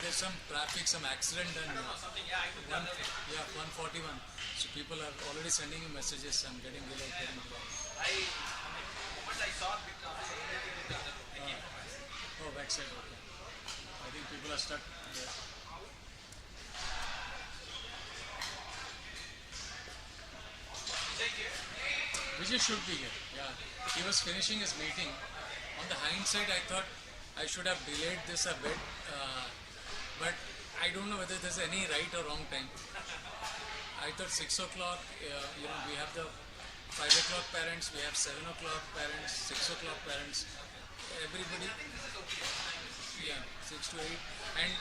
there's some traffic, some accident, and 141. So people are already sending me messages. I'm getting delayed. Oh, backside. Okay. I think people are stuck there. Vijay should be here. Yeah, he was finishing his meeting. On the hindsight, I thought I should have delayed this a bit, but I don't know whether there's any right or wrong time. I thought 6 o'clock. We have the 5 o'clock parents, we have 7 o'clock parents, 6 o'clock parents. Everybody, yeah, 6 to 8, and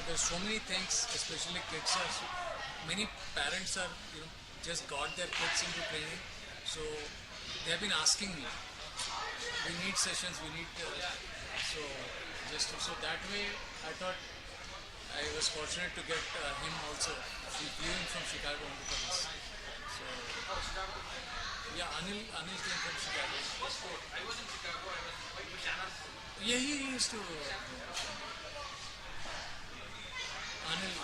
there's so many things, especially kids. Many parents are just got their kids into training, so they have been asking me. We need sessions. We need so that way. I thought I was fortunate to get him also. We flew in from Chicago only for this. So yeah, Anil came from Chicago. I was in Chicago. I was in Yeah, he used to. Anil.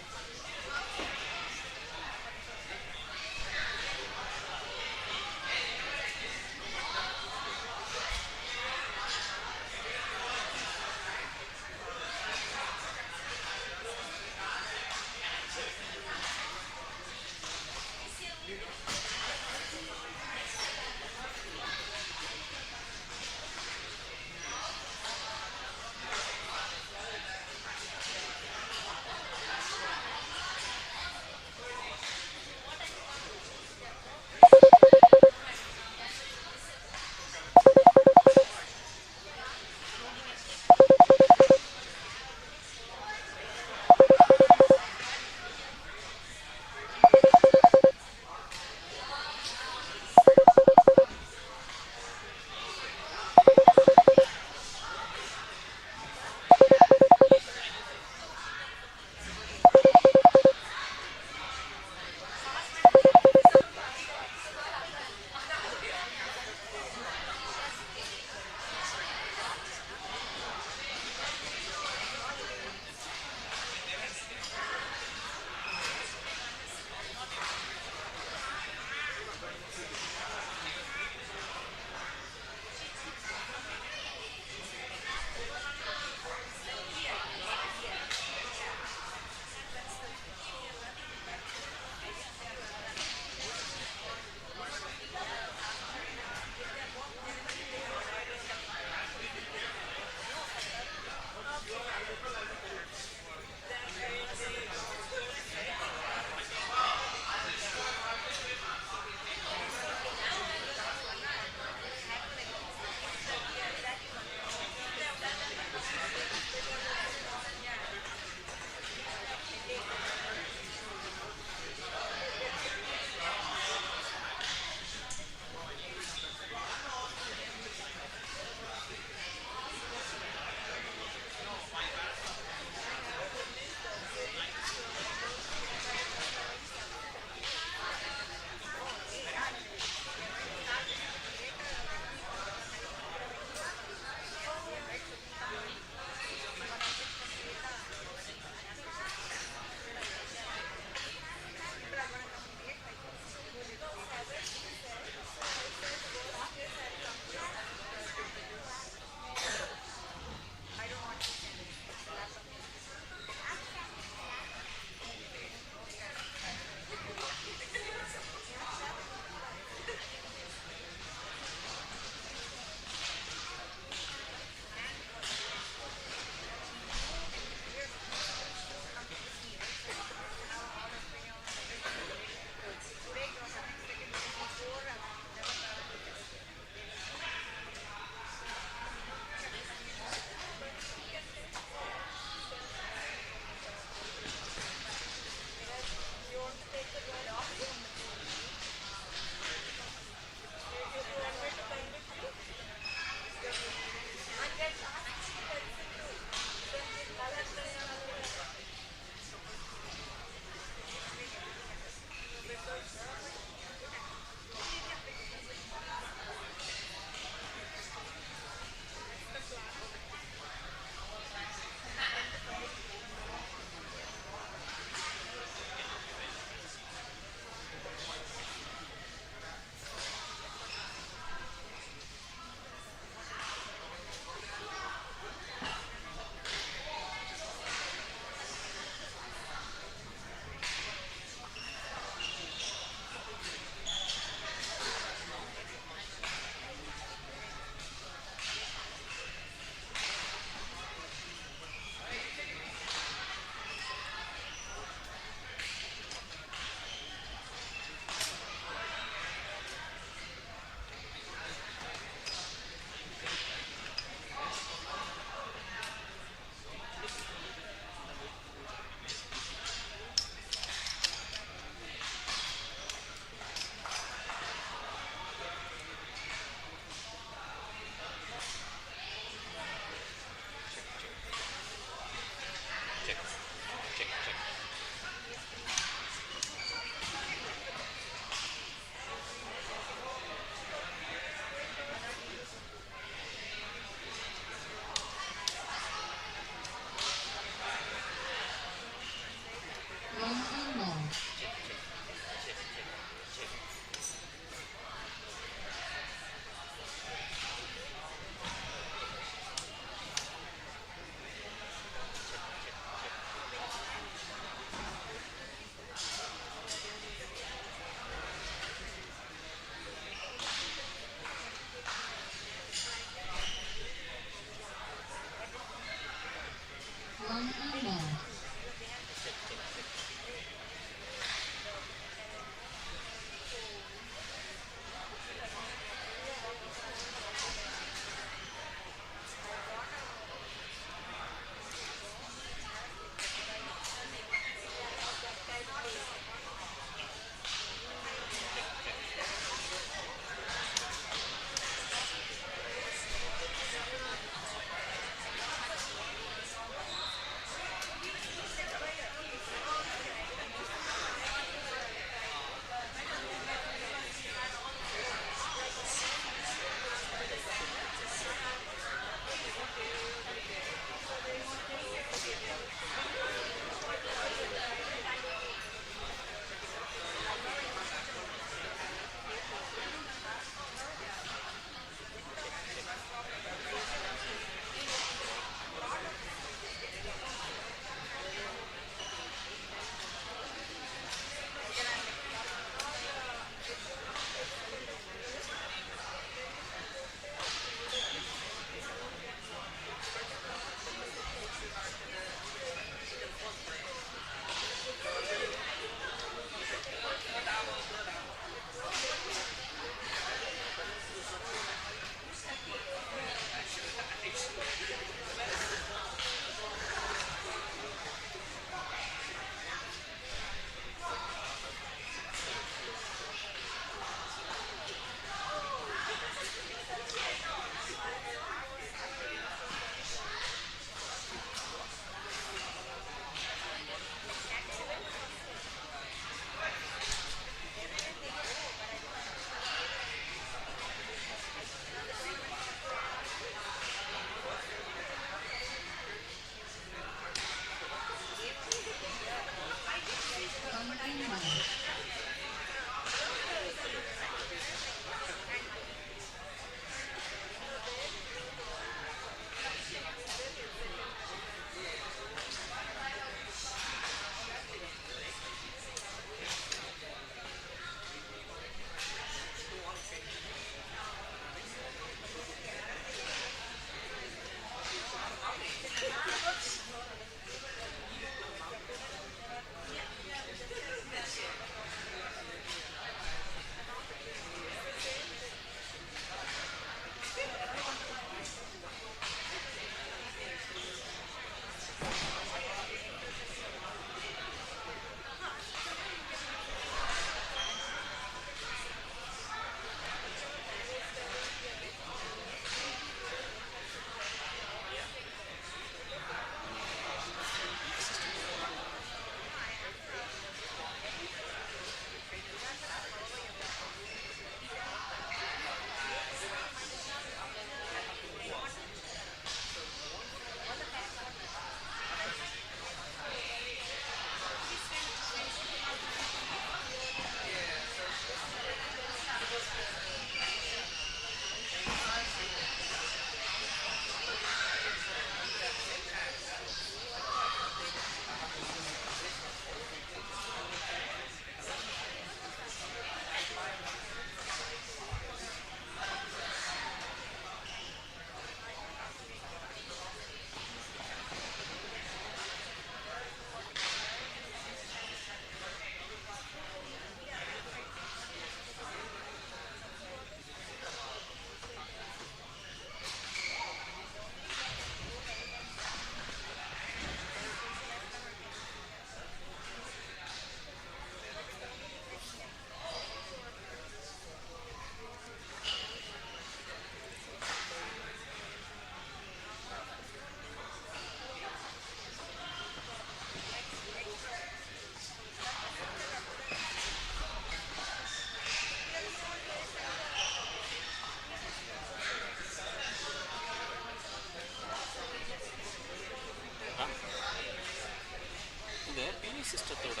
சிஸ்டத்தோட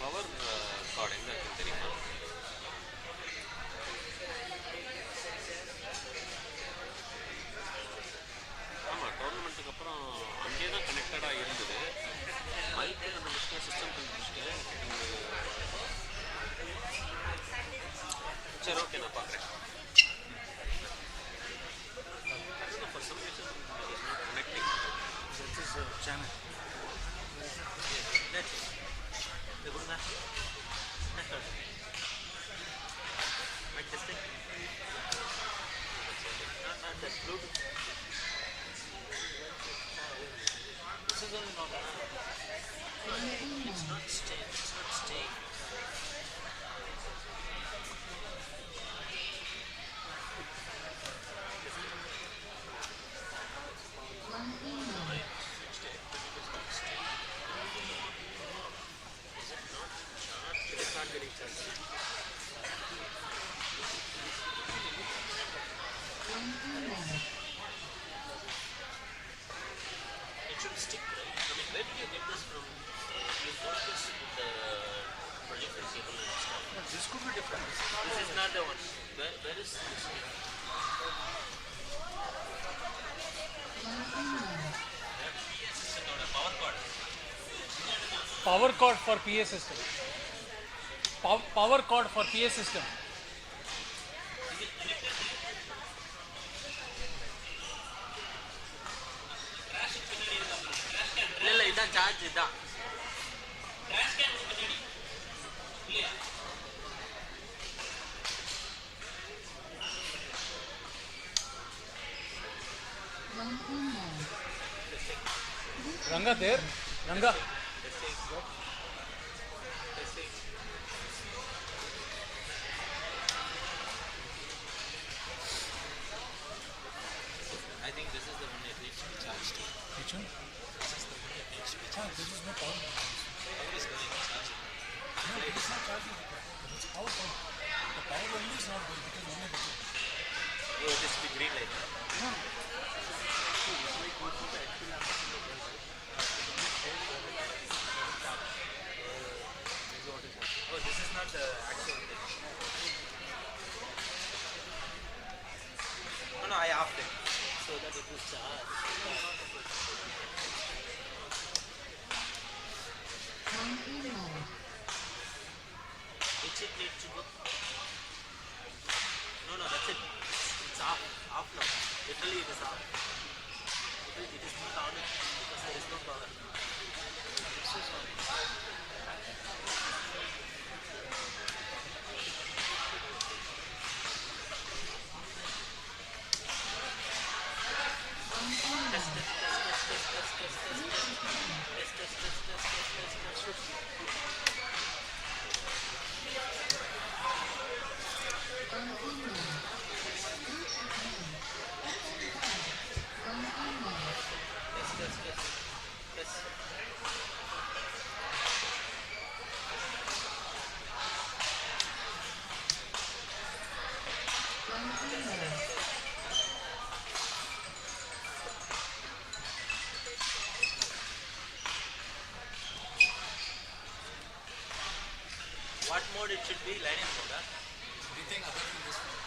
power cord எங்கே இருக்குன்னு தெரியுமா? ஆமாம், டோர்னமெண்ட்டுக்கு அப்புறம் அங்கேயே தான் கனெக்டடாக இருந்தது. மைக்கு கண்டுபிடிச்சிட்டேன், சிஸ்டம் கண்டுபிடிச்சிட்டேன். சரி, ஓகே, நான் பார்க்குறேன். For some reason it is not connecting. That is a channel. Net. The good man. Net. Mic testing. Not that Bluetooth. This is only not. It's not staying. It's not staying. It should stick, right? I mean, where did you get this from? You got this with the projector cable and stuff. No, this could be different. This is not the one. Where is this? Power cord. Power cord for PA system. Power cord for PA system. இல்லை இதான் charge இதான். Ranga there? Ranga? I think this is the one that needs to be charged. Which one? This is the one that needs to be Ah, charged. this is no power. Power is going to charge it. No, it is not charging. It's power point. The power only is not good because only the Oh, it is to be green light. no. Oh, this is not the actual thing. No, I offed it. So that it will charge. Which it needs to go. No, that's it. It's off. Off now. Literally it is off. It is not on because there is no power. This is on. What mode it should be? Line in mode, huh? Anything other than this one.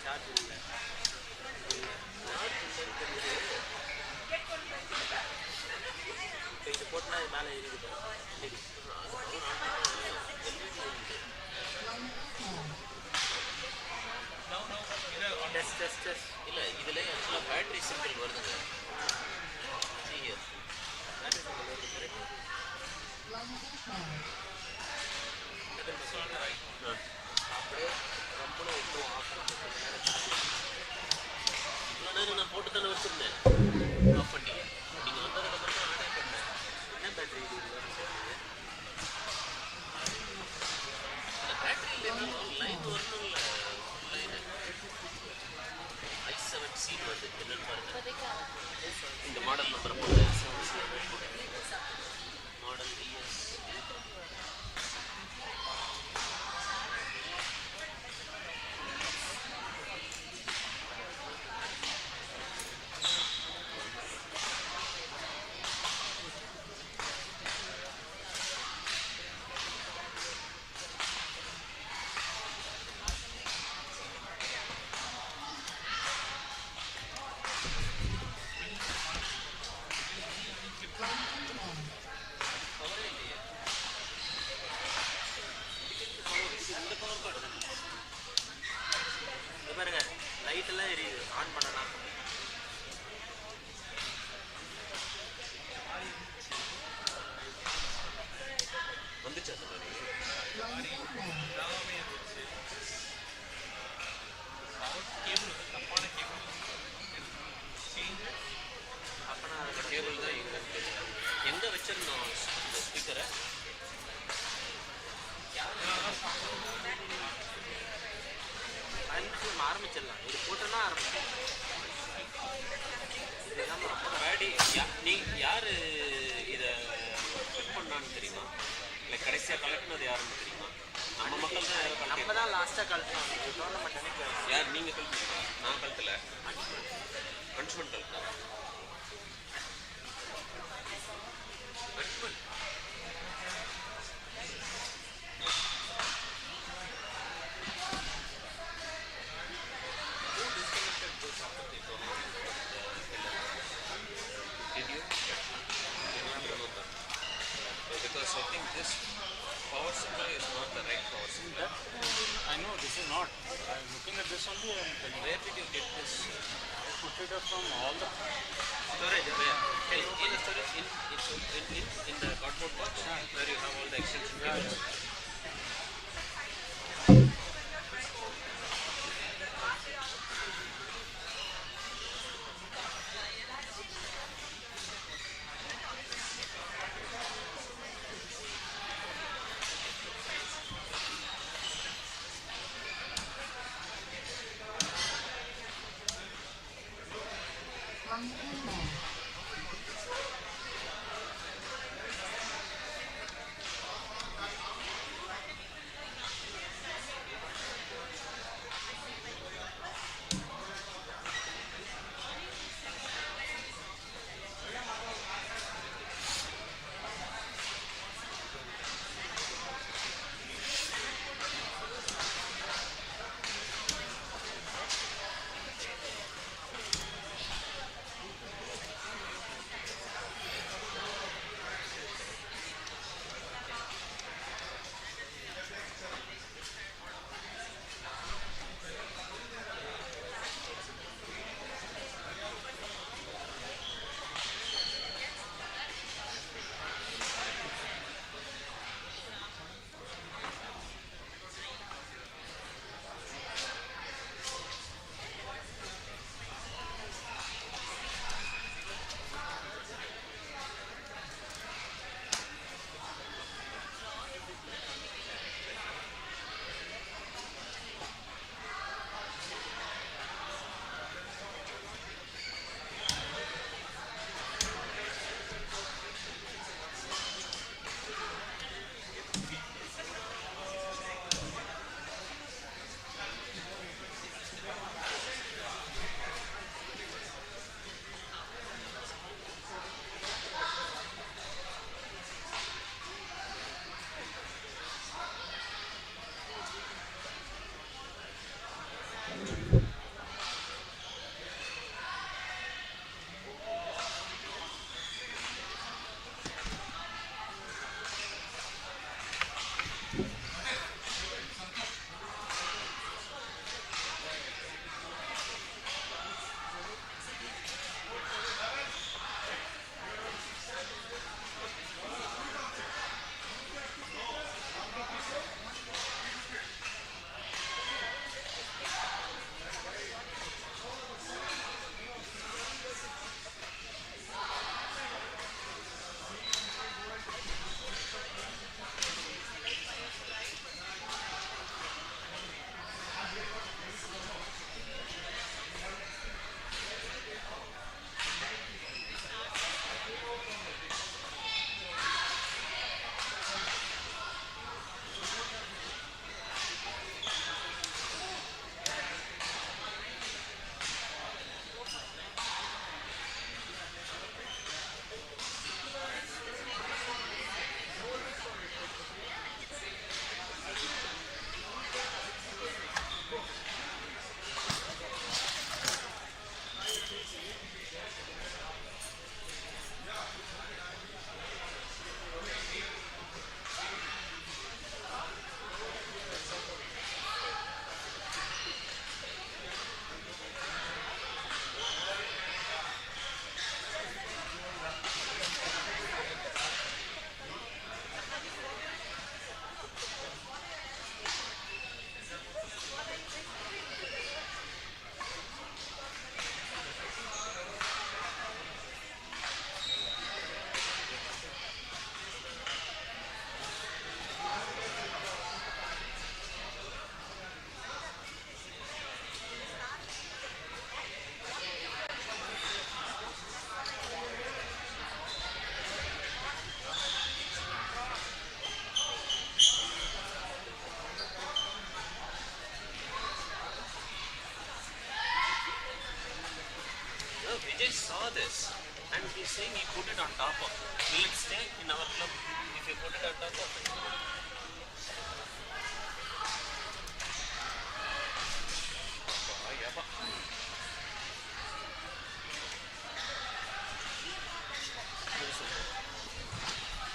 Charge இல்லை இப்போ இது போட்டுனா இது மேலே இருக்குது test இல்லை இதில் ஆக்சுவலாக பேட்டரி சிம்பிள் வருதுங்க. பேட்டரி சிம்பிள் வருது கரெக்ட். அப்படியே ரொம்பவும் விட்டுரும் ஆஃப் இவ்வளோ நேரம் நான் போட்டு தானே வச்சுருந்தேன் ஆஃப் பண்ணி. நீங்கள் வந்ததுக்கப்புறம் தான் ஆனே பண்ணேன். என்ன பேட்டரி இது அந்த பேட்டரி இல்லைனாலும் லைன் வரணும்ல. லைனு i7C வருது என்னன்னு பாருங்க. இந்த மாடல் நம்பர் போட்டு மாடல் டிஎஸ் பாருங்க லைட்டெல்லாம் எரியுது ஆன் பண்ணலாம். வந்துச்சு அந்த மாதிரி. அப்போனா கேபிள் தான் எங்கே வச்சிருந்தோம் இந்த ஸ்பீக்கரை. ஆரம்பிச்சிடலாம். இது போட்டோன்னா ஆரம்பிச்சிடலாம். பேடி நீ யார் இதை ஃபிட் பண்ணான்னு தெரியுமா? இல்லை கடைசியாக கலெக்டினது யாருன்னு தெரியுமா? நம்ம மக்கள் தான் யாரும் நம்ம தான் லாஸ்ட்டாக கழட்டணும். டோர்னமெண்ட் அன்னைக்கு யார் நீங்கள் கழட்டுறீங்களா? நான் கழட்டல. Anshuman கழட்டா. Anshuman did you? Cannot remember. Because I think this power supply is not the right power supply. I know this is not. I'm looking at this only. I'm telling you. Where did you get this? I put it up from all the. Storage. Where? In the storage? In the cardboard box? Where you have all the extension cables? Vijay saw this and he's saying he put it on top of. Will it stay in our club if you put it on top of it?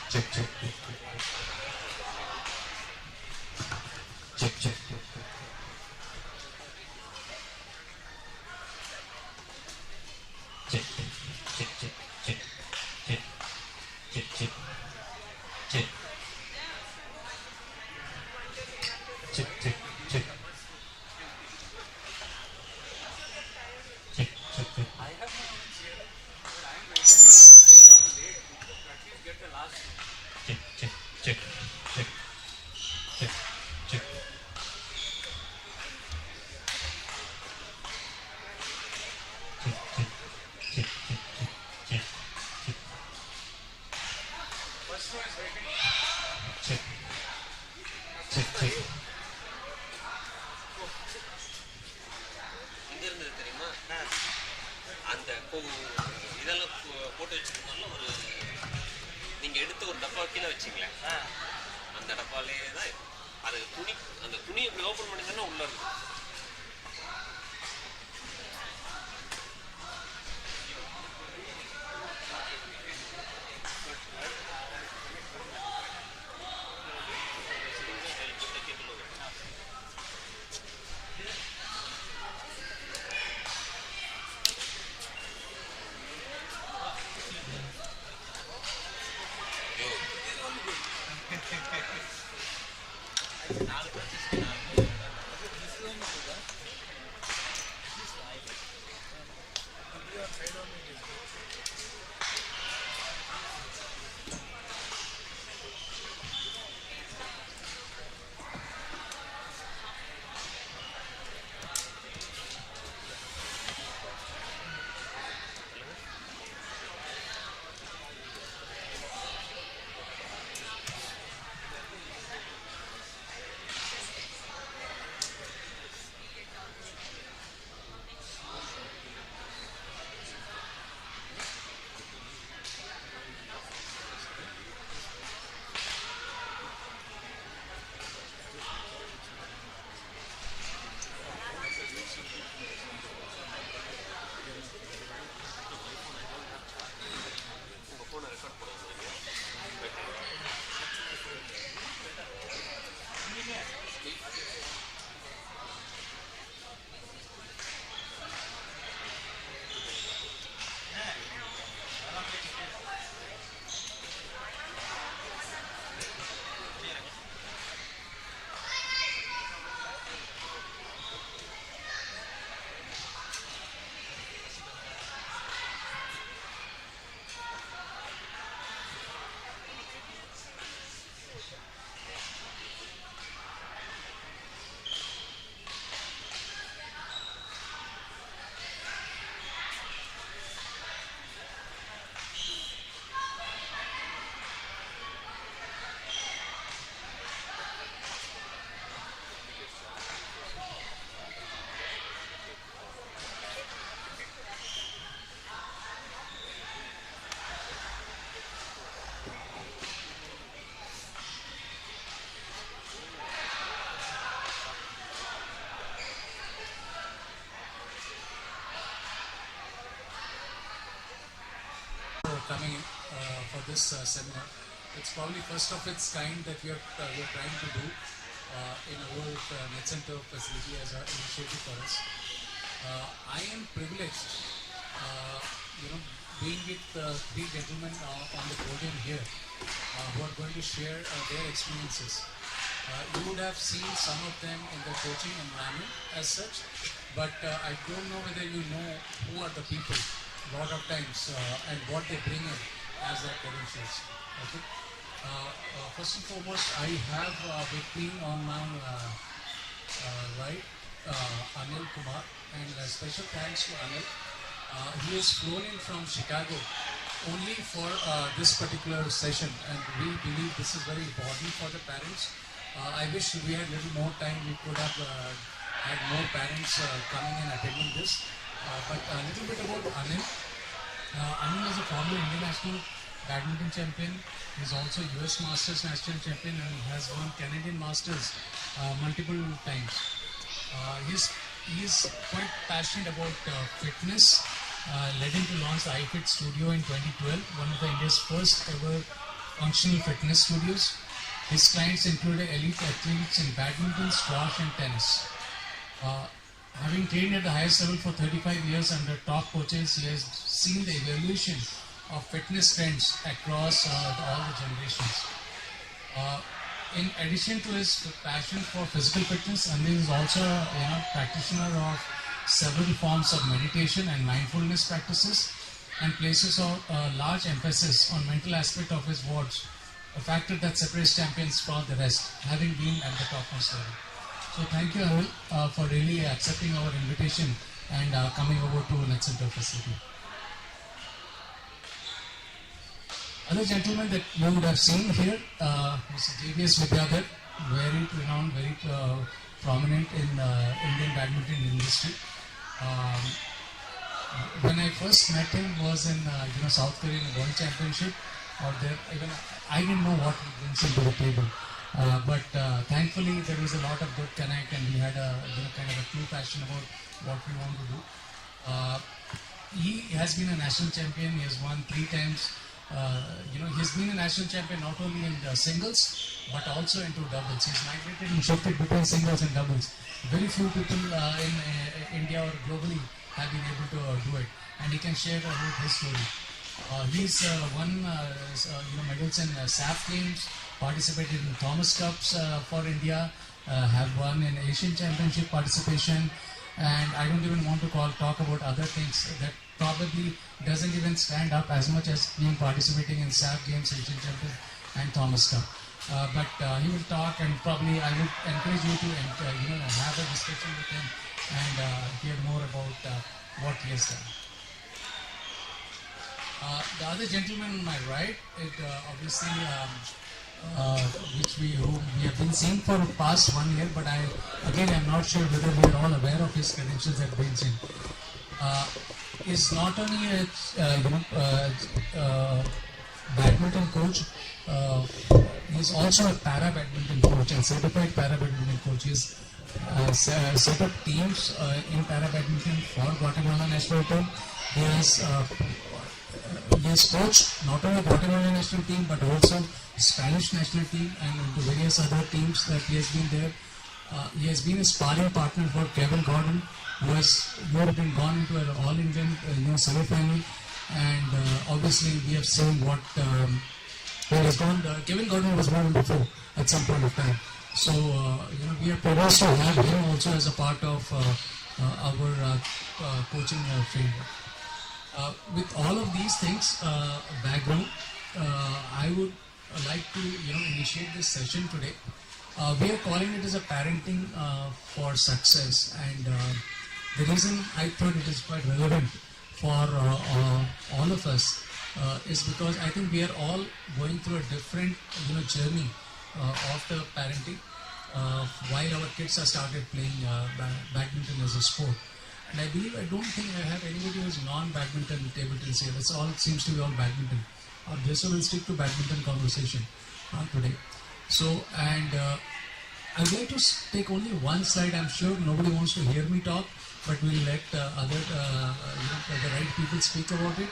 Check, check. Check, check. Check, check, check, check, check, check, check, check, check, check, check, check, check, check. I have no comments here, but I am waiting for something from late to at least get the last one. Check, check, check, check, check, check. Check, check, check, check, check, check, First one is waiting. check, check, check. இங்க இருந்தது தெரியுமா அந்த இதெல்லாம் போட்டு வச்சிருக்கோம்ல ஒரு நீங்க எடுத்து ஒரு டப்பா கீழே வச்சிங்களேன் அந்த டப்பாலே தான் அது துணி அந்த துணி இப்படி ஓப்பன் பண்ணிங்கன்னா உள்ள இருக்கும் Coming in for this seminar. It's probably first of its kind that we are trying to do in our Nets Turf facility as an initiative for us. I am privileged, being with three gentlemen on the podium here who are going to share their experiences. You would have seen some of them in the coaching environment as such, but I don't know whether you know who are the people lot of times and what they bring in as their credentials. Okay. First and foremost, I have with me on my right Anil Kumar, and special thanks to Anil. He has flown in from Chicago only for this particular session, and we believe this is very important for the parents. I wish we had a little more time. We could have had more parents coming and attending this. But a little bit about Anil. Anil is a former international badminton champion. He's also US Masters national champion and has won Canadian Masters multiple times. He's quite passionate about fitness. Led him to launch the iFit Studio in 2012, one of the India's first ever functional fitness studios. His clients included elite athletes in badminton, squash, and tennis. Having trained at the highest level for 35 years under top coaches, he has seen the evolution of fitness trends across all the generations. In addition to his passion for physical fitness, Anil is also a practitioner of several forms of meditation and mindfulness practices, and places a large emphasis on mental aspect of his words, a factor that separates champions from the rest, having been at the topmost level. So thank you, Anil, for really accepting our invitation and coming over to Nets Turf facility. Other gentleman that you would have seen here, Mr. JBS Vidyadhar, very renowned, very prominent in Indian badminton industry. When I first met him was in South Korean World Championship, or there even I didn't know what he brings into the table. But thankfully there was a lot of good connect, and we had a kind of a true passion about what we want to do. He has been a national champion. He has won 3 times. He's been a national champion not only in the singles but also into doubles. He's migrated and shifted between singles and doubles. Very few people in India or globally have been able to do it, and he can share about his story. He's won medals in SAF games, participated in Thomas Cups for India, have won in Asian Championship participation, and I don't even want to talk about other things that probably doesn't even stand up as much as being participating in SAF games, Asian Championship and Thomas Cup. But he will talk, and probably I would encourage you to have a discussion with him and hear more about what he has done. The other gentleman on my right, obviously, whom we have been seeing for the past 1 year, but I'm not sure whether we are all aware of his credentials at Beijing. Is not only a badminton coach, he's also a para badminton coach and certified para badminton coach. He's set up teams in para badminton for Guatemala national team. He has coached not only Guatemala national team but also Spanish national team and into various other teams that he has been there. He has been a sparring partner for Kevin Gordon, who has been gone into an all-Indian semi-final, and obviously we have seen what he has gone. Kevin Gordon was born before at some point of time, so we are privileged to have him also as a part of our coaching framework. With all of these things background, I would like to initiate this session today. We are calling it as a parenting for success, and the reason I thought it is quite relevant for all of us is because I think we are all going through a different journey of the parenting while our kids have started playing badminton as a sport. And I don't think I have anybody who is non-badminton table tennis here. It seems to be all badminton. So we'll stick to badminton conversation today. So, and I'd like to take only one slide. I'm sure nobody wants to hear me talk, but we'll let the right people speak about it.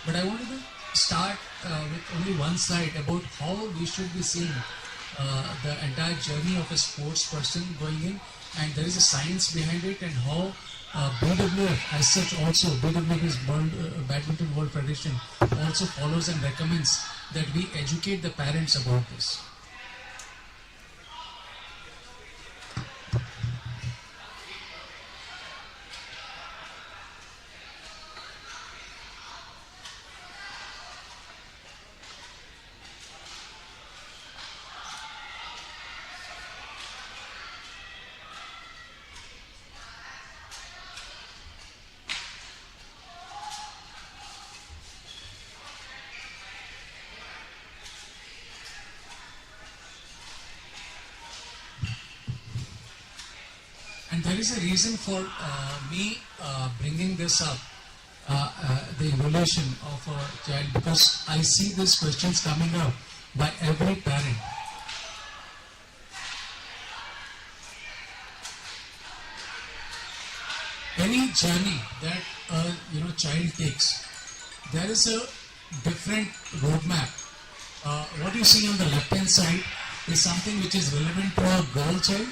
But I wanted to start with only one slide about how we should be seeing the entire journey of a sports person going in, and there is a science behind it, and how BWF as such also, BWF is Badminton World Federation, also follows and recommends that we educate the parents about this. And there is a reason for me bringing this up. the evaluation of a child, because I see these questions coming up by every parent. Any journey that a child takes, there is a different roadmap. What you see on the left hand side is something which is relevant to a girl child,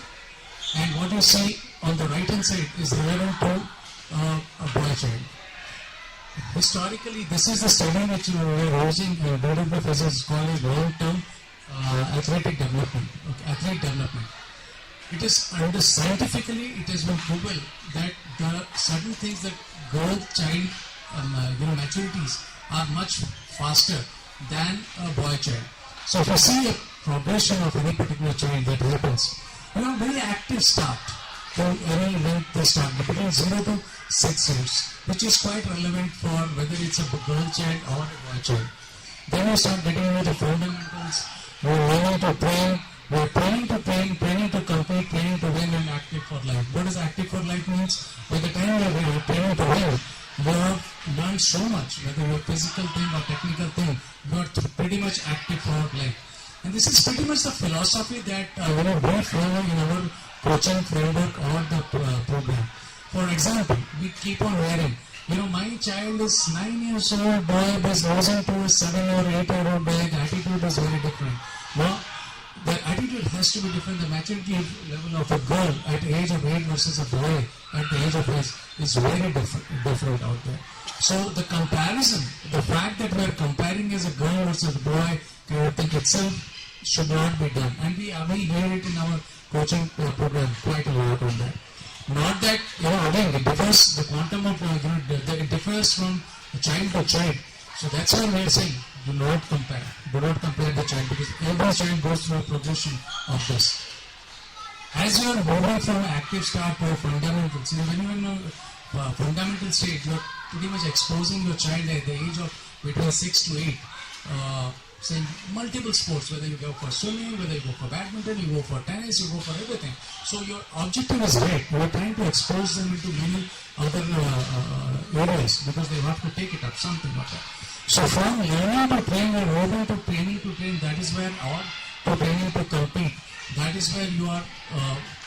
and what you see on the right hand side is relevant to a boy child. Historically, this is the study which we are using during the phases called long-term athletic development. Okay, athlete development. It is under scientifically, it has been proven that the certain things that girl child maturities are much faster than a boy child. So if you see a progression of any particular child that happens, very active start from any length they start between 0 to 6 years, which is quite relevant for whether it's a girl child or a boy child. Then you start getting into the fundamentals. We're learning to train. We're training to train, training to compete, training to win, and active for life. What does active for life means? By the time you're training to win, you have learned so much, whether you're physical thing or technical thing, you are pretty much active for life. And this is pretty much the philosophy that we follow in our coaching framework or the program. For example, we keep on wearing, my child is 9 years old, boy is losing to a 7 or 8 year old boy, the attitude is very different. Now, the attitude has to be different. The maturity level of a girl at the age of 8 versus a boy at the age of 8 is very different out there. So the comparison, the fact that we are comparing as a girl versus a boy, I think itself should not be done. And we hear it in our coaching program quite a lot on that. Not that, again, it differs, the quantum of, it differs from child to child. So that's why we are saying, do not compare. Do not compare the child, because every child goes through a progression of this. As you are moving from active start to fundamentals, when you are in a fundamental stage, you are pretty much exposing your child at the age of between 6 to 8. Say multiple sports, whether you go for swimming, whether you go for badminton, you go for tennis, you go for everything. So your objective is great. You are trying to expose them into many other areas, because they have to take it up, something like that. So from learning to train and moving to training to train, that is where, or to training to compete, that is where you are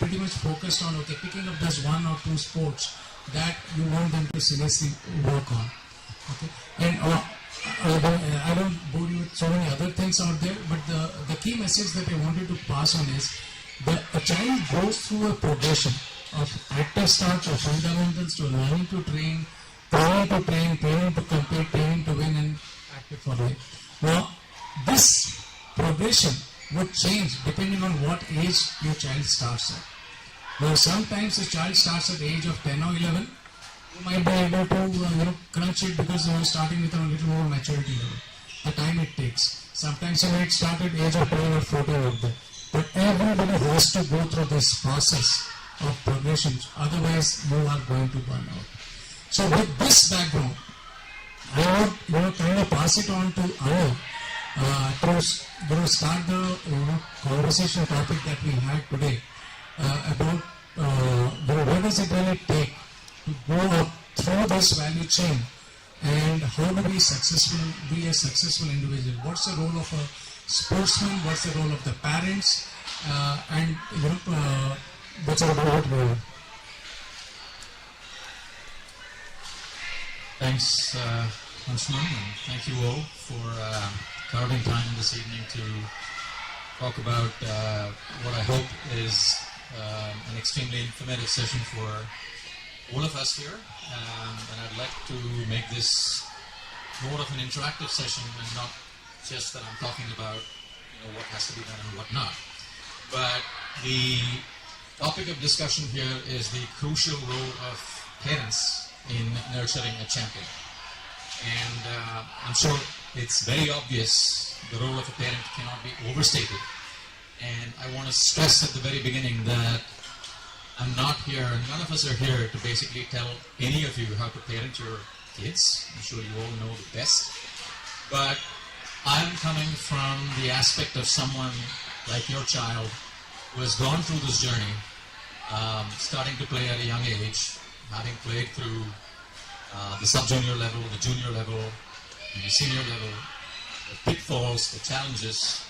pretty much focused on, picking up those 1 or 2 sports that you want them to seriously work on. Okay, and I don't bore you with so many other things out there, but the key message that I wanted to pass on is that a child goes through a progression of active starts of fundamentals to learning to train, training to train, training to compete, training to win, and active for life. Now, this progression would change depending on what age your child starts at. Now, sometimes a child starts at the age of 10 or 11. You might be able to crunch it because you're starting with a little more maturity level. The time it takes. Sometimes you might start at the age of 12 or 14 of them. But everybody has to go through this process of progression. Otherwise, you are going to burn out. So with this background, I would kind of pass it on to Anil to start the conversation topic that we had today about what does it really take to go up through this value chain, and how do we be a successful individual? What's the role of a sportsman? What's the role of the parents? And that's all about it. Thanks, Anshuman, and thank you all for carving time this evening to talk about what I hope is an extremely informative session for all of us here. And I'd like to make this more of an interactive session, and not just that I'm talking about what has to be done and what not. But the topic of discussion here is the crucial role of parents in nurturing a champion. And I'm sure it's very obvious the role of a parent cannot be overstated. And I want to stress at the very beginning that I'm not here, and none of us are here to basically tell any of you how to parent your kids. I'm sure you all know the best. But I'm coming from the aspect of someone like your child who has gone through this journey, starting to play at a young age, having played through the sub-junior level, the junior level, and the senior level, the pitfalls, the challenges,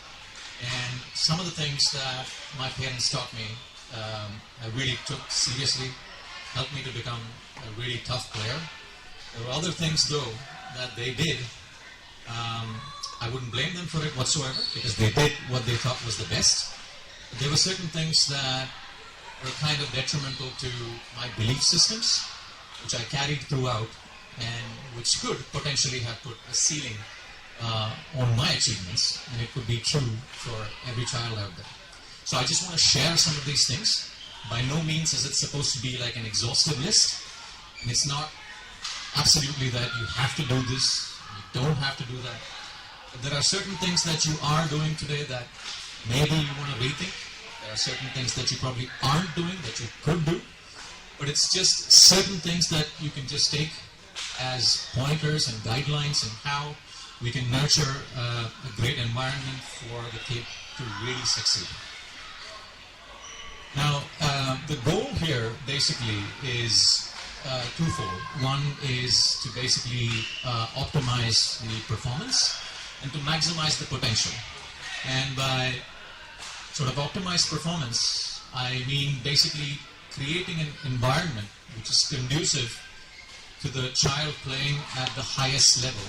and some of the things that my parents taught me, I really took seriously, helped me to become a really tough player. There were other things though that they did. I wouldn't blame them for it whatsoever because they did what they thought was the best. But there were certain things that were kind of detrimental to my belief systems, which I carried throughout and which could potentially have put a ceiling on my achievements, and it could be true for every child out there. So I just want to share some of these things. By no means is it supposed to be like an exhaustive list, and it's not absolutely that you have to do this, you don't have to do that. But there are certain things that you are doing today that maybe you want to rethink. There are certain things that you probably aren't doing that you could do, but it's just certain things that you can just take as pointers and guidelines in how we can nurture a great environment for the kid to really succeed. Now, the goal here basically is twofold. One is to basically optimize the performance and to maximize the potential. And by sort of optimized performance, I mean basically creating an environment which is conducive to the child playing at the highest level,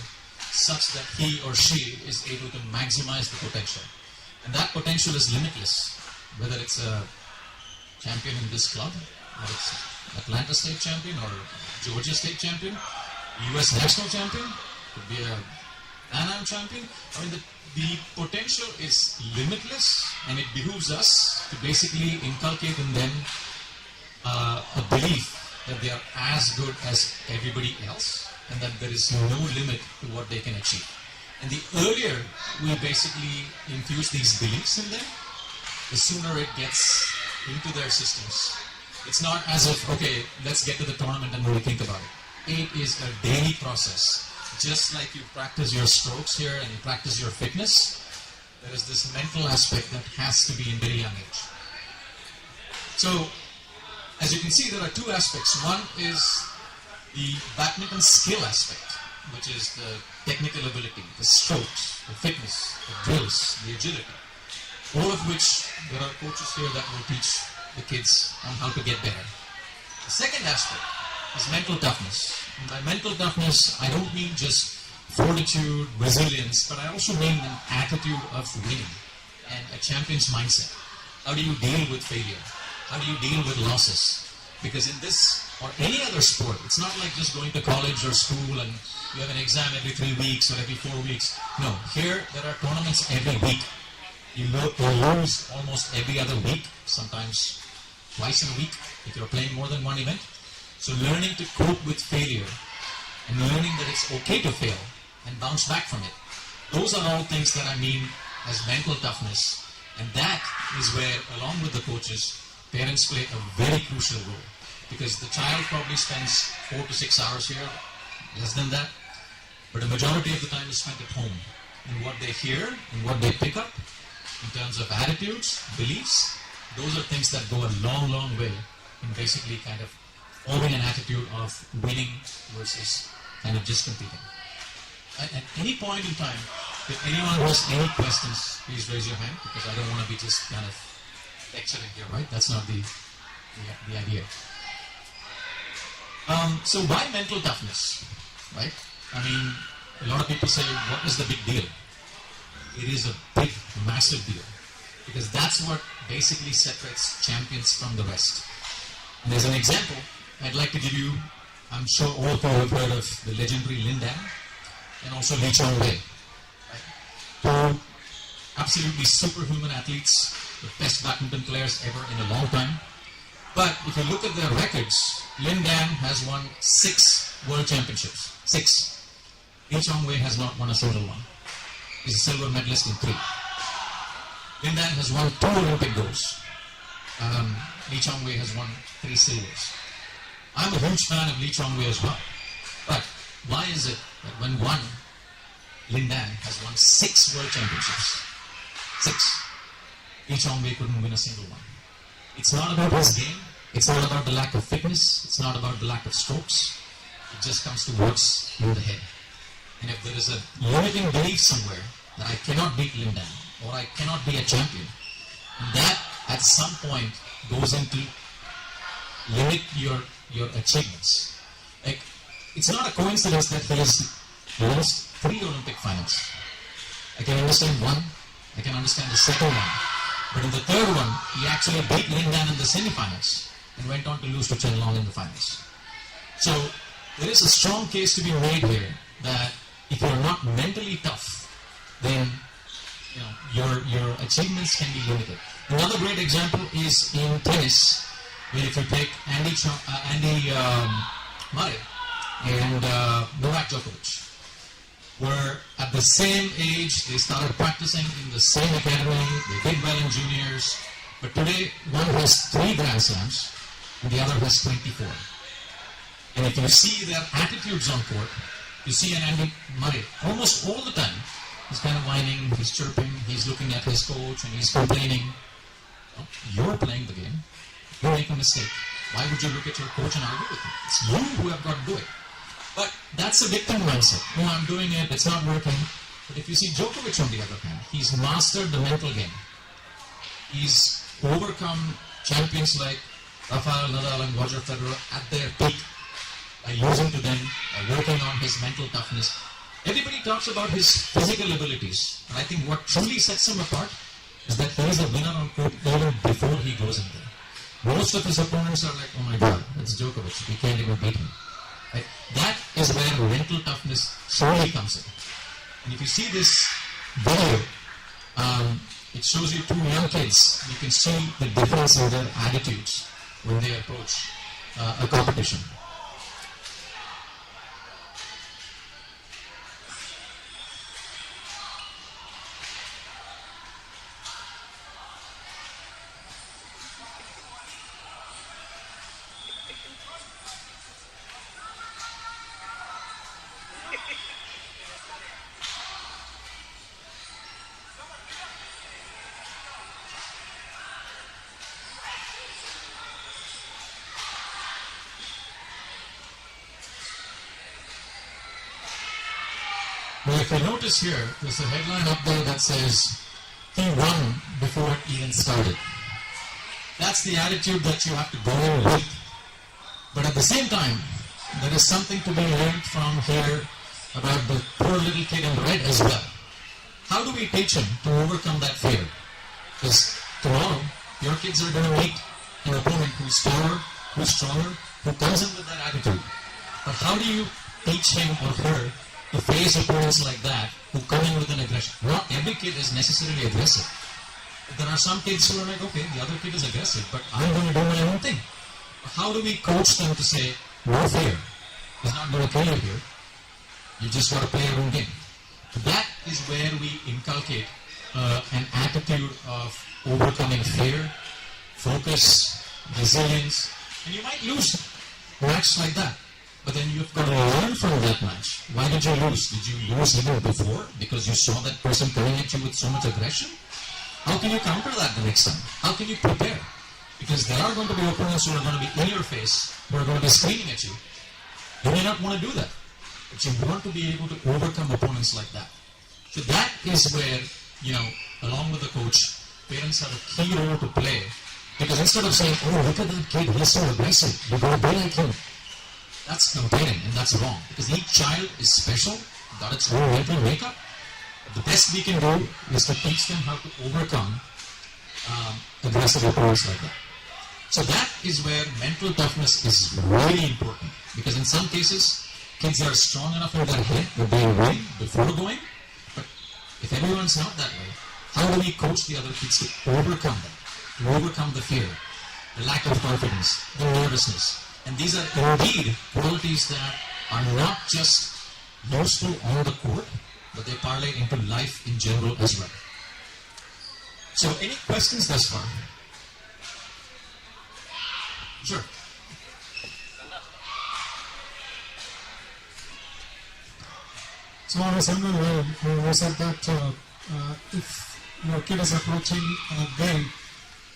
such that he or she is able to maximize the potential. And that potential is limitless, whether it's a champion in this club, or it's Atlanta State champion, or Georgia State champion, US national champion, could be a Pan Am champion. I mean, the potential is limitless, and it behooves us to basically inculcate in them a belief that they are as good as everybody else, and that there is no limit to what they can achieve. And the earlier we basically infuse these beliefs in them, the sooner it gets into their systems. It's not as if, okay, let's get to the tournament and really think about it. It is a daily process. Just like you practice your strokes here and you practice your fitness, there is this mental aspect that has to be in very young age. So, as you can see, there are two aspects. One is the badminton skill aspect, which is the technical ability, the strokes, the fitness, the drills, the agility, all of which there are coaches here that will teach the kids on how to get better. The second aspect is mental toughness. And by mental toughness, I don't mean just fortitude, resilience, but I also mean an attitude of winning and a champion's mindset. How do you deal with failure? How do you deal with losses? Because in this or any other sport, it's not like just going to college or school and you have an exam every 3 weeks or every 4 weeks. No, here there are tournaments every week. You lose almost every other week, sometimes twice in a week if you're playing more than one event. So learning to cope with failure and learning that it's okay to fail and bounce back from it. Those are all things that I mean as mental toughness. And that is where, along with the coaches, parents play a very crucial role, because the child probably spends 4 to 6 hours here, less than that, but a majority of the time is spent at home. And what they hear and what they pick up in terms of attitudes, beliefs, those are things that go a long, long way in basically kind of forming an attitude of winning versus kind of just competing. At any point in time, if anyone has any questions, please raise your hand, because I don't want to be just kind of lecturing here, right? That's not the idea. So why mental toughness, right? I mean, a lot of people say, what is the big deal? It is a big, massive deal, because that's what basically separates champions from the rest. And as an example, I'd like to give you, I'm sure all of you have heard of the legendary Lin Dan and also Lee Chong Wei. Right? Two absolutely superhuman athletes, the best badminton players ever in a long time. But if you look at their records, Lin Dan has won 6 world championships. 6. Lee Chong Wei has not won a single one. He's a silver medalist in 3. Lin Dan has won 2 Olympic golds. Lee Chong Wei has won 3 silvers. I'm a huge fan of Lee Chong Wei as well. But why is it that when Lin Dan has won 6 world championships, 6, Lee Chong Wei couldn't win a single one? It's not about his game. It's not about the lack of fitness. It's not about the lack of strokes. It just comes to what's in the head. And if there is a limiting belief somewhere that I cannot beat Lindan or I cannot be a champion, that at some point goes into limit your achievements. Like, it's not a coincidence that he has lost 3 Olympic finals. I can understand one, I can understand the second one, but in the third one, he actually beat Lindan in the semi-finals and went on to lose to Chen Long in the finals. So there is a strong case to be made here that if you're not mentally tough, then your achievements can be limited. Another great example is in tennis, where if you take Andy Murray and Novak Djokovic, were at the same age, they started practicing in the same academy, they did well in juniors, but today one has 3 Grand Slams and the other has 24. And if you see their attitudes on court, you see an Andy Murray almost all the time, he's kind of whining, he's chirping, he's looking at his coach and he's complaining. Well, you're playing the game, you make a mistake. Why would you look at your coach and argue with him? It's you who have got to do it. But that's a victim mindset. No, I'm doing it, it's not working. But if you see Djokovic on the other hand, he's mastered the mental game. He's overcome champions like Rafael Nadal and Roger Federer at their peak by losing to them, by working on his mental toughness. Everybody talks about his physical abilities, and I think what truly sets him apart is that he is a winner on court even before he goes in there. Most of his opponents are like, oh my god, it's Djokovic, we can't even beat him. Right? That is where mental toughness surely comes in. And if you see this video, it shows you 2 young kids. You can see the difference in their attitudes when they approach a competition. Well, if you notice here, there's a headline up there that says, he won before it even started. That's the attitude that you have to go in with. But at the same time, there is something to be learned from here about the poor little kid in red as well. How do we teach him to overcome that fear? Because tomorrow, your kids are going to meet an opponent who's taller, who's stronger, who comes in with that attitude. But how do you teach him or her to face opponents like that who come in with an aggression? Not every kid is necessarily aggressive. There are some kids who are like, okay, the other kid is aggressive, but I'm going to do my own thing. How do we coach them to say, no fear, it's not going to kill you here, you just got to play your own game? That is where we inculcate an attitude of overcoming fear, focus, resilience, and you might lose a match like that. But then you've got to learn from that match. Why did you lose? Did you lose even before because you saw that person coming at you with so much aggression? How can you counter that the next time? How can you prepare? Because there are going to be opponents who are going to be in your face, who are going to be screaming at you. You may not want to do that, but you want to be able to overcome opponents like that. So that is where, along with the coach, parents have a key role to play. Because instead of saying, oh, look at that kid, he's so aggressive, you're going to be like him. That's comparing, and that's wrong. Because each child is special, got its own mental makeup. The best we can do is to teach them how to overcome aggressive opponents like that. So that is where mental toughness is really important. Because in some cases, kids are strong enough in their head that they win before going. But if everyone's not that way, how do we coach the other kids to overcome that? To overcome the fear, the lack of confidence, the nervousness. And these are indeed qualities that are not just useful on the court, but they parlay into life in general as well. So, any questions thus far? Sure. So on a similar way, we said that if your kid is approaching a game,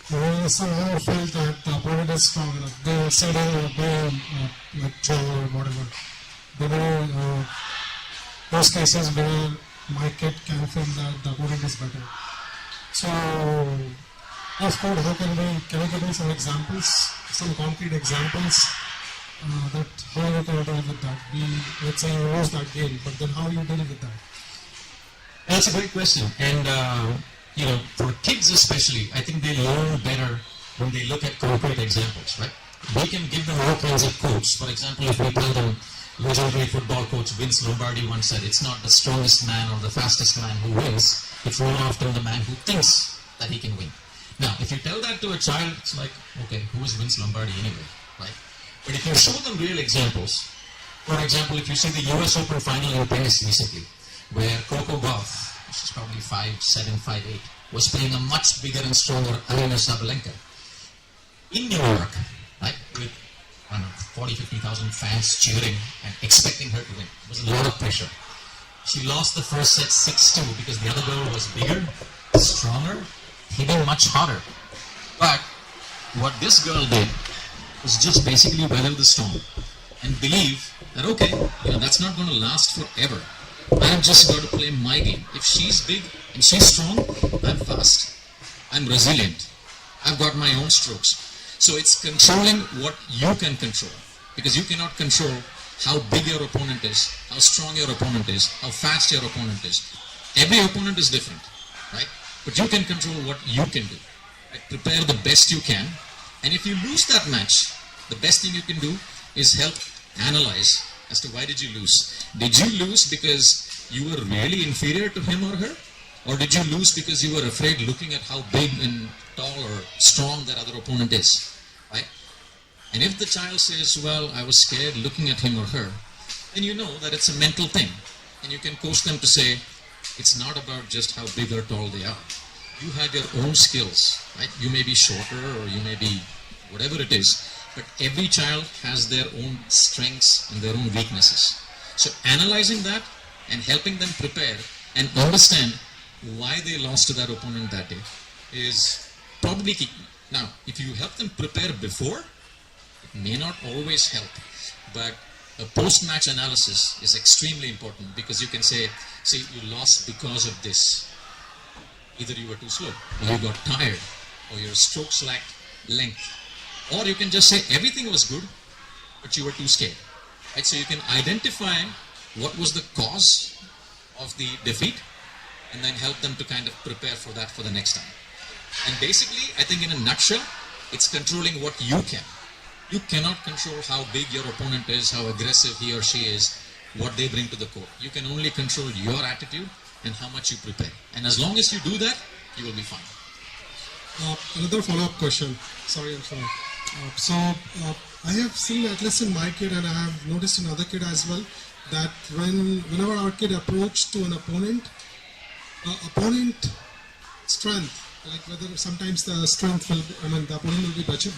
they somehow feel that the opponent is strong enough. They will sit in or they like chill or whatever. there will those cases where my kid can feel that the opponent is better. So, if could, can we give me some examples, some concrete examples that how you can deal with that? Let's say you lose that game, but then how you deal with that? That's a great question. And, for kids especially, I think they learn better when they look at concrete examples, right? We can give them all kinds of quotes. For example, if we tell them, legendary football coach Vince Lombardi once said, it's not the strongest man or the fastest man who wins, it's more often the man who thinks that he can win. Now, if you tell that to a child, it's like, okay, who is Vince Lombardi anyway, right? But if you show them real examples, for example, if you see the US Open final in tennis recently, where Coco Gauff, which is probably 5'7", 5'8", was playing a much bigger and stronger Arina Sabalenka in New York, right, with 40, 50,000 fans cheering and expecting her to win. It was a lot of pressure. She lost the first set 6-2 because the other girl was bigger, stronger, hitting much harder. But what this girl did was just basically weather the storm and believe that, okay, that's not going to last forever. I've just got to play my game. If she's big and she's strong, I'm fast. I'm resilient. I've got my own strokes. So it's controlling what you can control, because you cannot control how big your opponent is, how strong your opponent is, how fast your opponent is. Every opponent is different, right? But you can control what you can do. Right? Prepare the best you can. And if you lose that match, the best thing you can do is help analyze as to why did you lose. Did you lose because you were really inferior to him or her? Or did you lose because you were afraid looking at how big and tall or strong that other opponent is? Right? And if the child says, well, I was scared looking at him or her, then you know that it's a mental thing. And you can coach them to say, it's not about just how big or tall they are. You have your own skills, right? You may be shorter or you may be whatever it is, but every child has their own strengths and their own weaknesses. So analyzing that and helping them prepare and understand why they lost to that opponent that day is probably key. Now, if you help them prepare before, it may not always help, but a post-match analysis is extremely important, because you can say, see, you lost because of this. Either you were too slow, or you got tired, or your strokes lacked length. Or you can just say everything was good, but you were too scared. Right? So you can identify what was the cause of the defeat, and then help them to kind of prepare for that for the next time. And basically, I think in a nutshell, it's controlling what you can. You cannot control how big your opponent is, how aggressive he or she is, what they bring to the court. You can only control your attitude and how much you prepare. And as long as you do that, you will be fine. Another follow-up question. Sorry, Anshuman. I have seen, at least in my kid, and I have noticed in other kid as well, that whenever our kid approach to an opponent strength, like whether sometimes the strength will, the opponent will be better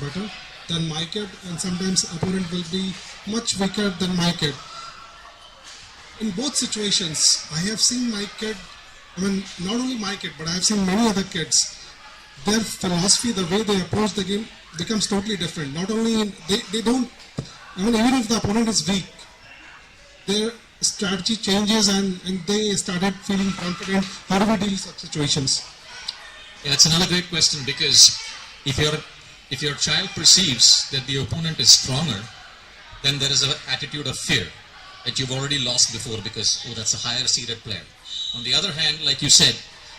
than my kid, and sometimes opponent will be much weaker than my kid. In both situations, I have seen my kid, not only my kid, but I have seen many other kids, their philosophy, the way they approach the game becomes totally different. Not only, they don't, even if the opponent is weak, their strategy changes and they started feeling confident. How do we deal with such situations? Yeah, that's another great question, because if your child perceives that the opponent is stronger, then there is an attitude of fear that you've already lost before because, oh, that's a higher seeded player. On the other hand, like you said,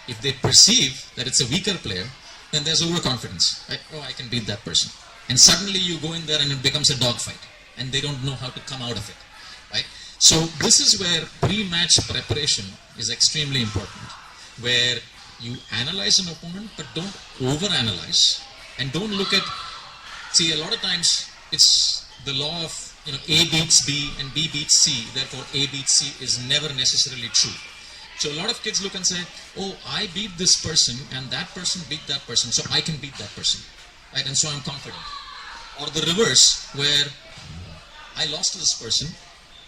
if they perceive that it's a weaker player, then there's overconfidence. Right? Oh, I can beat that person. And suddenly you go in there and it becomes a dogfight, and they don't know how to come out of it. Right? So this is where pre-match preparation is extremely important, where you analyze an opponent, but don't overanalyze, and don't look at, see, a lot of times it's the law of, A beats B and B beats C, therefore A beats C is never necessarily true. So a lot of kids look and say, oh, I beat this person and that person beat that person, so I can beat that person, right? And so I'm confident. Or the reverse, where I lost to this person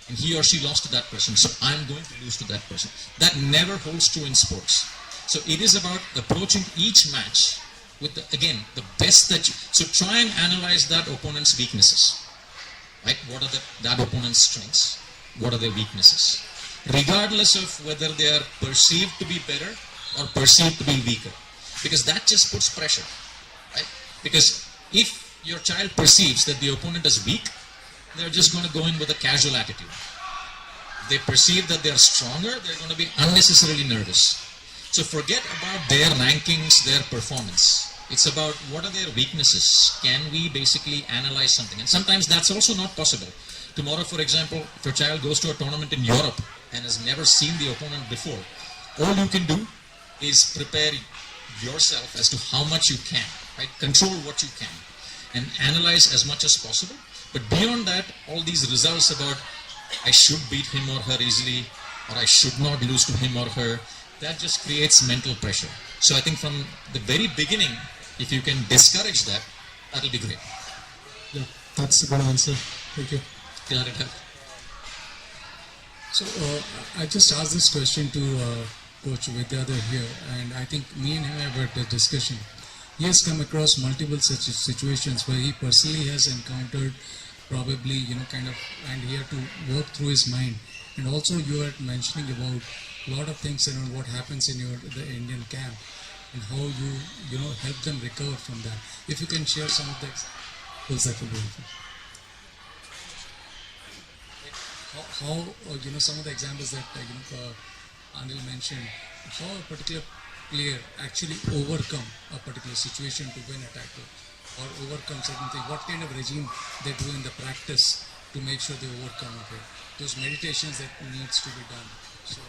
and he or she lost to that person, so I'm going to lose to that person. That never holds true in sports. So it is about approaching each match with, the best that you... So try and analyze that opponent's weaknesses. Right? What are that opponent's strengths? what are their weaknesses, regardless of whether they are perceived to be better or perceived to be weaker, because that just puts pressure, right? Because if your child perceives that the opponent is weak, they're just going to go in with a casual attitude. They perceive that they're stronger, they're going to be unnecessarily nervous. So forget about their rankings, their performance. It's about what are their weaknesses. Can we basically analyze something? And sometimes that's also not possible. Tomorrow, for example, if your child goes to a tournament in Europe and has never seen the opponent before, all you can do is prepare yourself as to how much you can, right? Control what you can and analyze as much as possible. But beyond that, all these results about I should beat him or her easily, or I should not lose to him or her, that just creates mental pressure. So I think from the very beginning, if you can discourage that, that'll be great. Yeah, that's a good answer. Thank you. Glad it helped. So I just asked this question to Coach Vidyadhar here, and I think me and him have had a discussion. He has come across multiple such situations where he personally has encountered probably, kind of, and he had to work through his mind. And also you are mentioning about a lot of things around what happens in the Indian camp and how you help them recover from that. If you can share some of the examples, that would be helpful. How some of the examples that Anil mentioned, how a particular player actually overcome a particular situation to win a tackle or overcome certain things, what kind of regime they do in the practice to make sure they overcome it, those meditations that needs to be done. So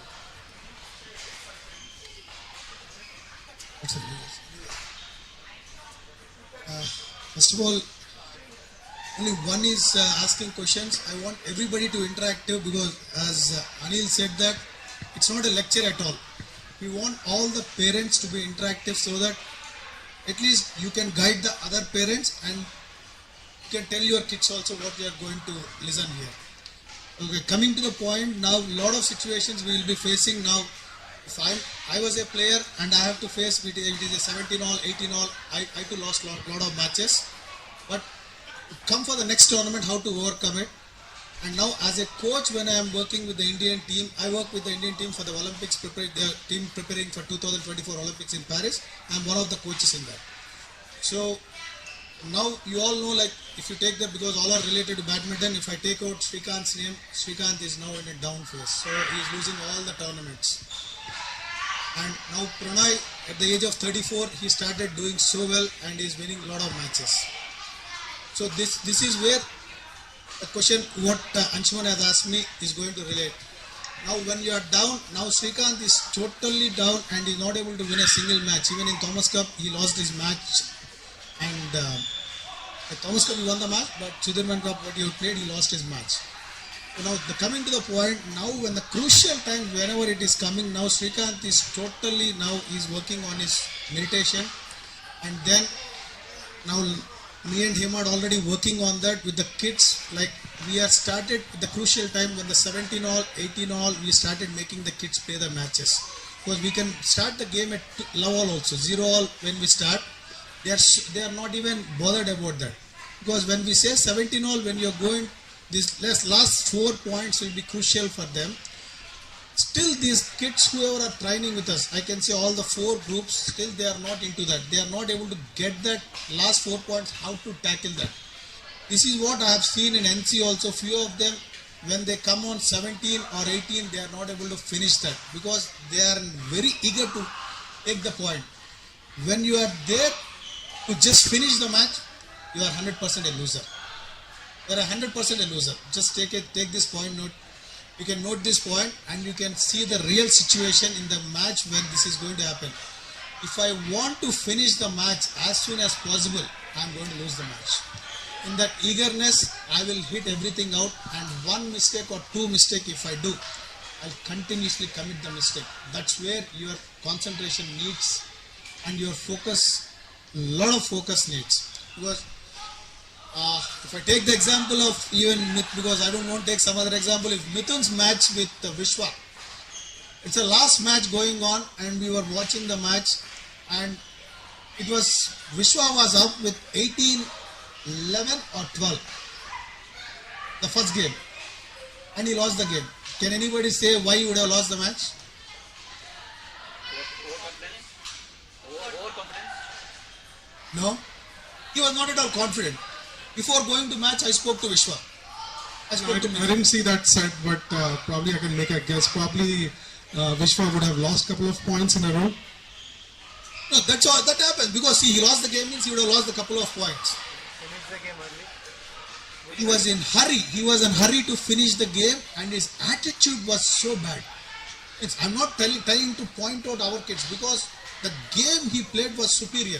First of all, only one is asking questions. I want everybody to interactive because as Anil said that it's not a lecture at all. We want all the parents to be interactive so that at least you can guide the other parents and you can tell your kids also what you are going to listen here. Okay, coming to the point, now a lot of situations we will be facing now. If I was a player and I have to face it is a 17 all, 18 all, I too lost lot of matches. But come for the next tournament, how to overcome it. And now as a coach, when I am working with the Indian team, I work with the Indian team for the Olympics, the team preparing for 2024 Olympics in Paris. I am one of the coaches in that. So now you all know, like if you take that, because all are related to badminton, if I take out Srikant's name, Srikant is now in a down phase. So he is losing all the tournaments. And now Pranay, at the age of 34, he started doing so well and is winning a lot of matches. So this is where the question what Anshuman has asked me is going to relate. Now when you are down, now Srikant is totally down and is not able to win a single match. Even in Thomas Cup, he lost his match. And at Thomas Cup, he won the match, but Sudirman Cup, what he played, he lost his match. So now coming to the point, now when the crucial time, whenever it is coming, now Srikant is totally, now he's working on his meditation. And then now me and him are already working on that with the kids. Like we are started the crucial time when the 17 all, 18 all, we started making the kids play the matches. Because we can start the game at love all also, 0 all when we start. They are not even bothered about that. Because when we say 17 all, when you are going, these last 4 points will be crucial for them. Still these kids whoever are training with us, I can say all the 4 groups, still they are not into that. They are not able to get that last 4 points, how to tackle that. This is what I have seen in NC also. Few of them, when they come on 17 or 18, they are not able to finish that because they are very eager to take the point. When you are there to just finish the match, you are 100% a loser. You are 100% a loser. Just take this point note. You can note this point and you can see the real situation in the match when this is going to happen. If I want to finish the match as soon as possible, I am going to lose the match. In that eagerness, I will hit everything out, and 1 mistake or 2 mistake if I do, I'll continuously commit the mistake. That's where your concentration needs and your focus, a lot of focus needs. Because if I take the example of even because I don't want to take some other example, if Mithun's match with Vishwa, it's a last match going on and we were watching the match and it was Vishwa was up with 18, 11 or 12 the first game, and he lost the game. Can anybody say why he would have lost the match? No? He was not at all confident. Before going to match, I spoke to Vishwa. I didn't see that set, but probably I can make a guess. Probably Vishwa would have lost a couple of points in a row. No, that's all. That happened because see, he lost the game means he would have lost a couple of points. Finish the game early. He was in hurry. He was in hurry to finish the game, and his attitude was so bad. I'm not trying to point out our kids because the game he played was superior,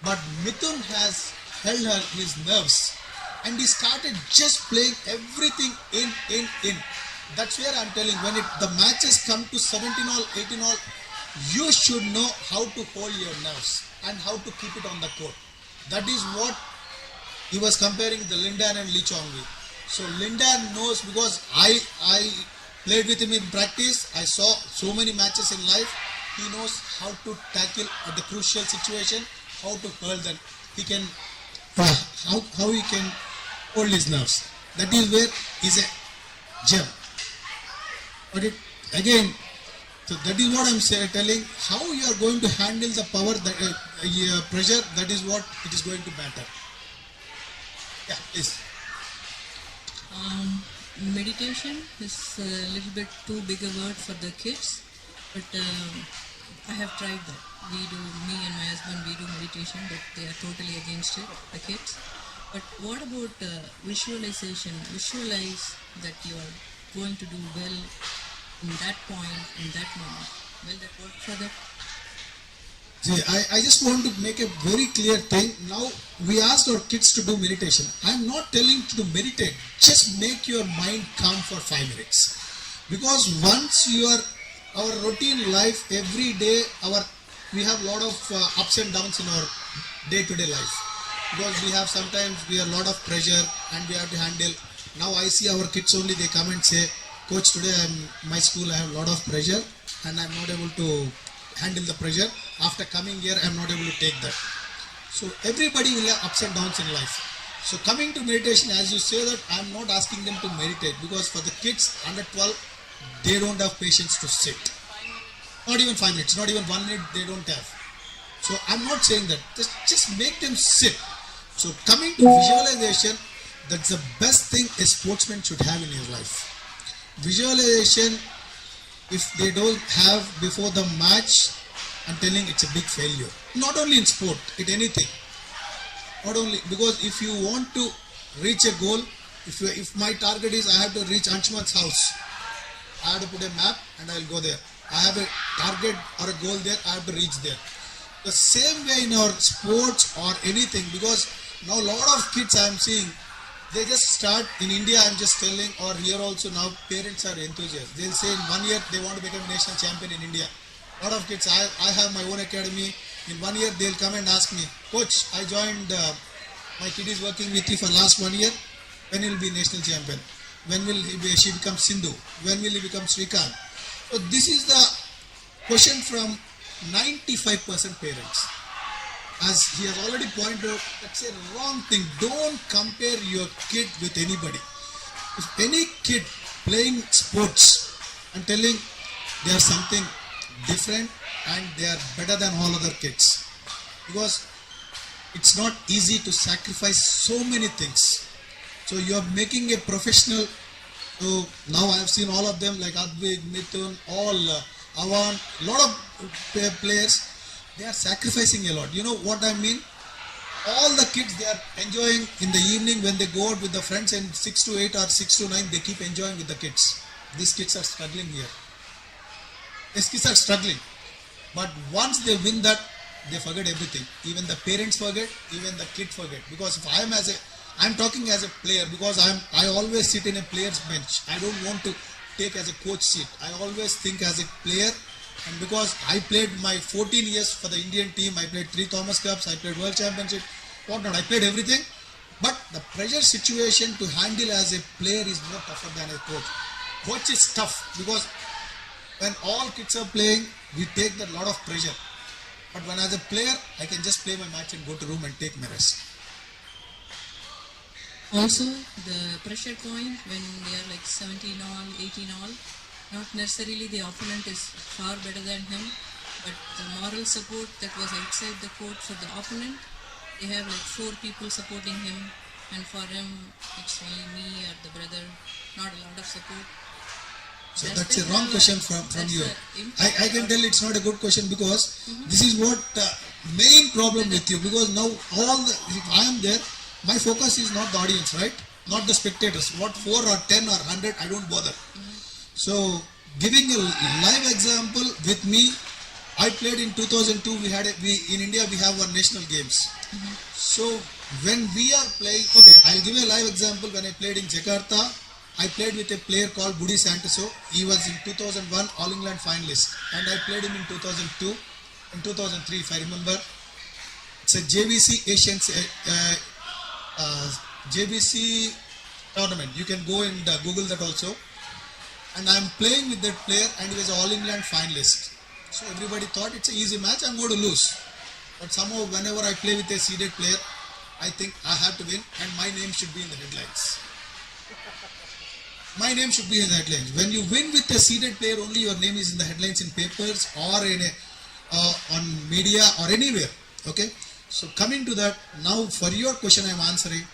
but Mithun has held his nerves, and he started just playing everything in. That's where I'm telling. When the matches come to 17 all, 18 all, you should know how to hold your nerves and how to keep it on the court. That is what he was comparing the Lindan and Lee Chongwei. So Lindan knows because I played with him in practice. I saw so many matches in life. He knows how to tackle at the crucial situation, how to hurl them. He can how he can hold his nerves. That is where he's a gem. But again, so that is what I'm telling. How you are going to handle the power, the pressure. That is what it is going to matter. Yeah, please. Meditation is a little bit too big a word for the kids, but I have tried that. Me and my husband, we do meditation, but they are totally against it, the kids. But what about visualization? Visualize that you are going to do well in that point, in that moment. Will that work for that? See, I just want to make a very clear thing. Now, we asked our kids to do meditation. I'm not telling to meditate. Just make your mind calm for 5 minutes. Because once our routine life, every day, we have a lot of ups and downs in our day-to-day life. Because we have a lot of pressure and we have to handle. Now I see our kids only, they come and say, Coach, today my school I have a lot of pressure and I'm not able to handle the pressure. After coming here, I'm not able to take that. So everybody will have ups and downs in life. So coming to meditation, as you say that, I'm not asking them to meditate because for the kids under 12, they don't have patience to sit. Not even 5 minutes, not even 1 minute, they don't have. So I'm not saying that. Just make them sit. So coming to visualization, that's the best thing a sportsman should have in his life. Visualization, if they don't have before the match, I'm telling it's a big failure. Not only in sport, in anything. Not only because if you want to reach a goal, if my target is I have to reach Anshuman's house, I have to put a map and I will go there. I have a target or a goal there, I have to reach there. The same way in our sports or anything, because now a lot of kids I am seeing, they just start in India, I'm just telling, or here also now parents are enthusiasts. They'll say in 1 year they want to become national champion in India. A lot of kids, I have my own academy. In 1 year they'll come and ask me, Coach, I joined, my kid is working with you for last 1 year. When will he be national champion? When will she become Sindhu? When will he become Srikanth? So this is the question from 95% parents. As he has already pointed out, that's a wrong thing. Don't compare your kid with anybody. If any kid playing sports, I'm telling they are something different and they are better than all other kids. Because it's not easy to sacrifice so many things. So you are making a professional. So now I have seen all of them like Advik, Mithun, all Avan, a lot of players. They are sacrificing a lot. You know what I mean? All the kids, they are enjoying in the evening when they go out with the friends and 6 to 8 or 6 to 9, they keep enjoying with the kids. These kids are struggling here. These kids are struggling. But once they win that, they forget everything. Even the parents forget, even the kid forget. Because if I'm talking as a player because I always sit in a player's bench. I don't want to take as a coach seat. I always think as a player. And because I played my 14 years for the Indian team, I played 3 Thomas Cups, I played World Championship, whatnot. I played everything. But the pressure situation to handle as a player is more tougher than a coach. Coach is tough because when all kids are playing, we take that lot of pressure. But when as a player, I can just play my match and go to room and take my rest. Also, the pressure point when they are like 17 all, 18 all, not necessarily the opponent is far better than him, but the moral support that was outside the court for the opponent, they have like 4 people supporting him, and for him it's only me or the brother, not a lot of support. So that's a wrong question from you. I can tell it's not a good question because this is what main problem with you, because now if I am there, my focus is not the audience, right? Not the spectators. What 4 or 10 or 100, I don't bother. So giving a live example with me, I played in 2002. In India we have one national games. So when we are playing, okay, I'll give you a live example. When I played in Jakarta, I played with a player called Budi Santoso. He was in 2001 All England finalist, and I played him in 2002, in 2003 if I remember. It's a JBC JBC tournament. You can go and Google that also. And I'm playing with that player, and he was an All England finalist. So everybody thought it's an easy match, I'm going to lose. But somehow whenever I play with a seeded player, I think I have to win, and my name should be in the headlines. My name should be in the headlines. When you win with a seeded player, only your name is in the headlines in papers or in on media or anywhere. Okay. So coming to that, now for your question I am answering.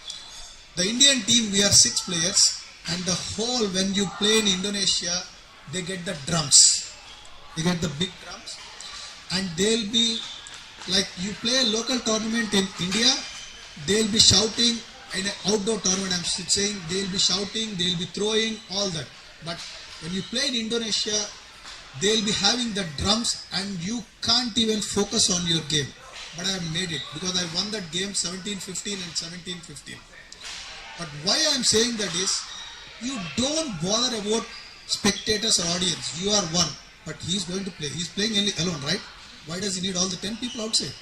The Indian team, we are 6 players, and the whole, when you play in Indonesia, they get the drums. They get the big drums, and they'll be like, you play a local tournament in India, they'll be shouting. In an outdoor tournament, I'm saying, they'll be shouting, they'll be throwing, all that. But when you play in Indonesia, they'll be having the drums, and you can't even focus on your game. But I have made it because I won that game 17-15 and 17-15. But why I'm saying that is, you don't bother about spectators or audience. You are one, but he's going to play. He's playing alone, right? Why does he need all the 10 people outside?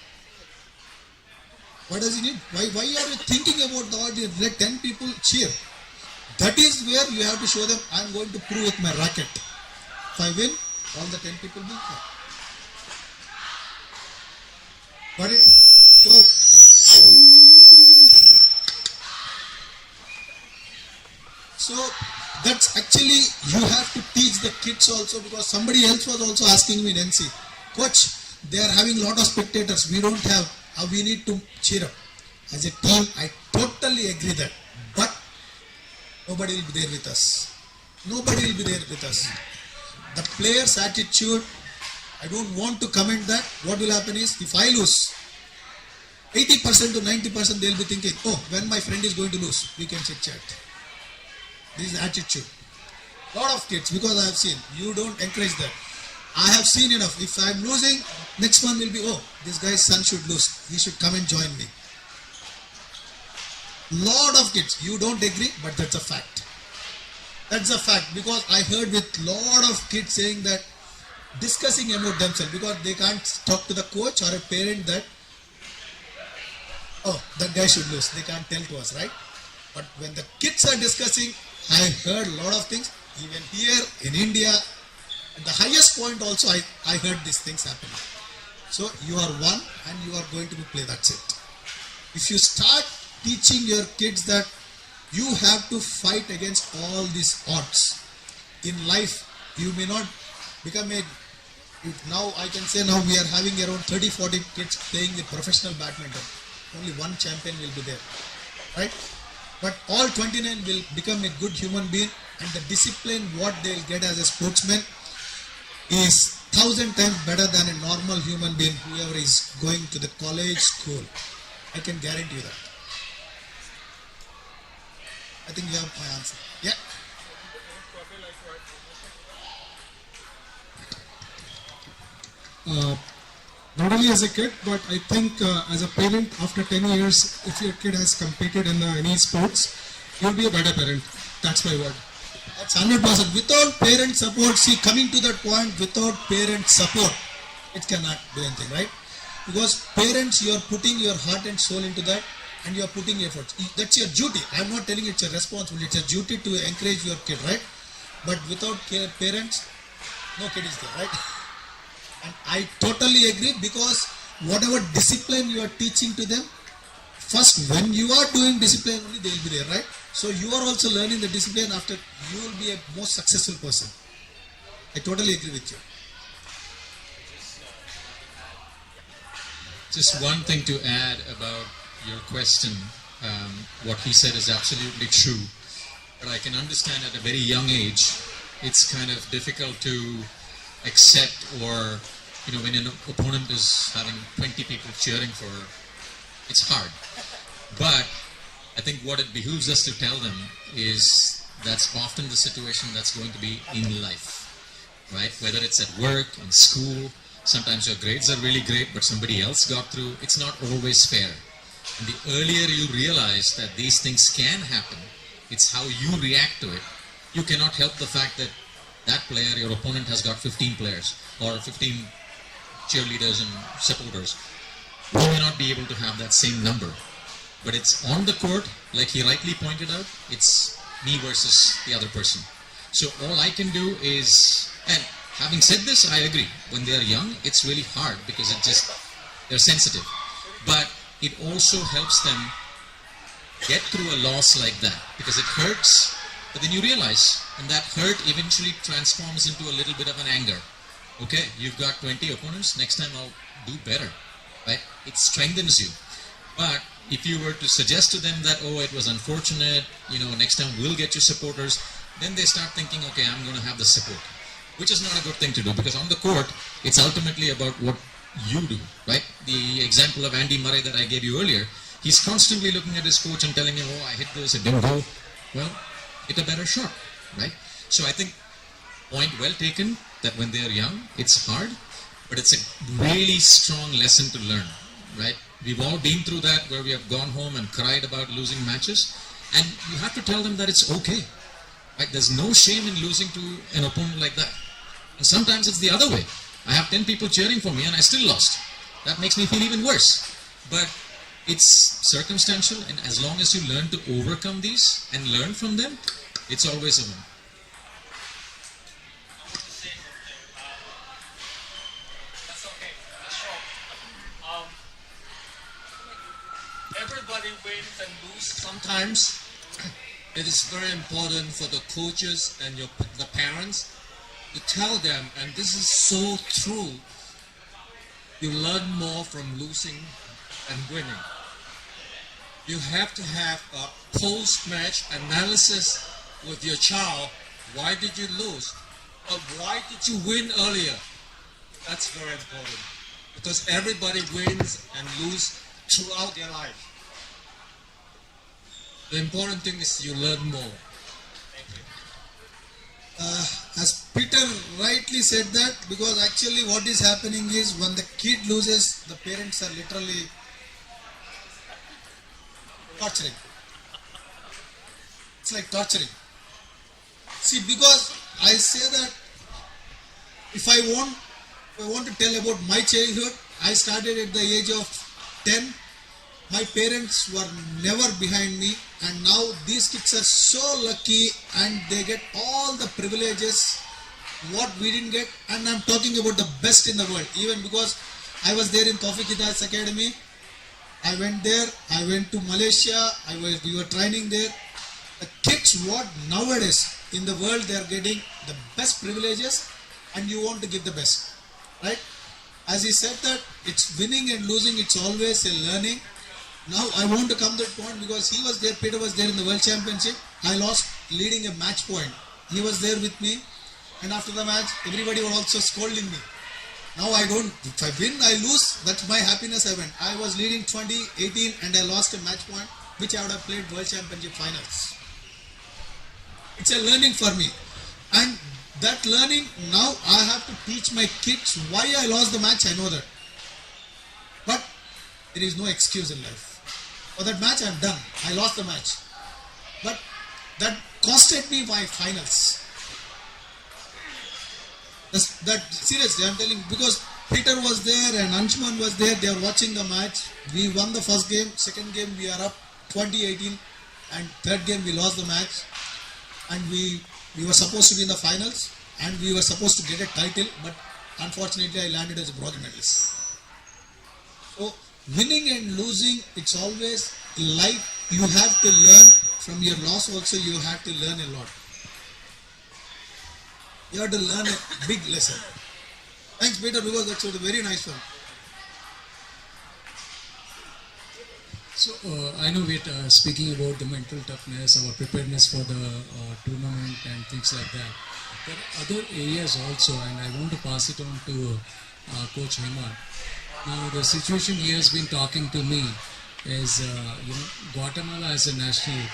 What does he need? Why are you thinking about the audience? Let 10 people cheer. That is where you have to show them, I'm going to prove with my racket. If I win, all the 10 people will play. Got it? So that's actually, you have to teach the kids also, because somebody else was also asking me in NC, Coach, they are having a lot of spectators. We don't have. We need to cheer up. As a team, I totally agree that. But nobody will be there with us. Nobody will be there with us. The player's attitude, I don't want to comment that. What will happen is, if I lose, 80% to 90% they'll be thinking, oh, when my friend is going to lose, we can chit chat. This is attitude. Lot of kids, because I have seen, you don't encourage that. I have seen enough. If I am losing, next one will be, oh, this guy's son should lose. He should come and join me. Lot of kids, you don't agree, but that's a fact. That's a fact, because I heard with lot of kids saying that, discussing about themselves, because they can't talk to the coach or a parent that, oh, that guy should lose. They can't tell to us, right? But when the kids are discussing, I heard a lot of things, even here in India. At the highest point also, I heard these things happening. So you are one and you are going to be play, that's it. If you start teaching your kids that you have to fight against all these odds in life, you may not become now I can say now we are having around 30-40 kids playing the professional badminton. Only one champion will be there, right? But all 29 will become a good human being, and the discipline what they will get as a sportsman is 1,000 times better than a normal human being, whoever is going to the college, school. I can guarantee you that. I think you have my answer. Yeah. Not only as a kid, but I think as a parent, after 10 years, if your kid has competed in any sports, you'll be a better parent. That's my word. That's 100%. Without parent support, see, coming to that point, without parent support, it cannot do anything, right? Because parents, you are putting your heart and soul into that, and you are putting efforts. That's your duty. I'm not telling it's a responsibility. It's a duty to encourage your kid, right? But without parents, no kid is there, right? And I totally agree, because whatever discipline you are teaching to them, first when you are doing discipline only they will be there, right? So you are also learning the discipline after you will be a most successful person. I totally agree with you. Just one thing to add about your question. What he said is absolutely true. But I can understand at a very young age, it's kind of difficult to accept, or, when an opponent is having 20 people cheering for, it's hard. But I think what it behooves us to tell them is that's often the situation that's going to be in life, right? Whether it's at work, in school, sometimes your grades are really great, but somebody else got through. It's not always fair. And the earlier you realize that these things can happen, it's how you react to it. You cannot help the fact that that player, your opponent, has got 15 players or 15 cheerleaders and supporters. You may not be able to have that same number. But it's on the court, like he rightly pointed out, it's me versus the other person. So all I can do is, and having said this, I agree. When they are young, it's really hard because they're sensitive. But it also helps them get through a loss like that because it hurts, but then you realize, and that hurt eventually transforms into a little bit of an anger. Okay, you've got 20 opponents, next time I'll do better, right? It strengthens you. But if you were to suggest to them that, oh, it was unfortunate, next time we'll get you supporters, then they start thinking, okay, I'm going to have the support, which is not a good thing to do because on the court, it's ultimately about what you do, right? The example of Andy Murray that I gave you earlier, he's constantly looking at his coach and telling him, oh, I hit this, it didn't go. Well, hit a better shot, right? So I think point well taken that when they are young, it's hard, but it's a really strong lesson to learn, right? We've all been through that where we have gone home and cried about losing matches, and you have to tell them that it's okay, right? There's no shame in losing to an opponent like that. And sometimes it's the other way. I have 10 people cheering for me and I still lost. That makes me feel even worse. But it's circumstantial, and as long as you learn to overcome these and learn from them, it's always a win. Everybody wins and loses sometimes. It is very important for the coaches and the parents to tell them, and this is so true, you learn more from losing and winning. You have to have a post-match analysis with your child. Why did you lose? Or why did you win earlier? That's very important because everybody wins and loses throughout their life. The important thing is you learn more. Thank you. As Peter rightly said that, because actually what is happening is when the kid loses, the parents are literally torturing. It's like torturing. See, because I say that if I want to tell about my childhood, I started at the age of 10. My parents were never behind me, and now these kids are so lucky and they get all the privileges what we didn't get. And I'm talking about the best in the world, even because I was there in Tawfiq Hidayat's Academy. I went there, I went to Malaysia, we were training there. The kids what nowadays in the world, they are getting the best privileges, and you want to give the best, right? As he said that it's winning and losing, it's always a learning. Now I want to come to that point because he was there, Peter was there in the World Championship. I lost leading a match point. He was there with me, and after the match, everybody was also scolding me. Now I don't, if I win, I lose, that's my happiness. I was leading 2018 and I lost a match point, which I would have played World Championship finals. It's a learning for me. And that learning, now I have to teach my kids why I lost the match, I know that. But there is no excuse in life. For that match, I'm done. I lost the match. But that costed me my finals. That seriously, I'm telling, because Peter was there and Anshuman was there, they were watching the match. We won the first game, second game we are up 2018, and third game we lost the match. And we were supposed to be in the finals, and we were supposed to get a title, but unfortunately I landed as a bronze medalist. So winning and losing, it's always life. You have to learn from your loss also. You have to learn a lot. You have to learn a big lesson. Thanks, Peter, because that's a very nice one. So I know we're speaking about the mental toughness, our preparedness for the tournament and things like that. There are other areas also, and I want to pass it on to Coach Hema. Now the situation he has been talking to me is, Guatemala as a national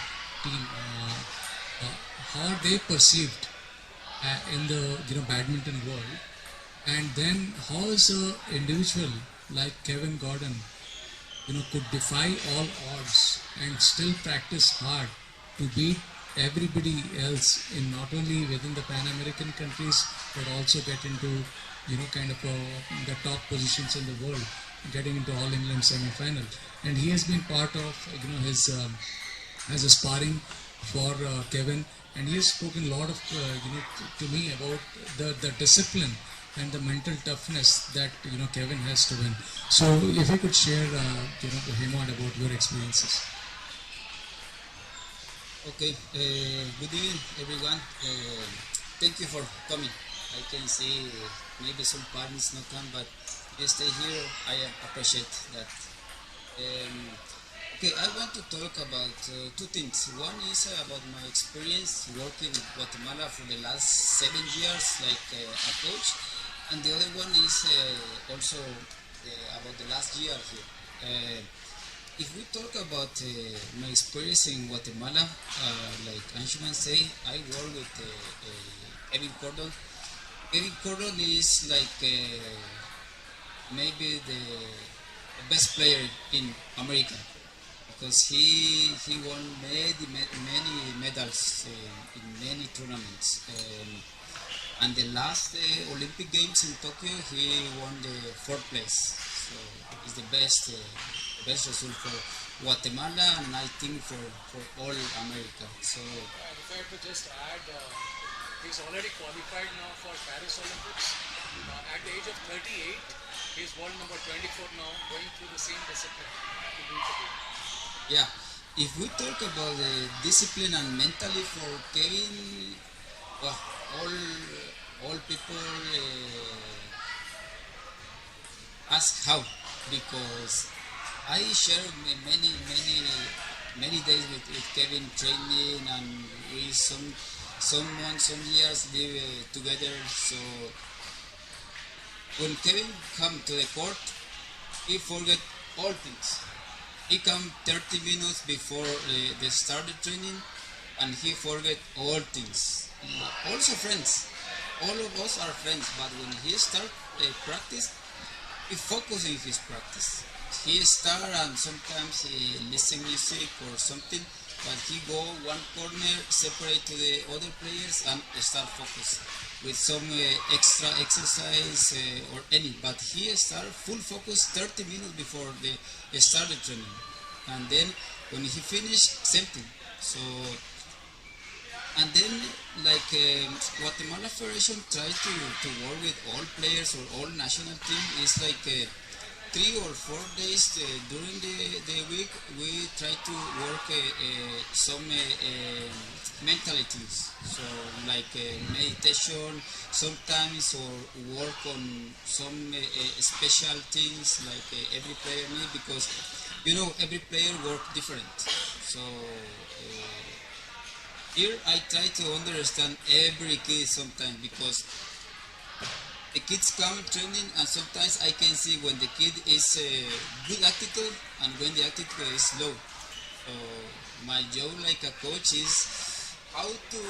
team, how they perceived in the badminton world, and then how is an individual like Kevin Gordon could defy all odds and still practice hard to beat everybody else in not only within the Pan American countries but also get into kind of the top positions in the world, getting into All England semi-final. And he has been part of his as a sparring for Kevin, and he has spoken a lot of to me about the discipline and the mental toughness that Kevin has to win. So if you could share to Hemant about your experiences. Okay, good evening everyone. Thank you for coming. I can see maybe some parents not come, but you stay here. I appreciate that. Okay, I want to talk about two things. One is about my experience working in Guatemala for the last 7 years, like a coach, and the other one is also about the last year here. If we talk about my experience in Guatemala, like Anshuman say, I work with Kevin Gordon. Kevin Gordon is like maybe the best player in America, because he won many medals in many tournaments. And the last Olympic Games in Tokyo, he won the 4th place. So it's the best result for Guatemala, and I think for all America. So if I have to just add, he's already qualified now for Paris Olympics. At the age of 38, he's world number 24 now, going through the same discipline to do it again. Yeah, if we talk about the discipline and mentally for Kevin, well, all people ask how, because I share many days with Kevin training, and we some years live together. So when Kevin come to the court, he forget all things. He come 30 minutes before the start of training, and he forget all things. Also friends, all of us are friends, but when he start practice, he focus in his practice. He start and sometimes he listen music or something, but he go one corner, separate to the other players, and start focus with some extra exercise or any. But he start full focus 30 minutes before the start of training, and then when he finish, same thing. So. And then, like Guatemala Federation tries to work with all players or all national team. It's like 3 or 4 days during the week. We try to work some mentalities. So like meditation sometimes, or work on some special things like every player need, because every player work different. So. Here I try to understand every kid sometimes, because the kids come training, and sometimes I can see when the kid is good attitude and when the attitude is low. So my job like a coach is how to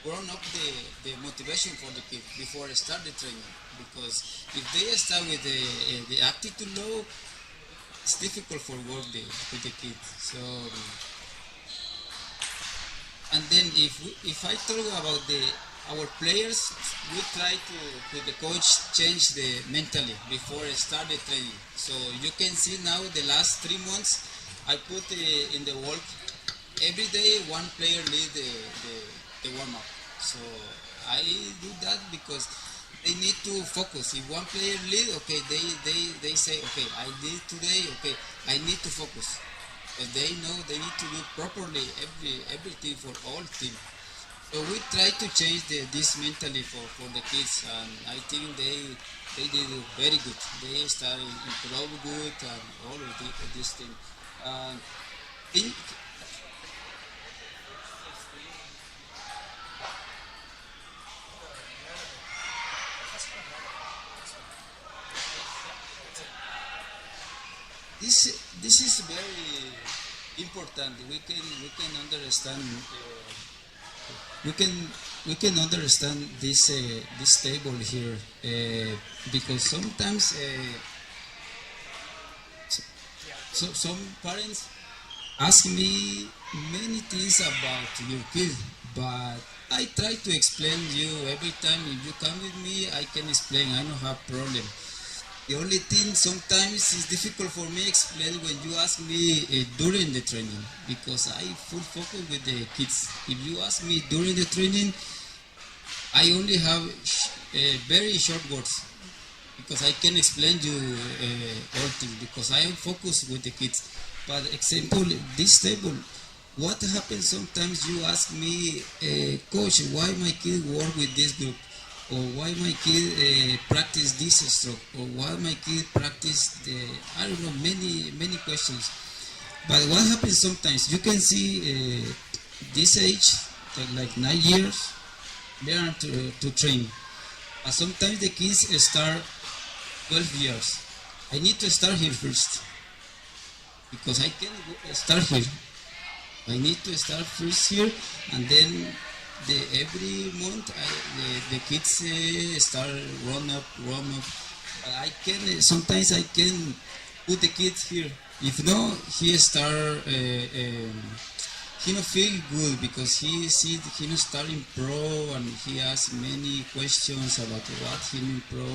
grow up the motivation for the kid before I start the training, because if they start with the attitude low, it's difficult for work with the kid. So. And then if I talk about our players, we try to the coach change the mentally before I start the training. So you can see now the last 3 months I put in the work every day one player lead the warm up. So I do that because they need to focus. If one player lead, okay, they say, okay, I lead today, okay, I need to focus. But they know they need to do properly everything for all team. So we try to change this mentally for the kids, and I think they did very good. They started improve good and all of this thing. In, this is very important. We can understand. We can understand this table here because sometimes some parents ask me many things about your kid, but I try to explain you every time. If you come with me, I can explain. I don't have problem. The only thing sometimes is difficult for me explain when you ask me during the training, because I full focus with the kids. If you ask me during the training, I only have very short words because I can explain you all things because I am focused with the kids. But example, this table, what happens sometimes you ask me, coach, why my kid work with this group? Or why my kid practice this stroke, or why my kid practice I don't know, many questions. But what happens sometimes, you can see this age, like 9 years, they are to train. And sometimes the kids start 12 years. I need to start here first, because I can start here. I need to start first here, and then every month the kids start run up. I can sometimes I can put the kids here. If no, he start he not feel good because he not starting pro, and he asks many questions about what he mean pro.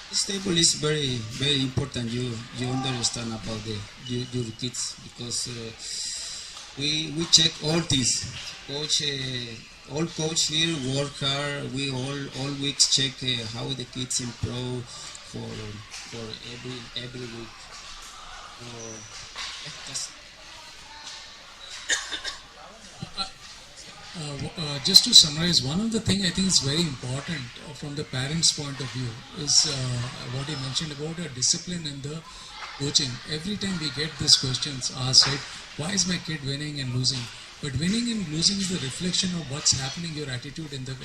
This table is very important. You understand about your kids, because. We check all this. All coach here work hard. We all weeks check how the kids improve for every week. Just to summarize, one of the things I think is very important from the parents' point of view is what he mentioned about discipline in the coaching. Every time we get these questions asked, right, why is my kid winning and losing? But winning and losing is the reflection of what's happening, your attitude in the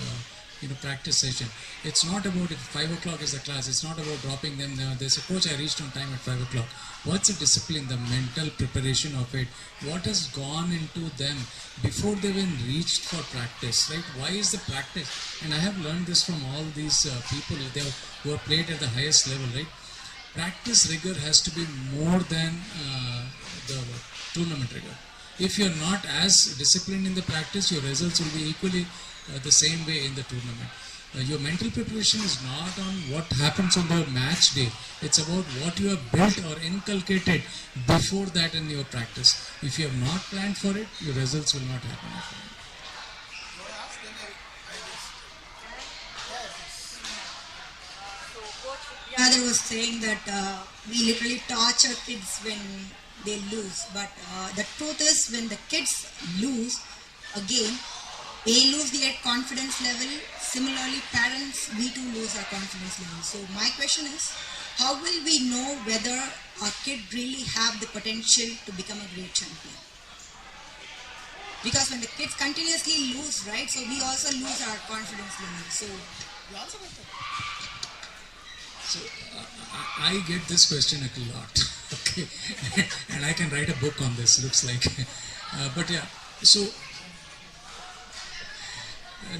practice session. It's not about if 5 o'clock is the class. It's not about dropping them. There's a coach, I reached on time at 5 o'clock. What's the discipline, the mental preparation of it? What has gone into them before they even reached for practice, right? Why is the practice? And I have learned this from all these people who have played at the highest level, right? Practice rigor has to be more than the tournament rigor. If you're not as disciplined in the practice, your results will be equally the same way in the tournament. Your mental preparation is not on what happens on the match day. It's about what you have built or inculcated before that in your practice. If you have not planned for it, your results will not happen. Vidyadhar was saying that we literally torture kids when they lose, but the truth is when the kids lose again, they lose their confidence level. Similarly, parents, we too lose our confidence level. So my question is, how will we know whether our kid really have the potential to become a great champion? Because when the kids continuously lose, right, so we also lose our confidence level. So I get this question a lot, okay, and I can write a book on this. Looks like, but yeah. So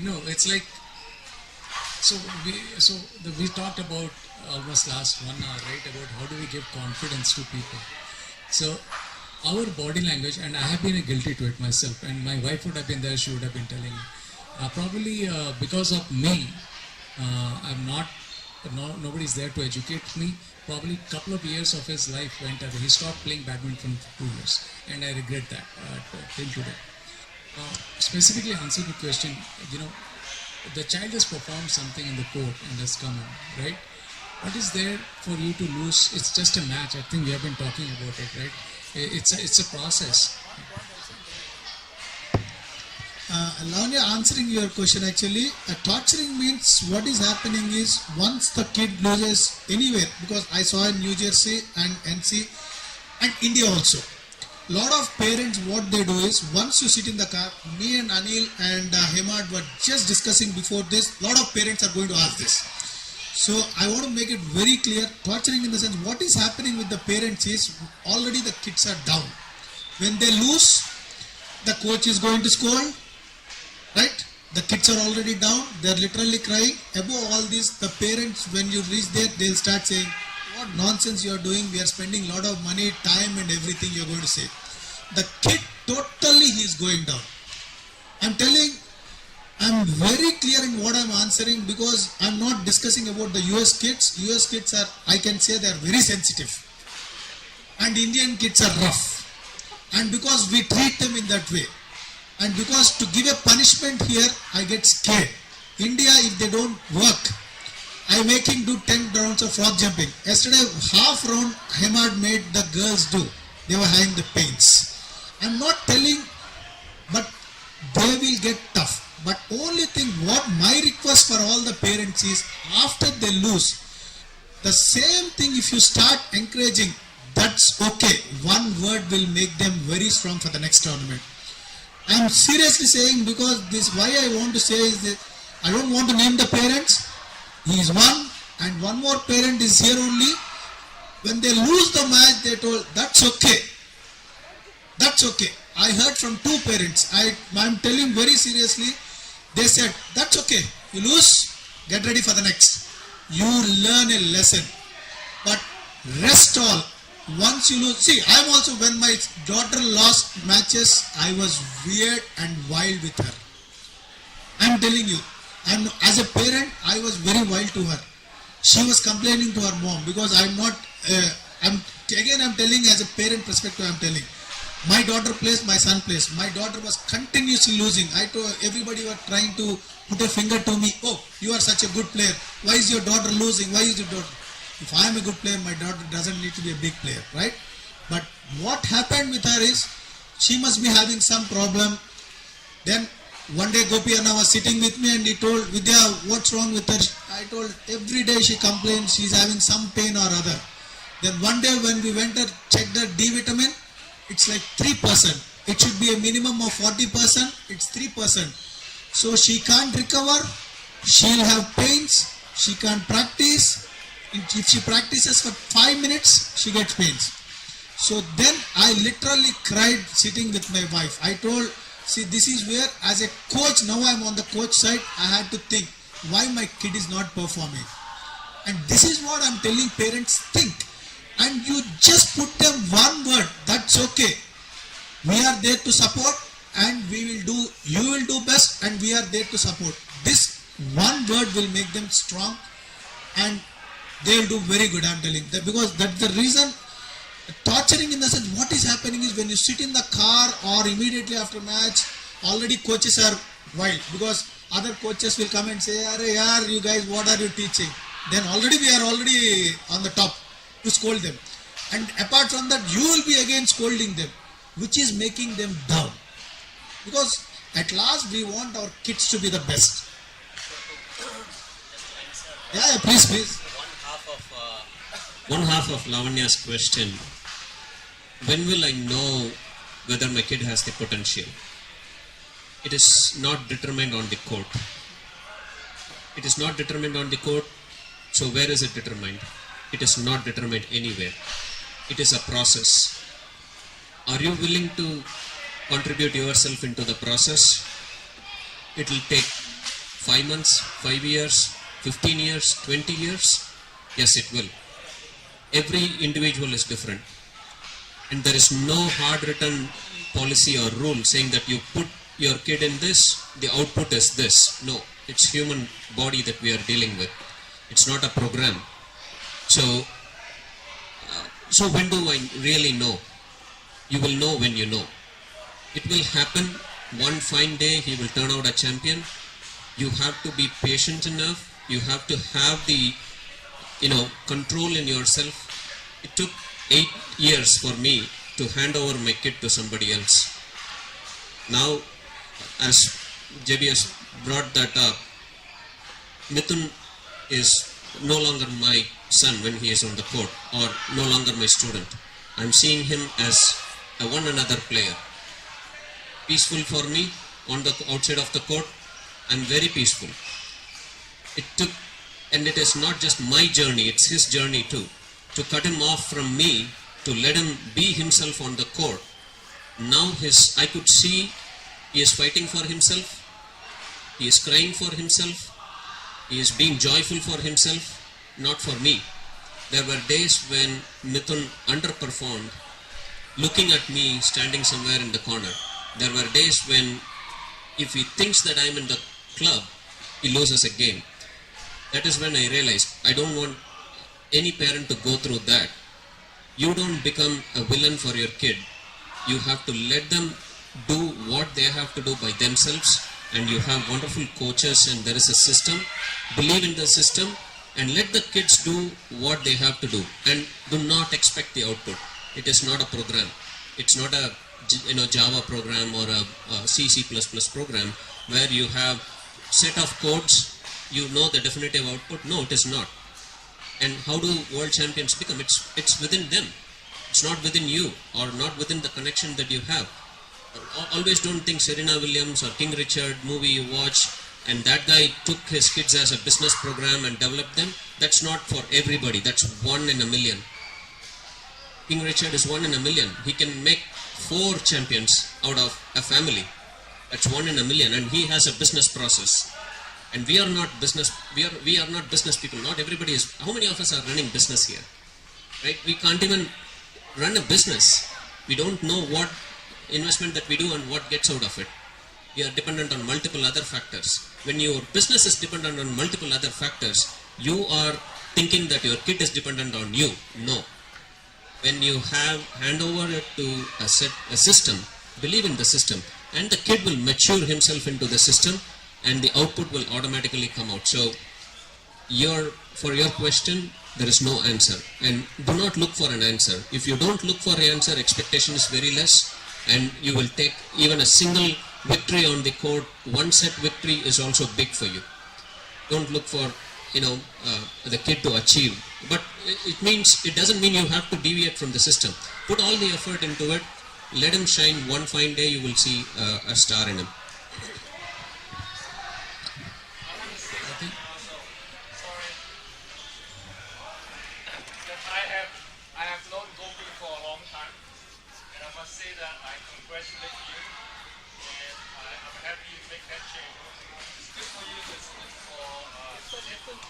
no, it's like we talked about almost last 1 hour, right, about how do we give confidence to people. So our body language, and I have been guilty to it myself, and my wife would have been there. She would have been telling me. Probably because of me, I'm not. Nobody's there to educate me. Probably a couple of years of his life went away. He stopped playing badminton for 2 years, and I regret that till today. Specifically answering the question, the child has performed something in the court and has come in, right? What is there for you to lose? It's just a match. I think we have been talking about it, right? It's a process. Lavanya, answering your question, actually, torturing means what is happening is once the kid loses anywhere, because I saw in New Jersey and NC and India also. Lot of parents, what they do is, once you sit in the car, me and Anil and Hemad were just discussing before this, lot of parents are going to ask this. So I want to make it very clear, torturing in the sense, what is happening with the parents is, already the kids are down. When they lose, the coach is going to scold, right? The kids are already down, they are literally crying. Above all this, the parents, when you reach there, they'll start saying, what nonsense you are doing, we are spending a lot of money, time and everything you are going to say. The kid totally he is going down. I'm very clear in what I'm answering, because I'm not discussing about the US kids. US kids are, I can say, they are very sensitive. And Indian kids are rough. And because we treat them in that way. And because to give a punishment here, I get scared. India, if they don't work, I make him do 10 rounds of frog jumping. Yesterday, half round Hemad made the girls do. They were having the pains. I'm not telling, but they will get tough. But only thing, what my request for all the parents is, after they lose, the same thing if you start encouraging, that's okay. One word will make them very strong for the next tournament. I'm seriously saying, because this, why I want to say is that, I don't want to name the parents. He is one, and one more parent is here only. When they lose the match, they told, that's okay. That's okay. I heard from two parents. I'm telling very seriously. They said, that's okay. You lose, get ready for the next. You learn a lesson. But rest all, once you lose, see, I'm also, when my daughter lost matches, I was weird and wild with her. I'm telling you, as a parent, I was very wild to her. She was complaining to her mom, because I'm telling as a parent perspective, I'm telling. My daughter plays, my son plays. My daughter was continuously losing. I told everybody were trying to put a finger to me. Oh, you are such a good player. Why is your daughter losing? Why is your daughter? If I am a good player, my daughter doesn't need to be a big player, right? But what happened with her is, she must be having some problem. Then one day Gopi Anna was sitting with me and he told, Vidya, what's wrong with her? I told, every day she complains, she's having some pain or other. Then one day when we went and checked the D vitamin, it's like 3%. It should be a minimum of 40%. It's 3%. So she can't recover. She'll have pains. She can't practice. If she practices for 5 minutes, she gets pains. So then I literally cried sitting with my wife. I told, see, this is where as a coach, now I'm on the coach side, I had to think why my kid is not performing. And this is what I'm telling parents, think. And you just put them one word, that's okay. We are there to support, and you will do best, and we are there to support. This one word will make them strong, and they will do very good, I'm telling. Because that's the reason, torturing in the sense, what is happening is when you sit in the car or immediately after match, already coaches are wild, because other coaches will come and say, Arey yaar, you guys, what are you teaching? Then we are already on the top to scold them. And apart from that, you will be again scolding them, which is making them down. Because at last we want our kids to be the best. Yeah, please. One half of Lavanya's question. When will I know whether my kid has the potential? It is not determined on the court. It is not determined on the court. So where is it determined? It is not determined anywhere. It is a process. Are you willing to contribute yourself into the process? It will take 5 months, 5 years, 15 years, 20 years. Yes, it will. Every individual is different. And there is no hard written policy or rule saying that you put your kid in this, the output is this. No, it's human body that we are dealing with. It's not a program. So when do I really know? You will know when you know. It will happen one fine day, he will turn out a champion. you have to be patient enough. You have to have the, control in yourself. It took 8 years for me to hand over my kid to somebody else. Now, as JBS brought that up, Mithun is no longer my son when he is on the court, or no longer my student. I'm seeing him as a one another player. Peaceful for me on the outside of the court. I'm very peaceful. It took, and it is not just my journey, it's his journey too. To cut him off from me, to let him be himself on the court. Now I could see he is fighting for himself. He is crying for himself. He is being joyful for himself, not for me. There were days when Mithun underperformed, looking at me standing somewhere in the corner. There were days when, if he thinks that I'm in the club, he loses a game. That is when I realized I don't want any parent to go through that. You don't become a villain for your kid. You have to let them do what they have to do by themselves, and you have wonderful coaches and there is a system. Believe in the system and let the kids do what they have to do, and do not expect the output. It is not a program. It's not a Java program or a C++ program where you have set of codes, you know the definitive output. No, it is not. And how do world champions become? It's within them. It's not within you, or not within the connection that you have. Always don't think Serena Williams or King Richard movie you watch and that guy took his kids as a business program and developed them. That's not for everybody. That's 1 in a million. King Richard is 1 in a million. He can make 4 champions out of a family. That's 1 in a million, and he has a business process. And we are not business. We are not business people. Not everybody is. How many of us are running business here? Right? We can't even run a business. We don't know what investment that we do and what gets out of it. We are dependent on multiple other factors. When your business is dependent on multiple other factors, you are thinking that your kid is dependent on you. No. When you hand over it to a system, believe in the system, and the kid will mature himself into the system, and the output will automatically come out. So, for your question, there is no answer, and do not look for an answer. If you don't look for an answer, expectation is very less, and you will take even a single victory on the court. 1 set victory is also big for you. Don't look for the kid to achieve, but it doesn't mean you have to deviate from the system. Put all the effort into it. Let him shine. One fine day you will see a star in him. I have known Gopi for a long time, and I must say that I congratulate you, and I'm happy you make that change. It's good for you, it's good for him.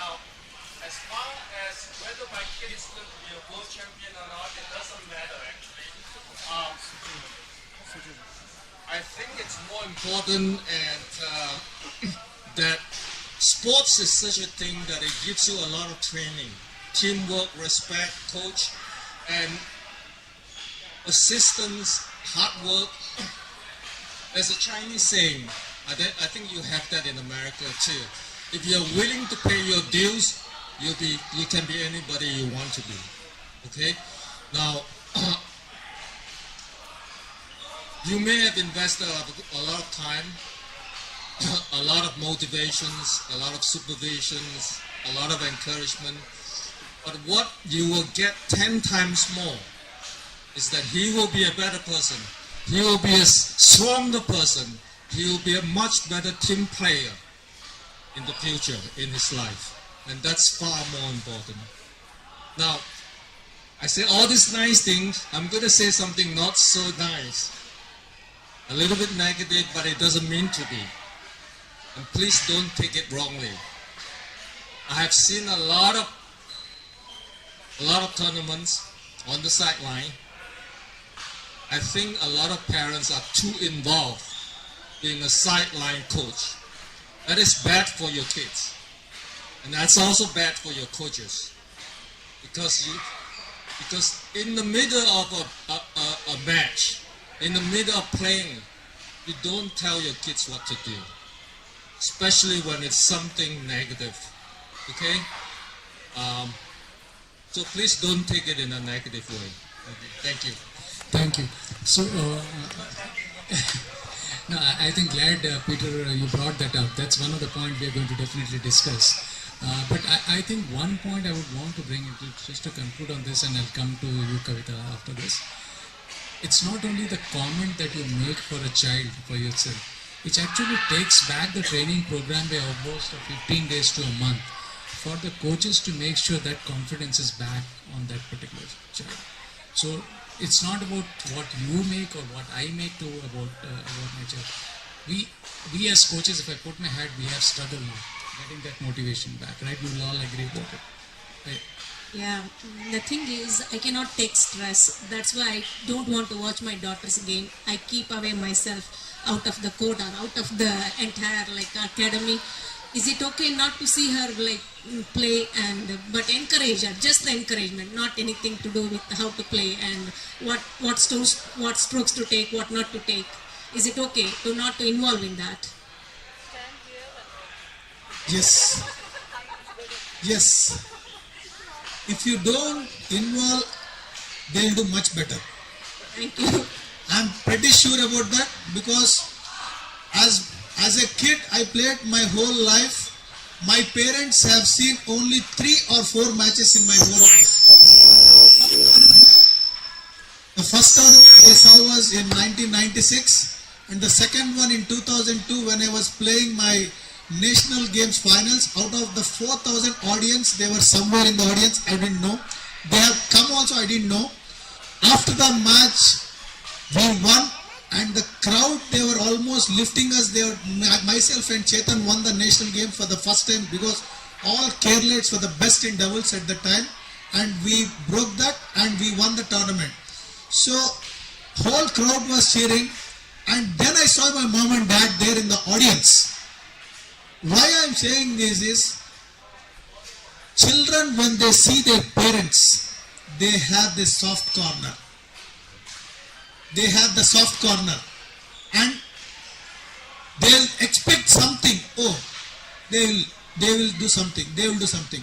Now, as far as whether my kid is going to be a world champion or not, it doesn't matter actually. I think it's more important and that sports is such a thing that it gives you a lot of training, teamwork, respect, coach, and assistance, hard work. There's a Chinese saying, I think you have that in America too. If you're willing to pay your dues, you can be anybody you want to be. Okay? Now, you may have invested a lot of time, a lot of motivations, a lot of supervisions, a lot of encouragement. But what you will get 10 times more is that he will be a better person. He will be a stronger person. He will be a much better team player in the future, in his life. And that's far more important. Now, I say all these nice things. I'm going to say something not so nice. A little bit negative, but it doesn't mean to be. And please don't take it wrongly. I have seen a lot of tournaments on the sideline. I think a lot of parents are too involved being a sideline coach. That is bad for your kids. And that's also bad for your coaches. Because in the middle of a match, in the middle of playing, you don't tell your kids what to do. especially when it's something negative. Okay? So please don't take it in a negative way. Okay, thank you. Thank you. So, no, I think glad, Peter, you brought that up. That's one of the points we are going to definitely discuss. But I think one point I would want to bring into, just to conclude on this, and I'll come to you, Kavita, after this. It's not only the comment that you make for a child, for yourself, which actually takes back the training program by almost 15 days to a month for the coaches to make sure that confidence is back on that particular child. So it's not about what you make or what I make to about my child. We as coaches, if I put my hat, we have struggled now getting that motivation back, right? We will all agree about it. Right? Yeah, the thing is, I cannot take stress. That's why I don't want to watch my daughter's game. I keep away myself out of the court or out of the entire academy. Is it okay not to see her play but encourage her? Just the encouragement, not anything to do with how to play and what strokes to take, what not to take. Is it okay to not to involve in that? Yes. Yes. If you don't involve, they'll do much better. Thank you. I'm pretty sure about that because as a kid, I played my whole life. My parents have seen only 3 or 4 matches in my whole life. The first tournament they saw was in 1996 and the second one in 2002 when I was playing my National Games finals. Out of the 4,000 audience, they were somewhere in the audience, I didn't know. They have come also, I didn't know. After the match, we won and the crowd, they were almost lifting us. They were, myself and Chetan won the national game for the first time because all Keralates were the best in doubles at the time and we broke that and we won the tournament. So whole crowd was cheering and then I saw my mom and dad there in the audience. Why I am saying this is, children when they see their parents, they have this soft corner. They have the soft corner and they'll expect something. Oh, they will do something. They will do something.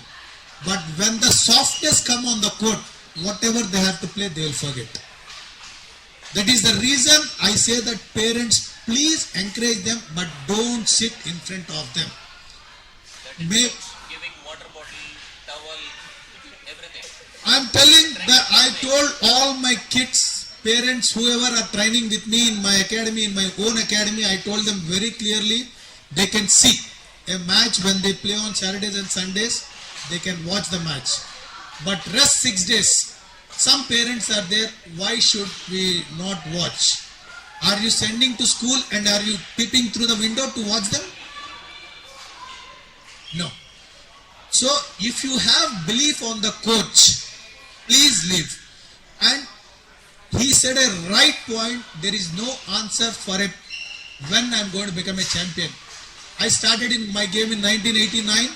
But when the softness come on the court, whatever they have to play, they will forget. That is the reason I say that parents, please encourage them, but don't sit in front of them. Giving water bottle, towel, everything. I'm telling that I told all my kids, parents, whoever are training with me in my academy, in my own academy, I told them very clearly, they can see a match when they play on Saturdays and Sundays, they can watch the match. But rest 6 days, some parents are there, why should we not watch? Are you sending to school and are you peeping through the window to watch them? No. So if you have belief on the coach, please leave. And he said a right point, there is no answer for when I am going to become a champion. I started in my game in 1989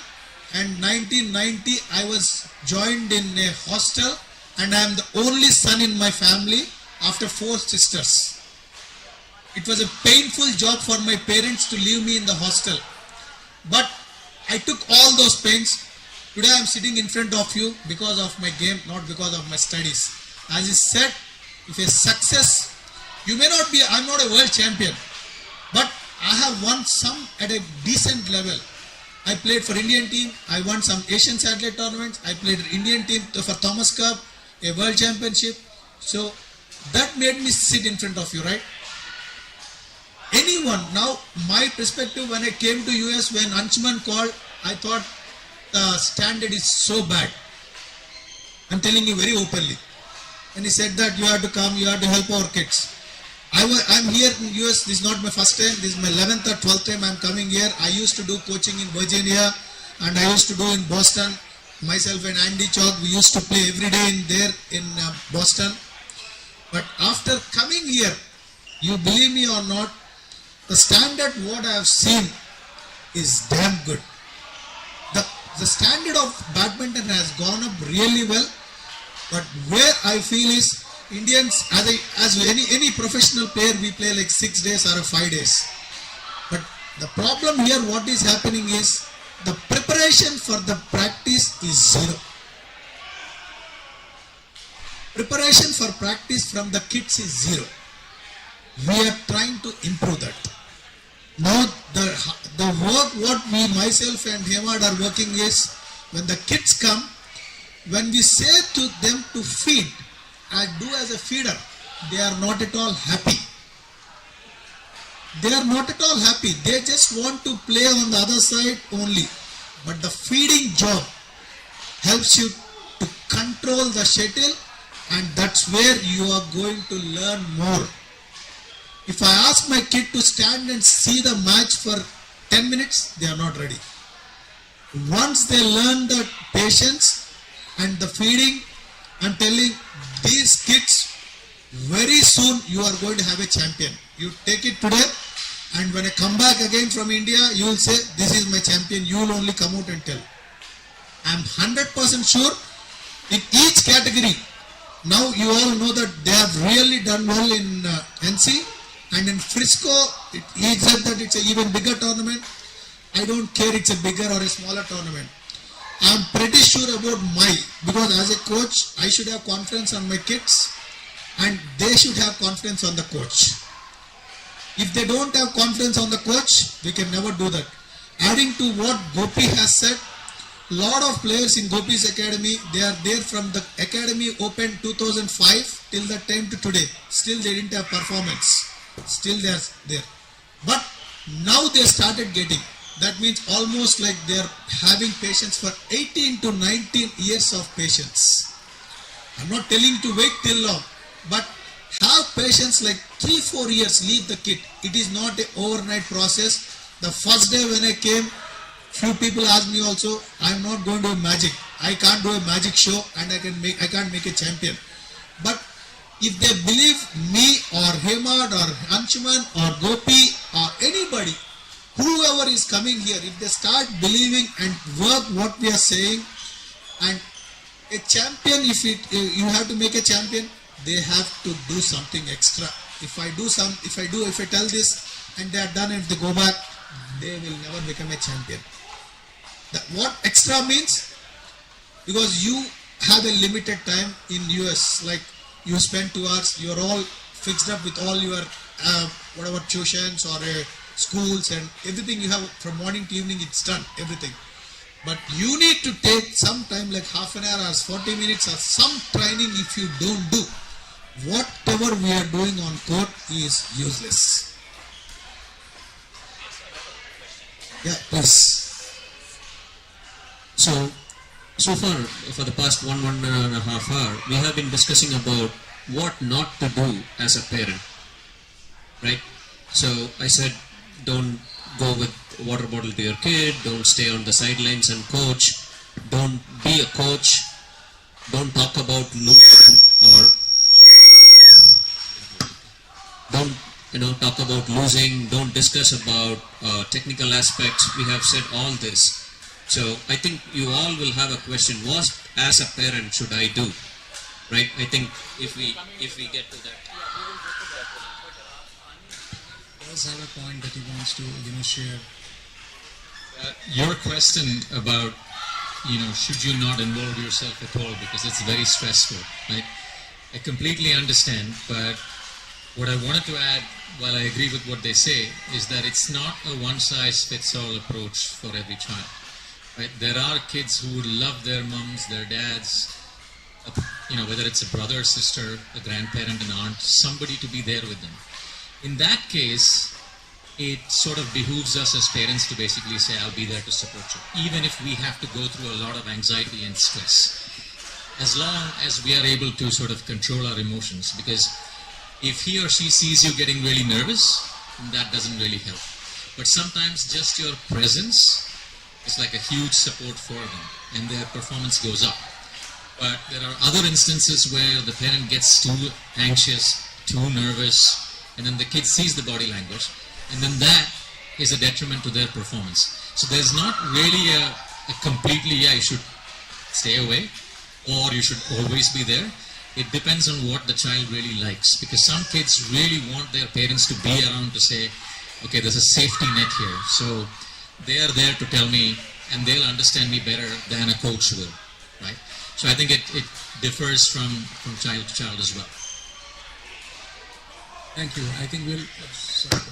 and 1990 I was joined in a hostel and I am the only son in my family after 4 sisters. It was a painful job for my parents to leave me in the hostel. But I took all those pains. Today I am sitting in front of you because of my game, not because of my studies. As is said, if a success, you may not be, I am not a world champion, but I have won some at a decent level. I played for Indian team, I won some Asian satellite tournaments, I played Indian team for Thomas Cup, a world championship. So that made me sit in front of you, right? Anyone, now my perspective when I came to US, when Anshuman called, I thought the standard is so bad. I'm telling you very openly. And he said that you have to come, you have to help our kids. I'm here in US, this is not my first time, this is my 11th or 12th time I'm coming here. I used to do coaching in Virginia and I used to do in Boston. Myself and Andy Chalk, we used to play every day in Boston. But after coming here, you believe me or not, the standard what I have seen is damn good. The standard of badminton has gone up really well, but where I feel is Indians, as any professional player, we play like 6 days or 5 days. But The problem here, what is happening is the preparation for the practice is zero. Preparation for practice from the kids is zero. We are trying to improve that. Now the work what we myself and Hemad are working is, when the kids come, when we say to them to feed and do as a feeder, they are not at all happy. They are not at all happy. They just want to play on the other side only. But the feeding job helps you to control the shuttle, and that's where you are going to learn more. If I ask my kid to stand and see the match for 10 minutes, they are not ready. Once they learn the patience and the feeding, I'm telling these kids, very soon you are going to have a champion. You take it today, and when I come back again from India, you will say, this is my champion. You will only come out and tell. I'm 100% sure in each category. Now you all know that they have really done well in NC, and in Frisco, he said that it's an even bigger tournament. I don't care it's a bigger or a smaller tournament. I'm pretty sure about because as a coach, I should have confidence on my kids, and they should have confidence on the coach. If they don't have confidence on the coach, we can never do that. Adding to what Gopi has said, lot of players in Gopi's academy, they are there from the academy opened 2005 till the time to today. Still they didn't have performance. Still they are there. But now they started getting. That means almost like they are having patience for 18 to 19 years of patience. I'm not telling to wait till long, but have patience like 3-4 years, leave the kit. It is not an overnight process. The first day when I came, few people asked me also, I'm not going to do magic. I can't do a magic show and I can't make a champion. But if they believe me or Hemad or Anshuman or Gopi or anybody, whoever is coming here, if they start believing and work what we are saying, and a champion, if you have to make a champion, they have to do something extra. If I tell this and they are done and they go back, they will never become a champion. What extra means? Because you have a limited time in US, like you spend 2 hours, you are all fixed up with all your whatever tuitions or schools and everything you have from morning to evening, it's done, everything. But you need to take some time, like half an hour or 40 minutes or some training. If you don't do, whatever we are doing on court is useless. Yeah, please. So far, for the past one and a half hour, we have been discussing about what not to do as a parent, right? So I said, don't go with water bottle to your kid, don't stay on the sidelines and coach, don't be a coach, don't talk about talk about losing, don't discuss about technical aspects. We have said all this. So I think you all will have a question, what as a parent should I do? Right? I think if we get to that. Does have a point that he wants to share. Your question about should you not involve yourself at all because it's very stressful, right? I completely understand, but what I wanted to add, while I agree with what they say, is that it's not a one-size-fits-all approach for every child. Right? There are kids who would love their mums, their dads, whether it's a brother, sister, a grandparent, an aunt, somebody to be there with them. In that case, it sort of behooves us as parents to basically say, I'll be there to support you, even if we have to go through a lot of anxiety and stress. As long as we are able to sort of control our emotions, because if he or she sees you getting really nervous, that doesn't really help. But sometimes just your presence is like a huge support for them and their performance goes up. But there are other instances where the parent gets too anxious, too nervous, and then the kid sees the body language, and then that is a detriment to their performance. So there's not really a completely, you should stay away or you should always be there. It depends on what the child really likes, because some kids really want their parents to be around to say, okay, there's a safety net here. So they are there to tell me, and they'll understand me better than a coach will, right? So I think it differs from child to child as well. Thank you. I think we'll... sorry.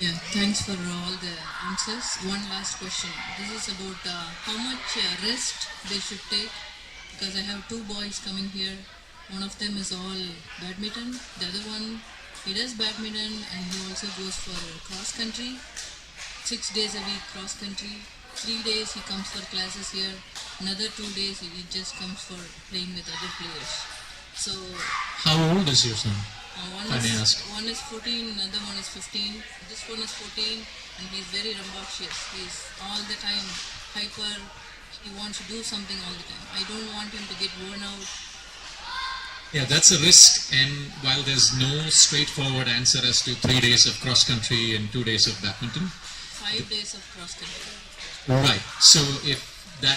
Yeah, thanks for all the answers. One last question. This is about how much rest they should take, because I have two boys coming here. One of them is all badminton. The other one, he does badminton and he also goes for cross country. 6 days a week cross country. 3 days he comes for classes here. Another 2 days he just comes for playing with other players. So How old is your son? one I may ask. is 14, another one is 15. This one is 14 and he's very rambunctious. He's all the time hyper. He wants to do something all the time. I don't want him to get worn out. Yeah, that's a risk, and while there's no straightforward answer as to 3 days of cross country and 2 days of badminton. 5 days of cross country. Right. So if that,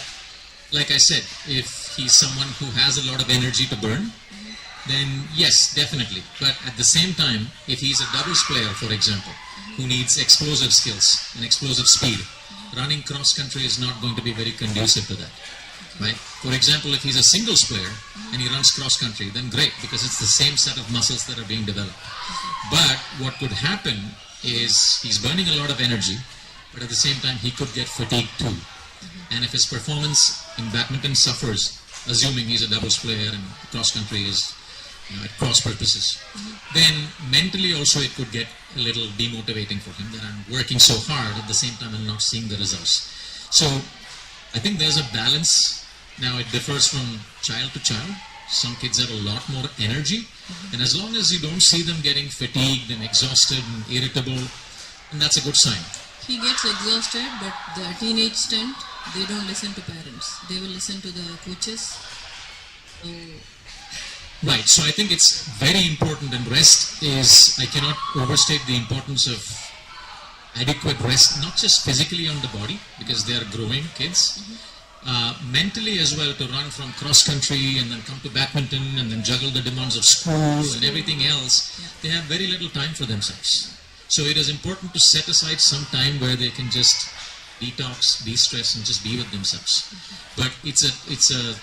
like I said, if he's someone who has a lot of energy to burn, then yes, definitely. But at the same time, if he's a doubles player, for example, who needs explosive skills and explosive speed, running cross country is not going to be very conducive to that. Right? For example, if he's a singles player and he runs cross country, then great, because it's the same set of muscles that are being developed. But what could happen is he's burning a lot of energy, but at the same time he could get fatigued too. And if his performance in badminton suffers, assuming he's a doubles player and cross country is at cross purposes, then mentally also it could get a little demotivating for him, that I'm working so hard, at the same time I'm not seeing the results. So I think there's a balance. Now it differs from child to child. Some kids have a lot more energy, and as long as you don't see them getting fatigued and exhausted and irritable, then that's a good sign. He gets exhausted, but the teenage stunt, they don't listen to parents. They will listen to the coaches. So Right, so I think it's very important, and rest is, I cannot overstate the importance of adequate rest, not just physically on the body, because they are growing kids, mentally as well, to run from cross country and then come to badminton and then juggle the demands of school and everything else. They have very little time for themselves. So it is important to set aside some time where they can just detox, de-stress, and just be with themselves. But it's a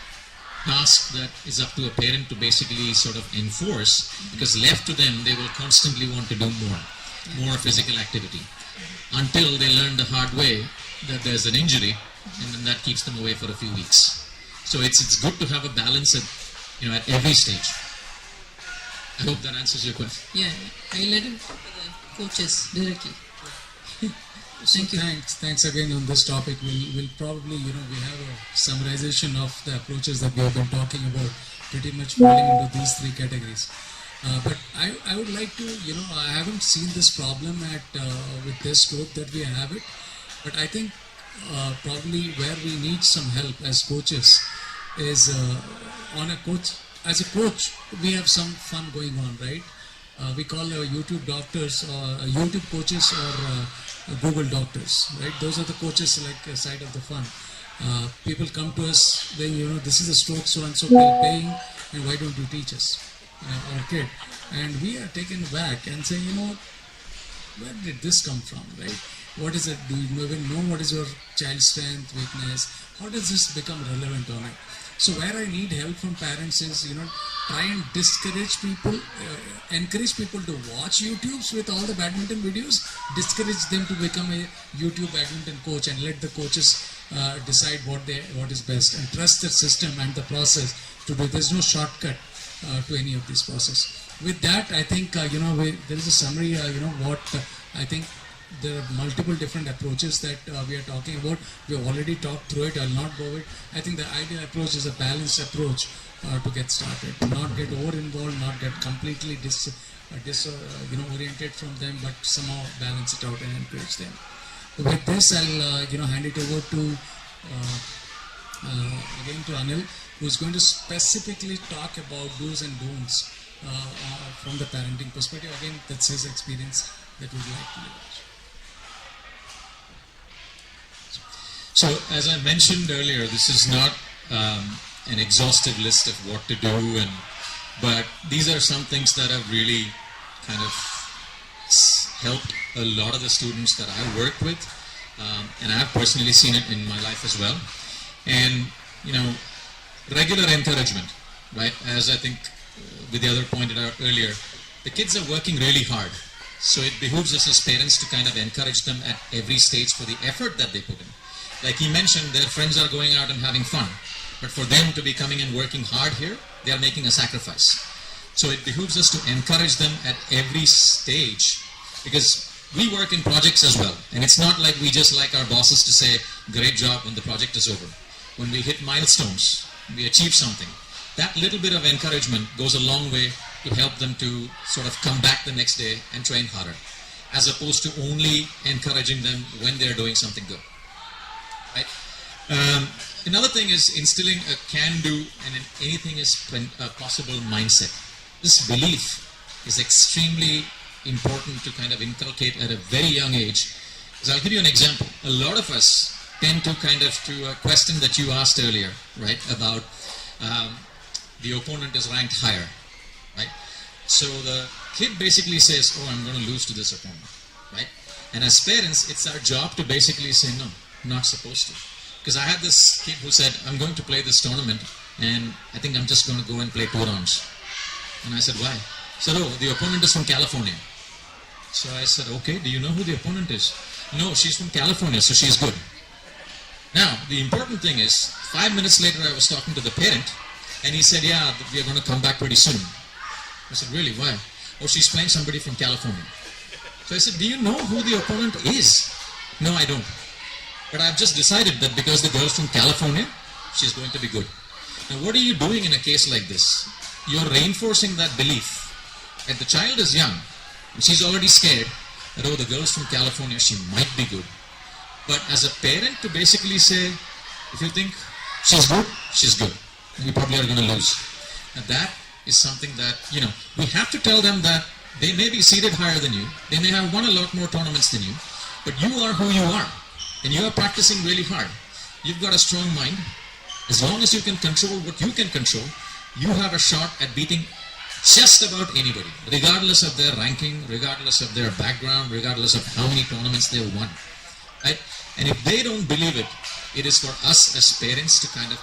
task that is up to a parent to basically sort of enforce, because left to them, they will constantly want to do more physical activity, until they learn the hard way that there's an injury, and then that keeps them away for a few weeks. So it's good to have a balance at every stage. I hope that answers your question. yeah, I let him talk to the coaches directly. Thank you. Thanks again on this topic. We'll probably, we have a summarization of the approaches that we have been talking about, pretty much falling into these three categories. But I would like to, I haven't seen this problem with this group that we have it, but I think probably where we need some help as coaches is as a coach, we have some fun going on, right? We call YouTube doctors or YouTube coaches or Google doctors, right? Those are the coaches like side of the fun. People come to us saying, this is a stroke so-and-so paying, and why don't you teach us, our kid? And we are taken back and saying, where did this come from, right? What is it? Do you even know what is your child's strength, weakness? How does this become relevant on it? So where I need help from parents is, try and discourage people, encourage people to watch YouTubes with all the badminton videos, discourage them to become a YouTube badminton coach, and let the coaches decide what is best, and trust the system and the process to do. There's no shortcut to any of this process. With that, I think, there is a summary, what I think. There are multiple different approaches that we are talking about. We have already talked through it. I'll not go over it. I think the ideal approach is a balanced approach to get started. Not get over-involved, not get completely oriented from them, but somehow balance it out and encourage them. With this, I'll hand it over to again to Anil, who's going to specifically talk about do's and don'ts from the parenting perspective. Again, that's his experience that we'd like to leverage. So, as I mentioned earlier, this is not an exhaustive list of what to do, but these are some things that have really kind of helped a lot of the students that I worked with, and I've personally seen it in my life as well. And, regular encouragement, right? As I think Vidyadhar pointed out earlier, the kids are working really hard. So it behooves us as parents to kind of encourage them at every stage for the effort that they put in. Like he mentioned, their friends are going out and having fun. But for them to be coming and working hard here, they are making a sacrifice. So it behooves us to encourage them at every stage, because we work in projects as well. And it's not like we just like our bosses to say, great job when the project is over. When we hit milestones, we achieve something. That little bit of encouragement goes a long way to help them to sort of come back the next day and train harder, as opposed to only encouraging them when they're doing something good. Right? Another thing is instilling a can-do and an anything is possible mindset. This belief is extremely important to kind of inculcate at a very young age. So I'll give you an example. A lot of us tend to to a question that you asked earlier, right, about the opponent is ranked higher, right? So the kid basically says, oh, I'm going to lose to this opponent, right? And as parents, it's our job to basically say, no, I'm not supposed to. Because I had this kid who said, I'm going to play this tournament, and I think I'm just going to go and play 2 rounds. And I said, why? He said, oh, the opponent is from California. So I said, okay, do you know who the opponent is? No, she's from California, so she's good. Now, the important thing is, 5 minutes later I was talking to the parent, and he said, yeah, we are going to come back pretty soon. I said, really, why? Oh, she's playing somebody from California. So I said, do you know who the opponent is? No, I don't. But I've just decided that because the girl's from California, she's going to be good. Now, what are you doing in a case like this? You're reinforcing that belief. If the child is young, and she's already scared that, oh, the girl's from California, she might be good. But as a parent to basically say, if you think she's good, she's good. You probably are going to lose. And that is something that, we have to tell them that they may be seated higher than you. They may have won a lot more tournaments than you. But you are who you are. And you are practicing really hard. You've got a strong mind. As long as you can control what you can control, you have a shot at beating just about anybody, regardless of their ranking, regardless of their background, regardless of how many tournaments they've won. Right? And if they don't believe it, it is for us as parents to kind of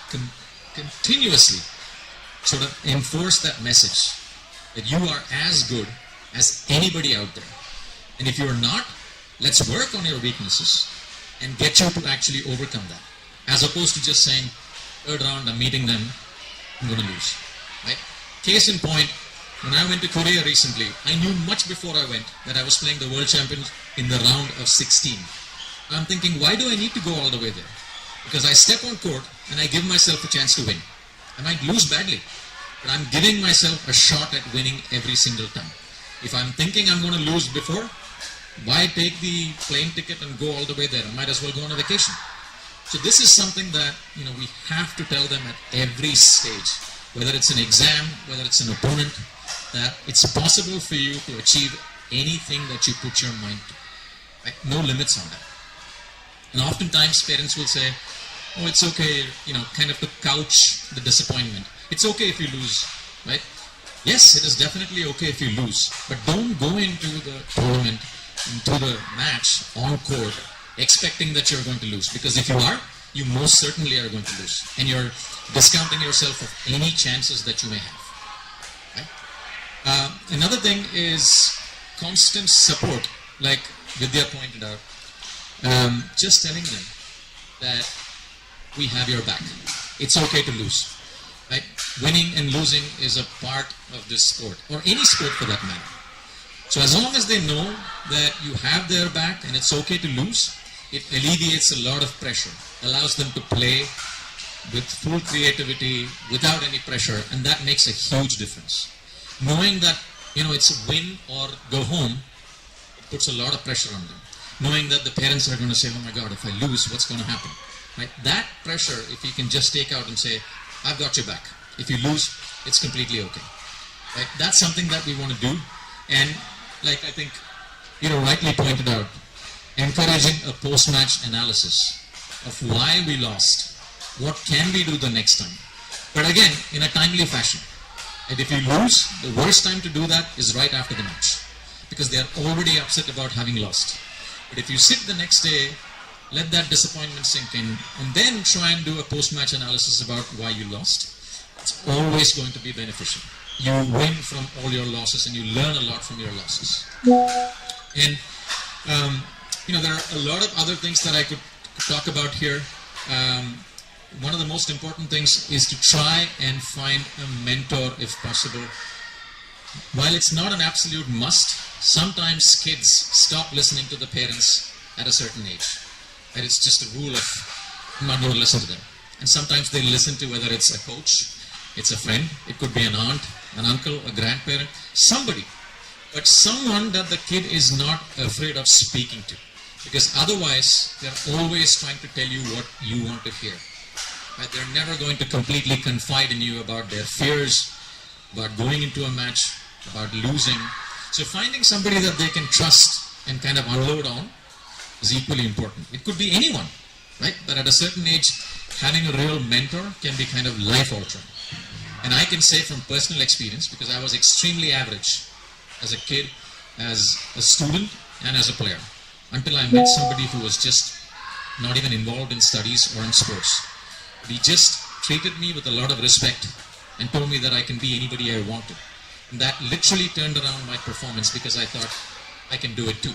continuously sort of enforce that message that you are as good as anybody out there. And if you're not, let's work on your weaknesses and get you to actually overcome that. As opposed to just saying, 3rd round, I'm meeting them, I'm going to lose. Right? Case in point, when I went to Korea recently, I knew much before I went that I was playing the world champions in the round of 16. I'm thinking, why do I need to go all the way there? Because I step on court and I give myself a chance to win. I might lose badly, but I'm giving myself a shot at winning every single time. If I'm thinking I'm going to lose before, why take the plane ticket and go all the way there? I might as well go on a vacation. So this is something that, we have to tell them at every stage, whether it's an exam, whether it's an opponent, that it's possible for you to achieve anything that you put your mind to. Right? No limits on that. And oftentimes parents will say, oh, it's okay, kind of to couch the disappointment. It's okay if you lose, right? Yes, it is definitely okay if you lose, but don't go into the tournament, into the match on court, expecting that you're going to lose. Because if you are, you most certainly are going to lose. And you're discounting yourself of any chances that you may have. Right? Another thing is constant support, like Vidya pointed out. Just telling them that we have your back. It's okay to lose. Right? Winning and losing is a part of this sport, or any sport for that matter. So as long as they know that you have their back and it's okay to lose, it alleviates a lot of pressure, allows them to play with full creativity, without any pressure, and that makes a huge difference. Knowing that, it's a win or go home, it puts a lot of pressure on them. Knowing that the parents are going to say, oh my God, if I lose, what's going to happen? Right? That pressure, if you can just take out and say, I've got your back. If you lose, it's completely okay. Right? That's something that we want to do. And like I think, rightly pointed out, encouraging a post-match analysis of why we lost. What can we do the next time? But again, in a timely fashion. And if you lose, the worst time to do that is right after the match. because they are already upset about having lost. But if you sit the next day, let that disappointment sink in, and then try and do a post-match analysis about why you lost, it's always going to be beneficial. You win from all your losses and you learn a lot from your losses. And there are a lot of other things that I could talk about here. One of the most important things is to try and find a mentor if possible. While it's not an absolute must, sometimes kids stop listening to the parents at a certain age. And it's just a rule of I'm not going to listen to them. And sometimes they listen to whether it's a coach, it's a friend, it could be an aunt, an uncle, a grandparent, somebody. But someone that the kid is not afraid of speaking to. Because otherwise, they're always trying to tell you what you want to hear. Right? They're never going to completely confide in you about their fears, about going into a match, about losing. So finding somebody that they can trust and kind of unload on is equally important. It could be anyone, right? But at a certain age, having a real mentor can be kind of life-altering. And I can say from personal experience, because I was extremely average as a kid, as a student, and as a player, until I met somebody who was just not even involved in studies or in sports. He just treated me with a lot of respect and told me that I can be anybody I wanted. And that literally turned around my performance because I thought I can do it too.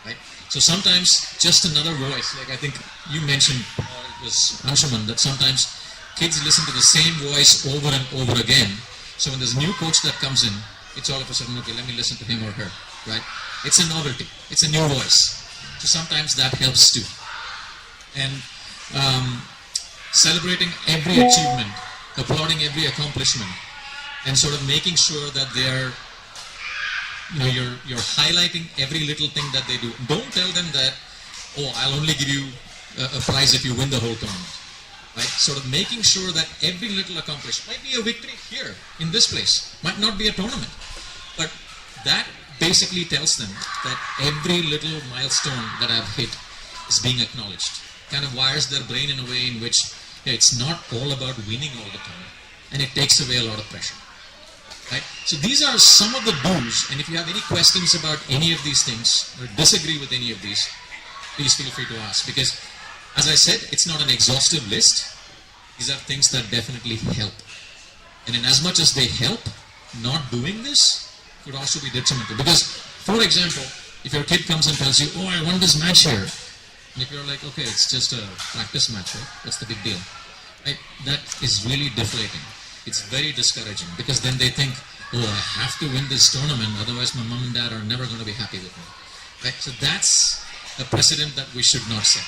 Right? So sometimes just another voice, like I think you mentioned, it was Anshuman, that sometimes kids listen to the same voice over and over again. So when there's a new coach that comes in, it's all of a sudden, okay, let me listen to him or her, right? It's a novelty. It's a new voice. So sometimes that helps too. And celebrating every achievement, applauding every accomplishment, and sort of making sure that they're, you're highlighting every little thing that they do. Don't tell them that, oh, I'll only give you a prize if you win the whole tournament. Right? Sort of making sure that every little accomplishment might be a victory here in this place, might not be a tournament, but that basically tells them that every little milestone that I've hit is being acknowledged. Kind of wires their brain in a way in which it's not all about winning all the time, and it takes away a lot of pressure. Right? So these are some of the do's, and if you have any questions about any of these things or disagree with any of these, please feel free to ask, because as I said, it's not an exhaustive list. These are things that definitely help. And in as much as they help, not doing this could also be detrimental. Because, for example, if your kid comes and tells you, oh, I won this match here, and if you're like, okay, it's just a practice match, right? What's the big deal? Right? That is really deflating. It's very discouraging, because then they think, oh, I have to win this tournament, otherwise my mom and dad are never going to be happy with me. Right? So that's a precedent that we should not set.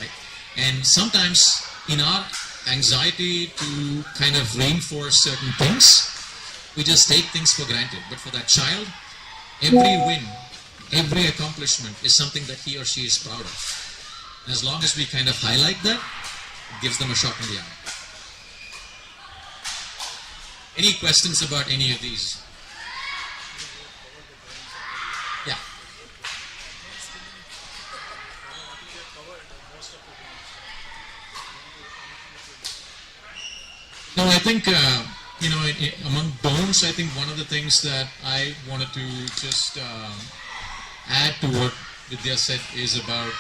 Right? And sometimes in our anxiety to kind of reinforce certain things, we just take things for granted. But for that child, every win, every accomplishment is something that he or she is proud of. And as long as we kind of highlight that, it gives them a shot in the eye. Any questions about any of these? Yeah. No, I think, among don'ts, I think one of the things that I wanted to just add to what Vidya said is about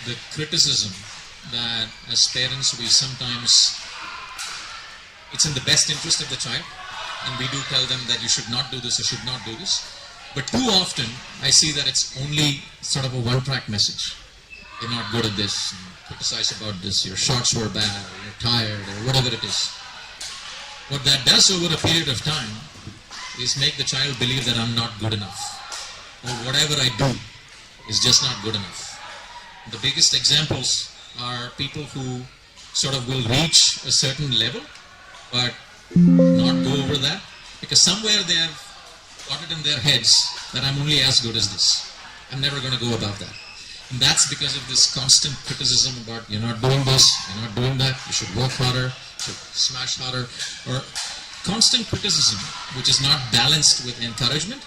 the criticism that as parents we sometimes, it's in the best interest of the child, and we do tell them that you should not do this or should not do this. But too often, I see that it's only sort of a one-track message. You're not good at this, criticize about this, your shots were bad, or you're tired, or whatever it is. What that does over a period of time is make the child believe that I'm not good enough, or whatever I do is just not good enough. The biggest examples are people who sort of will reach a certain level, but not go over that, because somewhere they have got it in their heads that I'm only as good as this. I'm never going to go above that. And that's because of this constant criticism about you're not doing this, you're not doing that, you should work harder, you should smash harder, or constant criticism which is not balanced with encouragement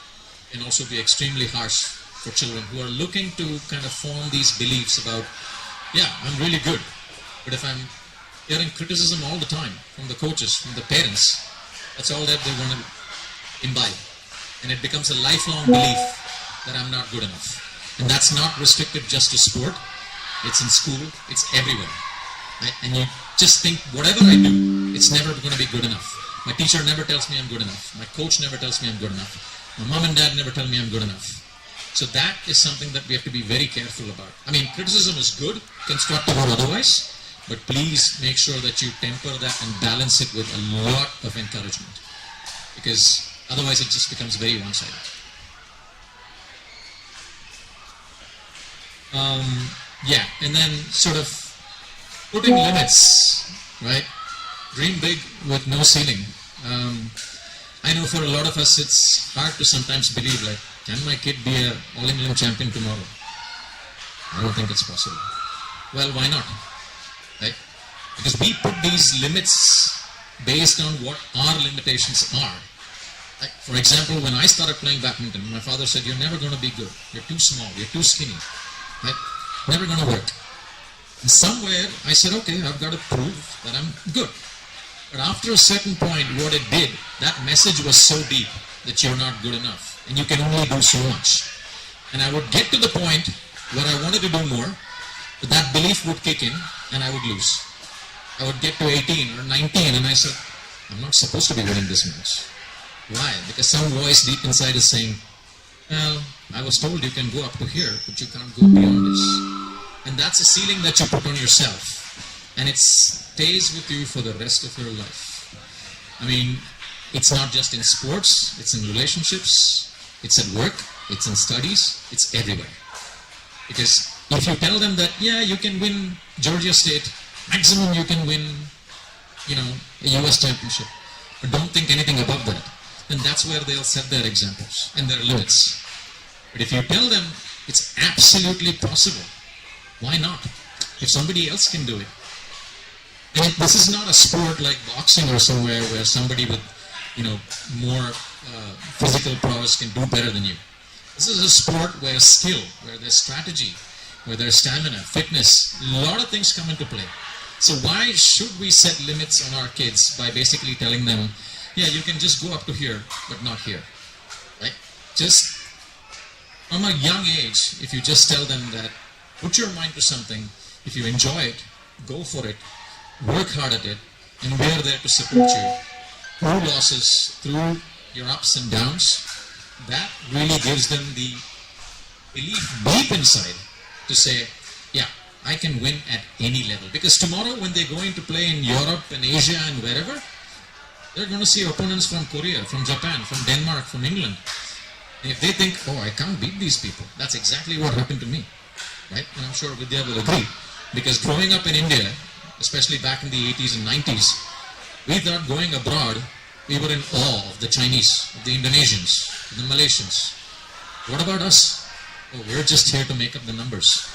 can also be extremely harsh for children who are looking to kind of form these beliefs about, yeah, I'm really good, but if I'm hearing criticism all the time from the coaches, from the parents, that's all that they want to imbibe. and it becomes a lifelong belief that I'm not good enough. And that's not restricted just to sport. It's in school, it's everywhere. Right? And you just think whatever I do, it's never going to be good enough. My teacher never tells me I'm good enough. My coach never tells me I'm good enough. My mom and dad never tell me I'm good enough. So that is something that we have to be very careful about. I mean, criticism is good, constructive or otherwise, but please make sure that you temper that and balance it with a lot of encouragement, because otherwise it just becomes very one-sided. Yeah, and then sort of putting limits, right? Dream big with no ceiling. I know for a lot of us it's hard to sometimes believe, like, can my kid be a All England champion tomorrow? I don't think it's possible. Well, why not? Right? Because we put these limits based on what our limitations are. Like, for example, when I started playing badminton, my father said, you're never going to be good. You're too small. You're too skinny. Right? Never going to work. And somewhere I said, okay, I've got to prove that I'm good. But after a certain point, what it did, that message was so deep that you're not good enough. And you can only do so much. And I would get to the point where I wanted to do more, but that belief would kick in and I would lose. I would get to 18 or 19 and I said, I'm not supposed to be winning this match. Why? Because some voice deep inside is saying, well, I was told you can go up to here, but you can't go beyond this. And that's a ceiling that you put on yourself. And it stays with you for the rest of your life. I mean, it's not just in sports, it's in relationships, it's at work, it's in studies, it's everywhere. Because if you tell them that, yeah, you can win Georgia State, maximum you can win, a US championship, but don't think anything above that, then that's where they'll set their examples and their limits. But if you tell them it's absolutely possible, why not? If somebody else can do it. And this is not a sport like boxing or somewhere where somebody with, more physical prowess can do better than you. This is a sport where skill, where there's strategy, where there's stamina, fitness, a lot of things come into play. So why should we set limits on our kids by basically telling them, yeah, you can just go up to here, but not here, right? Just from a young age, if you just tell them that, put your mind to something, if you enjoy it, go for it, work hard at it, and we're there to support you through losses, through your ups and downs. That really gives them the belief deep inside to say, yeah, I can win at any level. Because tomorrow when they go in to play in Europe and Asia and wherever, they're going to see opponents from Korea, from Japan, from Denmark, from England. And if they think, oh, I can't beat these people, that's exactly what happened to me. Right? And I'm sure Vidya will agree. Because growing up in India, especially back in the 80s and 90s, we thought going abroad, we were in awe of the Chinese, of the Indonesians, of the Malaysians. What about us? Oh, we're just here to make up the numbers.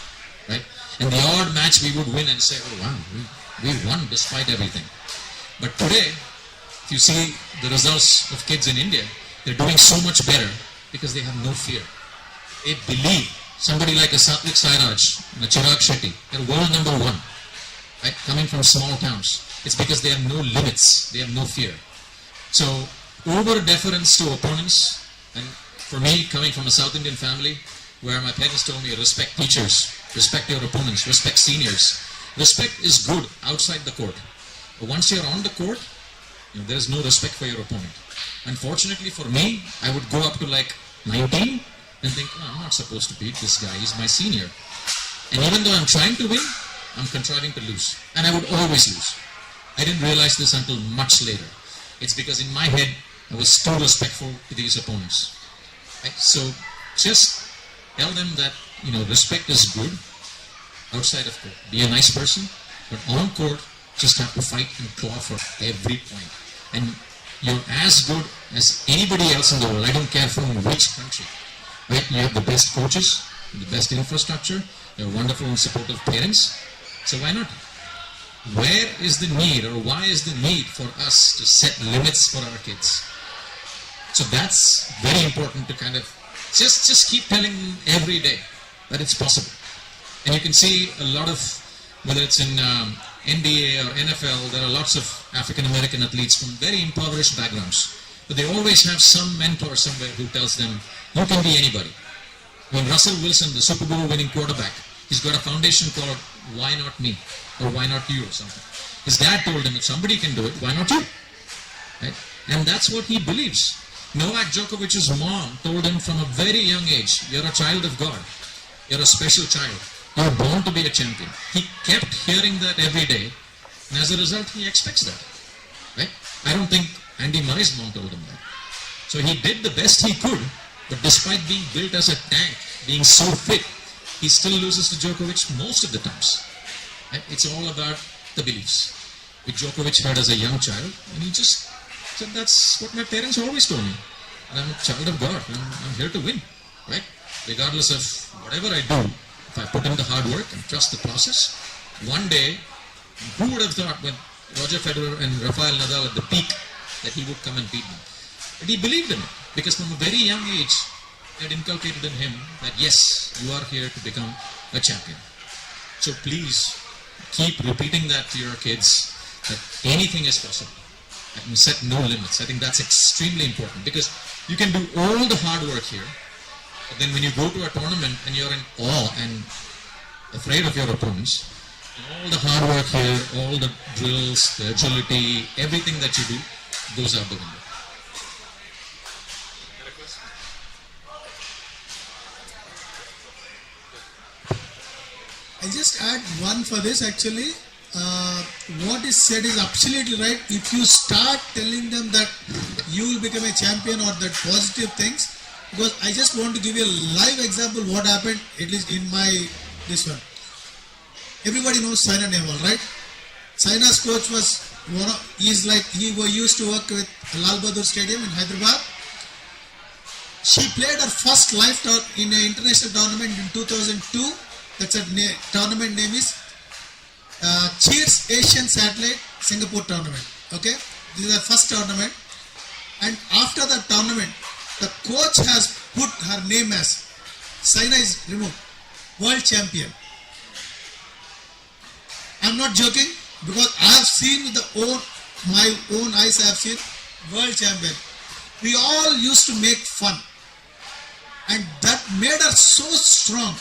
Right? And the odd match we would win and say, oh wow, we won despite everything. But today, if you see the results of kids in India, they're doing so much better because they have no fear. They believe. Somebody like a Satwik Sairaj and a Chirag Shetty, they're world number one, right? Coming from small towns. It's because they have no limits, they have no fear. So, over deference to opponents, and for me, coming from a South Indian family, where my parents told me, respect teachers, respect your opponents, respect seniors. Respect is good outside the court. But once you're on the court, there's no respect for your opponent. Unfortunately for me, I would go up to like 19, and think, oh, I'm not supposed to beat this guy, he's my senior. And even though I'm trying to win, I'm contriving to lose. And I would always lose. I didn't realize this until much later. It's because in my head, I was too respectful to these opponents. Right? So just tell them that, respect is good outside of court. Be a nice person, but on court, just have to fight and claw for every point. And you're as good as anybody else in the world. I don't care from which country. Right? You have the best coaches, the best infrastructure, you have wonderful and supportive parents. So why not? Where is the need, or why is the need for us to set limits for our kids? So that's very important to kind of just keep telling them every day that it's possible. And you can see a lot of, whether it's in NBA or NFL, there are lots of African American athletes from very impoverished backgrounds. but they always have some mentor somewhere who tells them, you can be anybody. When Russell Wilson, the Super Bowl winning quarterback, he's got a foundation called Why Not Me? Or Why Not You? Or something. His dad told him, if somebody can do it, why not you? Right? And that's what he believes. Novak Djokovic's mom told him from a very young age, you're a child of God. You're a special child. You're born to be a champion. He kept hearing that every day, and as a result, he expects that. Right? I don't think Andy Murray's mom told him that. So he did the best he could, but despite being built as a tank, being so fit, he still loses to Djokovic most of the times. Right? It's all about the beliefs, which Djokovic had as a young child, and he just said, that's what my parents always told me. And I'm a child of God, I'm here to win, right? Regardless of whatever I do, if I put in the hard work and trust the process, one day, who would have thought when Roger Federer and Rafael Nadal at the peak that he would come and beat them? But he believed in it, because from a very young age, it had inculcated in him that yes, you are here to become a champion. So please, keep repeating that to your kids, that anything is possible. And set no limits. I think that's extremely important, because you can do all the hard work here, but then when you go to a tournament and you're in awe and afraid of your opponents, all the hard work here, all the drills, the agility, everything that you do goes out the window. I'll just add one for this actually. What is said is absolutely right. If you start telling them that you will become a champion or that positive things, because I just want to give you a live example what happened, at least in my this one. Everybody knows Saina Nehwal, right? Saina's coach was he used to work with Lal Bahadur Stadium in Hyderabad. She played her first live in an international tournament in 2002. That's a tournament name is Cheers Asian Satellite Singapore Tournament. Okay, this is the first tournament, and after the tournament, the coach has put her name as Saina is removed, world champion. I'm not joking, because I have seen with my own eyes. I have seen world champion. We all used to make fun, and that made her so strong.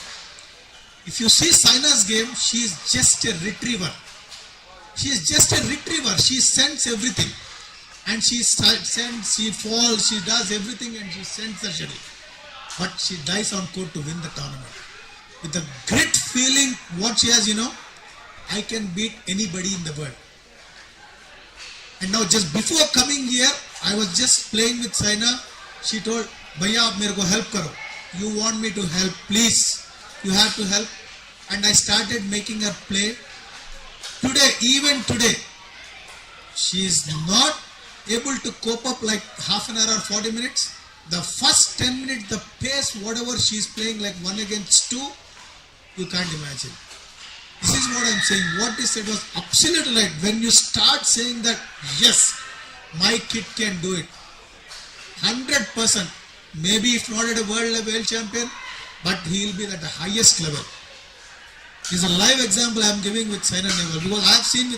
If you see Saina's game, she is just a retriever. She is just a retriever. She sends everything. And she sends, she falls, she does everything, and she sends the shuttle. But she dies on court to win the tournament. With the great feeling, what she has, I can beat anybody in the world. And now just before coming here, I was just playing with Saina. She told, Bhaiya, mere ko help karo. You want me to help, please. You have to help. And I started making her play. Today, even today, she is not able to cope up like half an hour or 40 minutes. The first 10 minutes, the pace, whatever she is playing like 1 against 2, you can't imagine. This is what I'm saying. What he said was absolutely right. When you start saying that, yes, my kid can do it, 100%, maybe if not at a world level champion, but he will be at the highest level. This is a live example I am giving with Saina Nehwal, because I have seen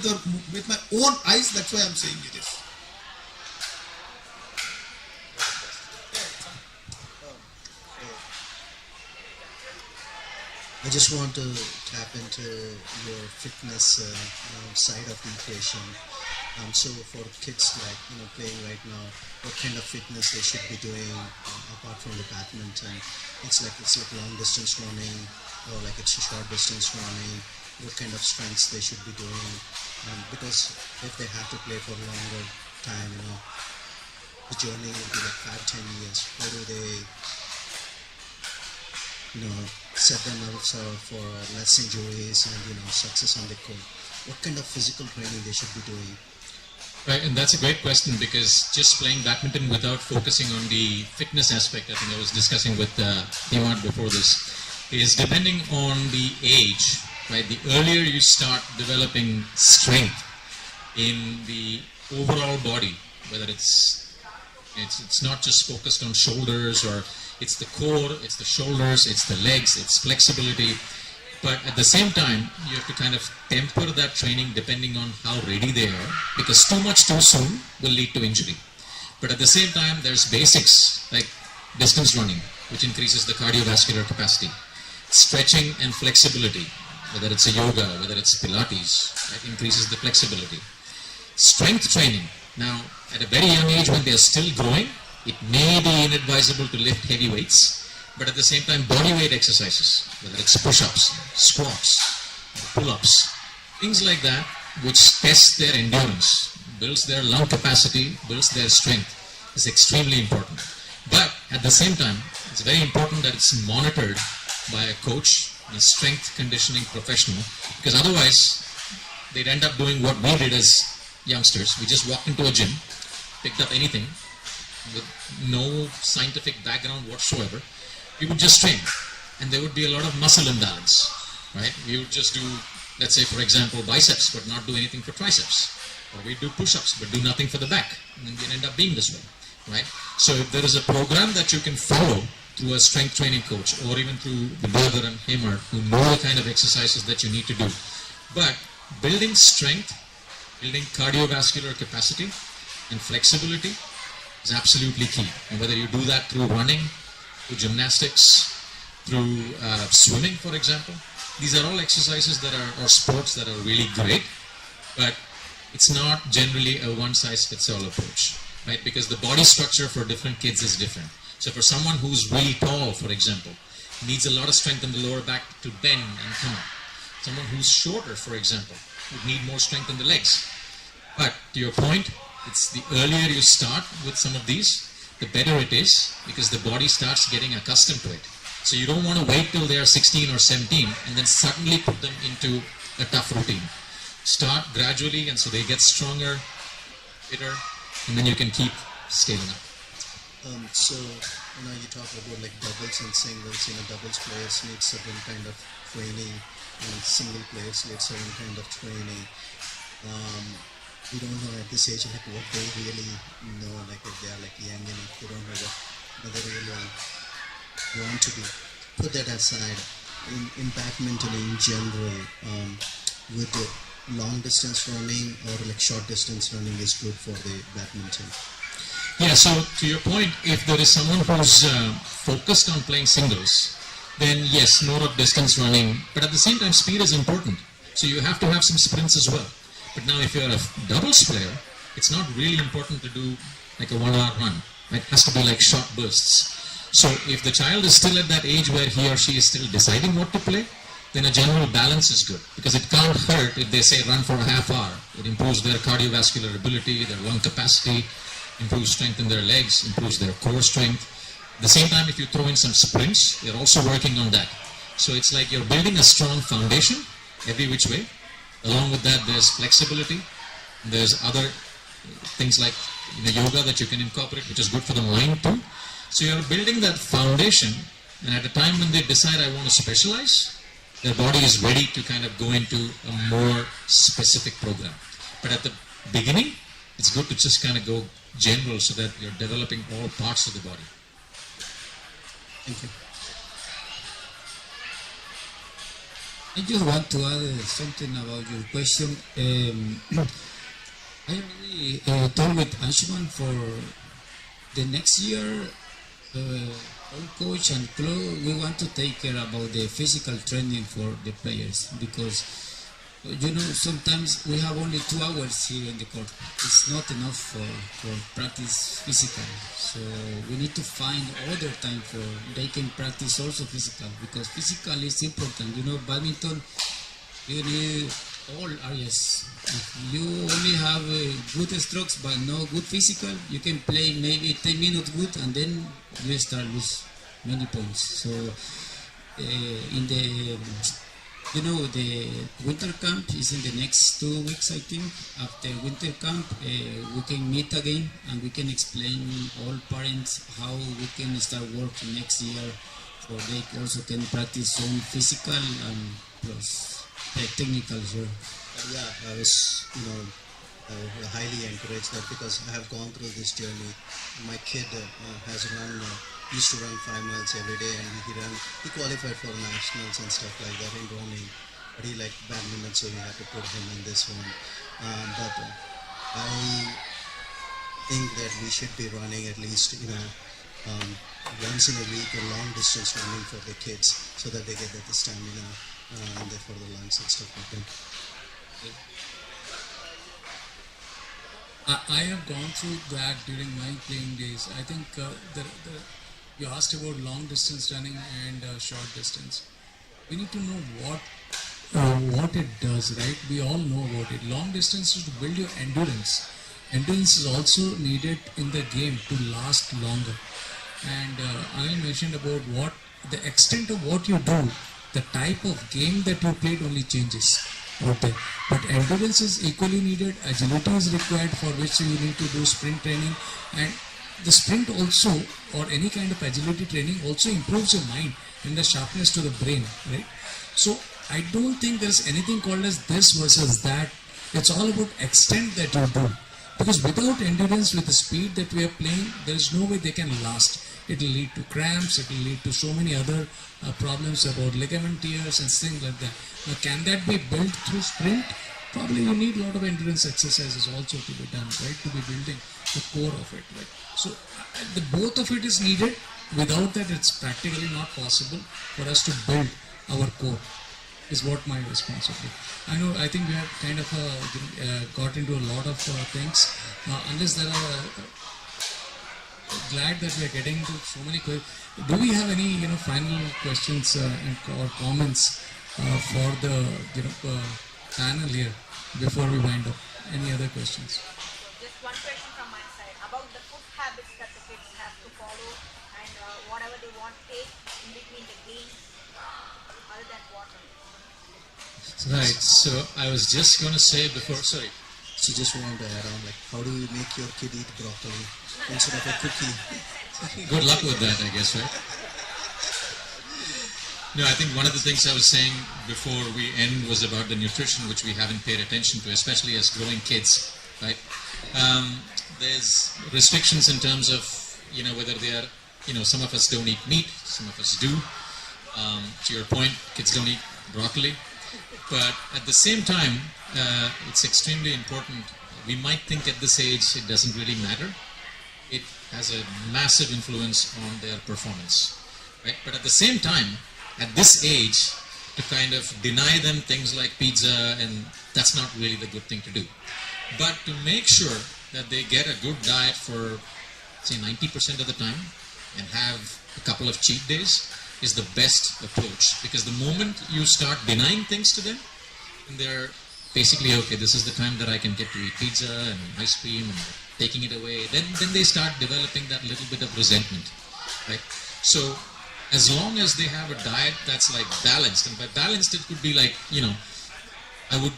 with my own eyes. That's why I am saying this. I just want to tap into your fitness side of the equation. So for kids playing right now, what kind of fitness they should be doing apart from the badminton? It's like long distance running, or like it's a short distance running. What kind of strengths they should be doing? Because if they have to play for a longer time, the journey will be like 5-10 years. How do they set themselves up for less injuries and success on the court? What kind of physical training they should be doing? Right, and that's a great question, because just playing badminton without focusing on the fitness aspect, I think I was discussing with Hemant before this, is depending on the age, right? The earlier you start developing strength in the overall body, whether it's not just focused on shoulders, or it's the core, it's the shoulders, it's the legs, it's flexibility. But at the same time, you have to kind of temper that training depending on how ready they are, because too much too soon will lead to injury. But at the same time, there's basics like distance running, which increases the cardiovascular capacity, stretching and flexibility, whether it's a yoga, whether it's Pilates, that increases the flexibility. Strength training. Now, at a very young age when they are still growing, it may be inadvisable to lift heavy weights, but at the same time, body weight exercises, whether it's push-ups, squats, pull-ups, things like that, which test their endurance, builds their lung capacity, builds their strength, is extremely important. But at the same time, it's very important that it's monitored by a coach, a strength conditioning professional, because otherwise they'd end up doing what we did as youngsters. We just walked into a gym, picked up anything with no scientific background whatsoever. We would just train, and there would be a lot of muscle imbalance, right? We would just do, let's say for example, biceps, but not do anything for triceps. Or we do push-ups, but do nothing for the back, and then we'd end up being this way, right? So if there is a program that you can follow through a strength training coach, or even through Vidyadhar and Hemar, who know the kind of exercises that you need to do, but building strength, building cardiovascular capacity and flexibility is absolutely key. And whether you do that through running, through gymnastics, through swimming, for example, these are all exercises that are, or sports that are really great, but it's not generally a one-size-fits-all approach, right? Because the body structure for different kids is different. So for someone who's really tall, for example, needs a lot of strength in the lower back to bend and come up. Someone who's shorter, for example, would need more strength in the legs. But to your point, it's the earlier you start with some of these, the better it is, because the body starts getting accustomed to it. So you don't want to wait till they are 16 or 17 and then suddenly put them into a tough routine. Start gradually, and so they get stronger, fitter, and then you can keep scaling up. So, you talk about like doubles and singles. Doubles players need certain kind of training, and single players need certain kind of training. We don't know at this age like what they really know, like if they are like young enough, they don't know what they really want to be. Put that aside. In badminton in general, would long distance running or like short distance running is good for the badminton? Yeah, so to your point, if there is someone who's focused on playing singles, then yes, more of distance running, but at the same time speed is important. So you have to have some sprints as well. But now if you're a doubles player, it's not really important to do like a 1 hour run. It has to be like short bursts. So if the child is still at that age where he or she is still deciding what to play, then a general balance is good, because it can't hurt if they say run for a half hour. It improves their cardiovascular ability, their lung capacity, improves strength in their legs, improves their core strength. At the same time, if you throw in some sprints, you're also working on that. So it's like you're building a strong foundation every which way. Along with that, there's flexibility. There's other things like yoga that you can incorporate, which is good for the mind too. So you're building that foundation, and at a time when they decide I want to specialize, their body is ready to kind of go into a more specific program. But at the beginning, it's good to just kind of go general so that you're developing all parts of the body. Thank you. I just want to add something about your question. I already talked with Anshuman for the next year. Our coach and club, we want to take care about the physical training for the players, because sometimes we have only 2 hours here in the court. It's not enough for practice physical. So we need to find other time for they can practice also physical, because physical is important. Badminton, you need all areas. If you only have good strokes but no good physical, you can play maybe 10 minutes good and then you start lose many points. So in the the winter camp is in the next 2 weeks, I think. After winter camp, we can meet again and we can explain all parents how we can start working next year, so they also can practice some physical and plus technical. Sure. Yeah, I was, I highly encourage that, because I have gone through this journey. My kid used to run 5 miles every day, and he qualified for nationals and stuff like that in running. But he liked badminton, so we had to put him in this one. But think that we should be running at least, once in a week a long distance running for the kids so that they get the stamina and therefore the lungs and stuff like that. I have gone through that during my playing days. I think you asked about long distance running and short distance. We need to know what it does, right? We all know about it. Long distance is to build your endurance. Endurance is also needed in the game to last longer. And Anil mentioned about what the extent of what you do, the type of game that you played only changes out there. But endurance is equally needed, agility is required, for which you need to do sprint training, and the sprint also, or any kind of agility training, also improves your mind and the sharpness to the brain, right? So I don't think there's anything called as this versus that. It's all about extent that you do, because without endurance, with the speed that we are playing, there is no way they can last. It will lead to cramps, it will lead to so many other problems about ligament tears and things like that. Now, can that be built through sprint? Probably you need a lot of endurance exercises also to be done, right? To be building the core of it, right? So the both of it is needed. Without that, it's practically not possible for us to build our core, is what my response would be. I think we have kind of got into a lot of things. Unless there are glad that we are getting to so many questions. Do we have any final questions or comments for the panel here before we wind up? Any other questions? Just one question from my side about the food habits that the kids have to follow, and whatever they want to take in between the games other than water. Right, so I was just going to say before, sorry. So just wanted to add on, like, how do you make your kid eat broccoli instead of a cookie? Good luck with that, I guess, right? No, I think one of the things I was saying before we end was about the nutrition, which we haven't paid attention to, especially as growing kids, right? There's restrictions in terms of, whether they are, some of us don't eat meat, some of us do. To your point, kids don't eat broccoli. But at the same time, it's extremely important. We might think at this age it doesn't really matter. It has a massive influence on their performance, right? But at the same time, at this age, to kind of deny them things like pizza, and that's not really the good thing to do. But to make sure that they get a good diet for, say, 90% of the time, and have a couple of cheat days, is the best approach. Because the moment you start denying things to them, and they're basically, okay, this is the time that I can get to eat pizza and ice cream, and taking it away, then they start developing that little bit of resentment, right? So as long as they have a diet that's like balanced, and by balanced it could be like, I would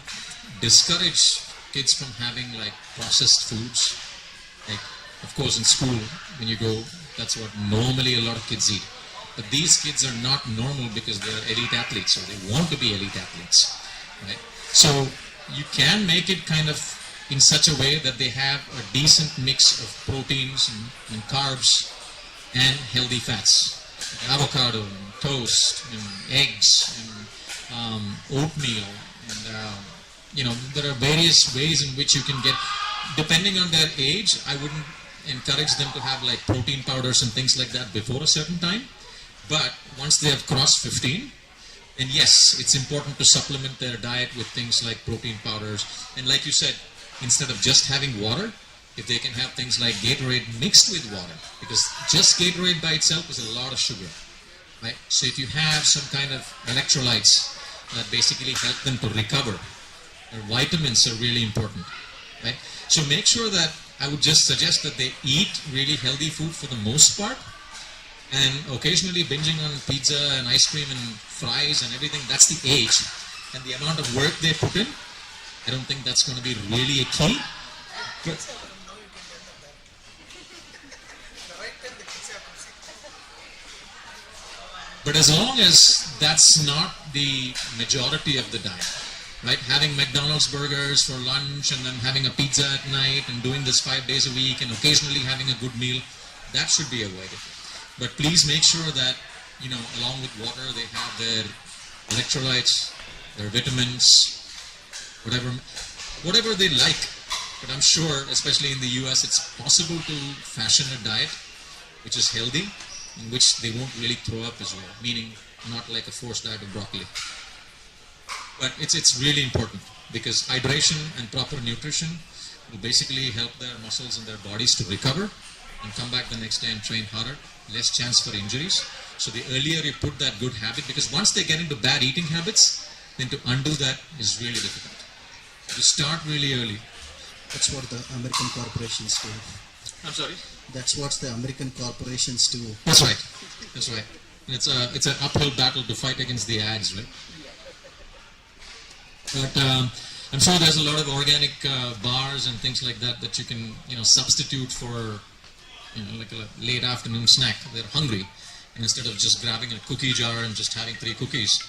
discourage kids from having like processed foods. Like, of course, in school, when you go, that's what normally a lot of kids eat. But these kids are not normal because they're elite athletes, or they want to be elite athletes, right? So you can make it kind of in such a way that they have a decent mix of proteins and carbs and healthy fats, like avocado and toast and eggs and oatmeal, and there are various ways in which you can get, depending on their age. I wouldn't encourage them to have like protein powders and things like that before a certain time, but once they have crossed 15, and yes, it's important to supplement their diet with things like protein powders, and like you said, instead of just having water, if they can have things like Gatorade mixed with water, because just Gatorade by itself is a lot of sugar, right? So if you have some kind of electrolytes that basically help them to recover, vitamins are really important, right? So make sure that, I would just suggest that they eat really healthy food for the most part, and occasionally binging on pizza and ice cream and fries and everything, that's the age. And the amount of work they put in, I don't think that's going to be really a key. But as long as that's not the majority of the diet, right? Having McDonald's burgers for lunch and then having a pizza at night and doing this 5 days a week and occasionally having a good meal, that should be avoided. But please make sure that, along with water, they have their electrolytes, their vitamins, whatever they like. But I'm sure, especially in the US, it's possible to fashion a diet which is healthy, in which they won't really throw up as well, meaning not like a forced diet of broccoli. But it's really important because hydration and proper nutrition will basically help their muscles and their bodies to recover and come back the next day and train harder, less chance for injuries. So the earlier you put that good habit, because once they get into bad eating habits, then to undo that is really difficult. So you start really early. That's what the American corporations do. I'm sorry? That's what the American corporations do. That's right. That's right. It's an uphill battle to fight against the ads, right? But I'm sure there's a lot of organic bars and things like that that you can, substitute for, like a late afternoon snack. They're hungry, and instead of just grabbing a cookie jar and just having 3 cookies,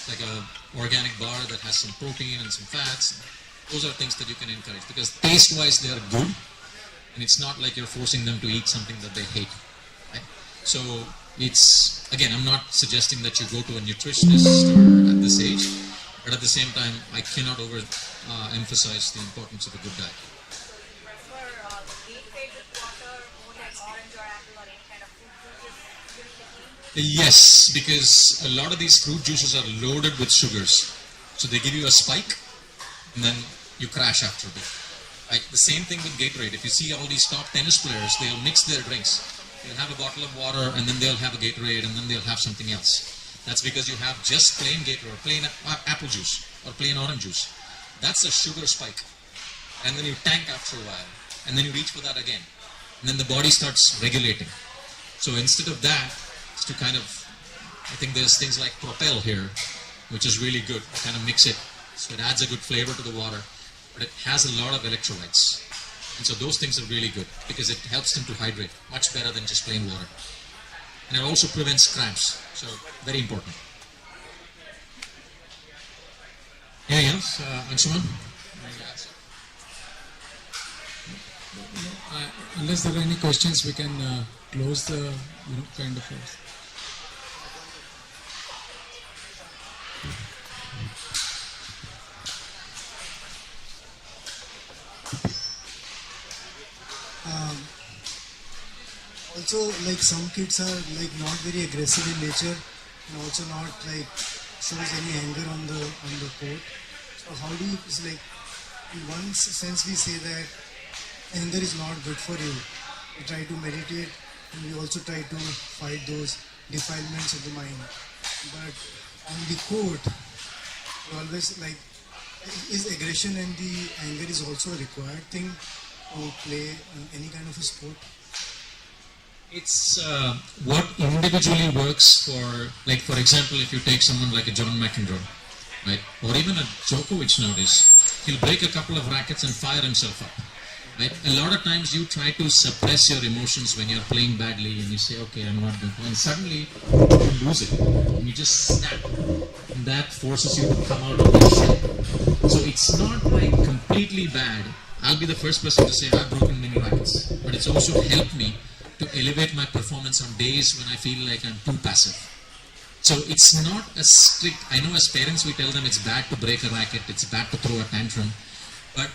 like a organic bar that has some protein and some fats. Those are things that you can encourage because taste-wise they are good, and it's not like you're forcing them to eat something that they hate. Right? So it's, again, I'm not suggesting that you go to a nutritionist or at this age, but at the same time, I cannot emphasize the importance of a good diet. Yes, because a lot of these fruit juices are loaded with sugars. So they give you a spike and then you crash after a bit. Right? The same thing with Gatorade. If you see all these top tennis players, they'll mix their drinks. They'll have a bottle of water and then they'll have a Gatorade and then they'll have something else. That's because you have just plain Gatorade or plain apple juice or plain orange juice. That's a sugar spike. And then you tank after a while. And then you reach for that again. And then the body starts regulating. So instead of that, to kind of, I think there's things like Propel here, which is really good. Kind of mix it, so it adds a good flavor to the water, but it has a lot of electrolytes, and so those things are really good because it helps them to hydrate much better than just plain water, and it also prevents cramps. So very important. Anything else, Anshuman? Unless there are any questions, we can close the kind of. Also, like some kids are like not very aggressive in nature and also not like shows any anger on the court. So how do you, it's like in one sense we say that anger is not good for you. We try to meditate and we also try to fight those defilements of the mind. But on the court, we always like, is aggression and the anger is also a required thing to play any kind of a sport? It's what individually works for, like for example, if you take someone like a John McEnroe, right, or even a Djokovic nowadays, he'll break a couple of rackets and fire himself up, right? A lot of times you try to suppress your emotions when you're playing badly and you say, okay, I'm not going to, and suddenly you lose it and you just snap, and that forces you to come out of your shell. So it's not like completely bad. I'll be the first person to say I've broken many rackets, but it's also helped me to elevate my performance on days when I feel like I'm too passive. So it's not a strict, I know as parents we tell them it's bad to break a racket, it's bad to throw a tantrum, but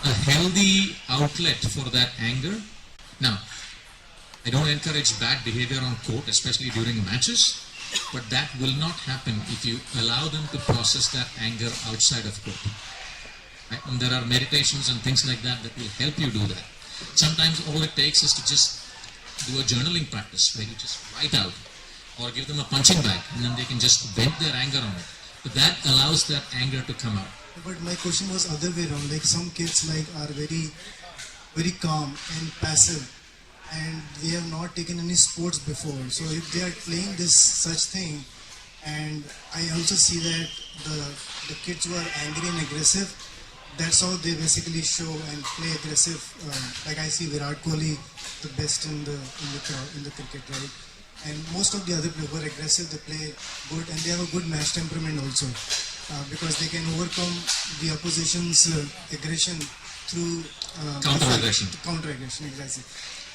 a healthy outlet for that anger. Now, I don't encourage bad behavior on court, especially during matches, but that will not happen if you allow them to process that anger outside of court. Right? And there are meditations and things like that that will help you do that. Sometimes all it takes is to just do a journaling practice where you just write out, or give them a punching bag and then they can just vent their anger on it. But that allows that anger to come out. But my question was other way around. Like some kids like are very, very calm and passive, and they have not taken any sports before. So if they are playing this such thing, and I also see that the kids who are angry and aggressive, that's how they basically show and play aggressive. Like I see Virat Kohli, the best in the crowd in the cricket, right? And most of the other players who are aggressive, they play good and they have a good match temperament also, because they can overcome the opposition's aggression through counter-aggression. Counter-aggression, exactly.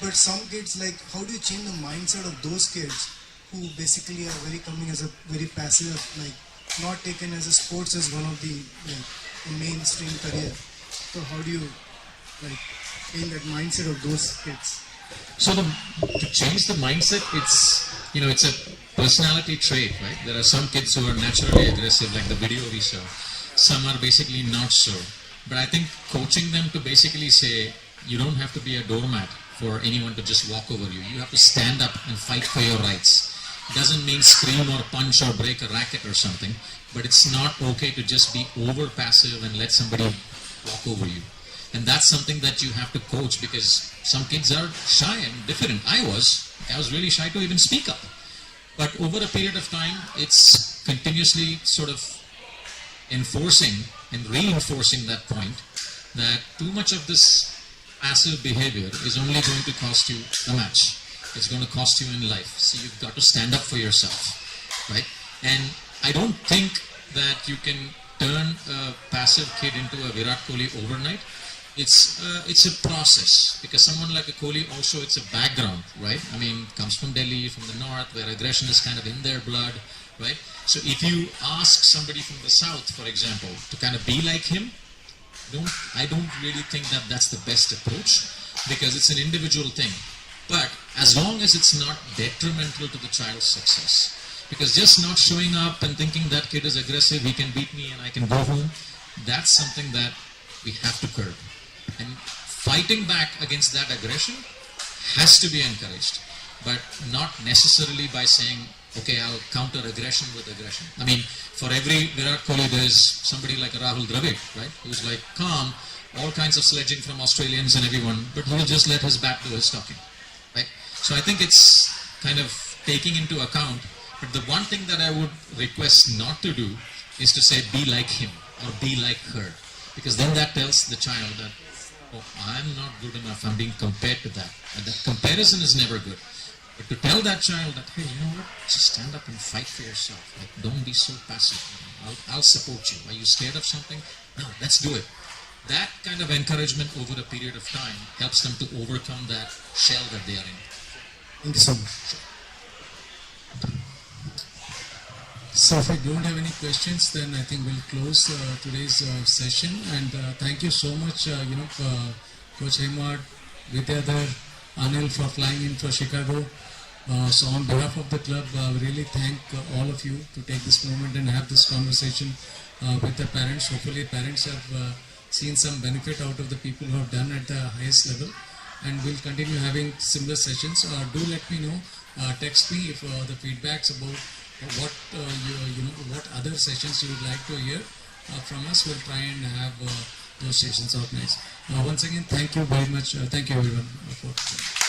But some kids, like, how do you change the mindset of those kids who basically are very coming as a very passive, like not taken as a sports as one of the mainstream career? So how do you like in that mindset of those kids? So to change the mindset, it's a personality trait, right? There are some kids who are naturally aggressive, like the video we saw. Some are basically not so. But I think coaching them to basically say, you don't have to be a doormat for anyone to just walk over you. You have to stand up and fight for your rights. It doesn't mean scream or punch or break a racket or something, but it's not okay to just be over passive and let somebody walk over you. And that's something that you have to coach, because some kids are shy and different. I was really shy to even speak up. But over a period of time, it's continuously sort of enforcing and reinforcing that point that too much of this passive behavior is only going to cost you a match. It's going to cost you in life. So you've got to stand up for yourself, right? And I don't think that you can turn a passive kid into a Virat Kohli overnight. It's a process, because someone like a Kohli also, it's a background, right? I mean, comes from Delhi, from the north, where aggression is kind of in their blood, right? So if you ask somebody from the south, for example, to kind of be like him, I don't really think that that's the best approach, because it's an individual thing. But as long as it's not detrimental to the child's success, because just not showing up and thinking that kid is aggressive, he can beat me and I can go home, that's something that we have to curb. And fighting back against that aggression has to be encouraged, but not necessarily by saying, okay, I'll counter aggression with aggression. I mean, for every Virat Kohli, there's somebody like Rahul Dravid, right? Who's like calm, all kinds of sledging from Australians and everyone, but he'll just let his bat do his talking, right? So I think it's kind of taking into account, but the one thing that I would request not to do is to say, be like him or be like her, because then that tells the child that, oh, I'm not good enough, I'm being compared to that. And that comparison is never good. But to tell that child that, hey, you know what, just stand up and fight for yourself. Like, don't be so passive. I'll support you. Are you scared of something? No, let's do it. That kind of encouragement over a period of time helps them to overcome that shell that they are in. Thank you so much. So if I don't have any questions, then I think we'll close today's session. And thank you so much, Coach Hemad, Vidyadhar, Anil for flying in for Chicago. So on behalf of the club, we really thank all of you to take this moment and have this conversation with the parents. Hopefully parents have seen some benefit out of the people who have done at the highest level, and we'll continue having similar sessions. Do let me know, text me if the feedbacks about what what other sessions you would like to hear from us. We'll try and have those sessions organized. Once again, thank you very much. Thank you everyone for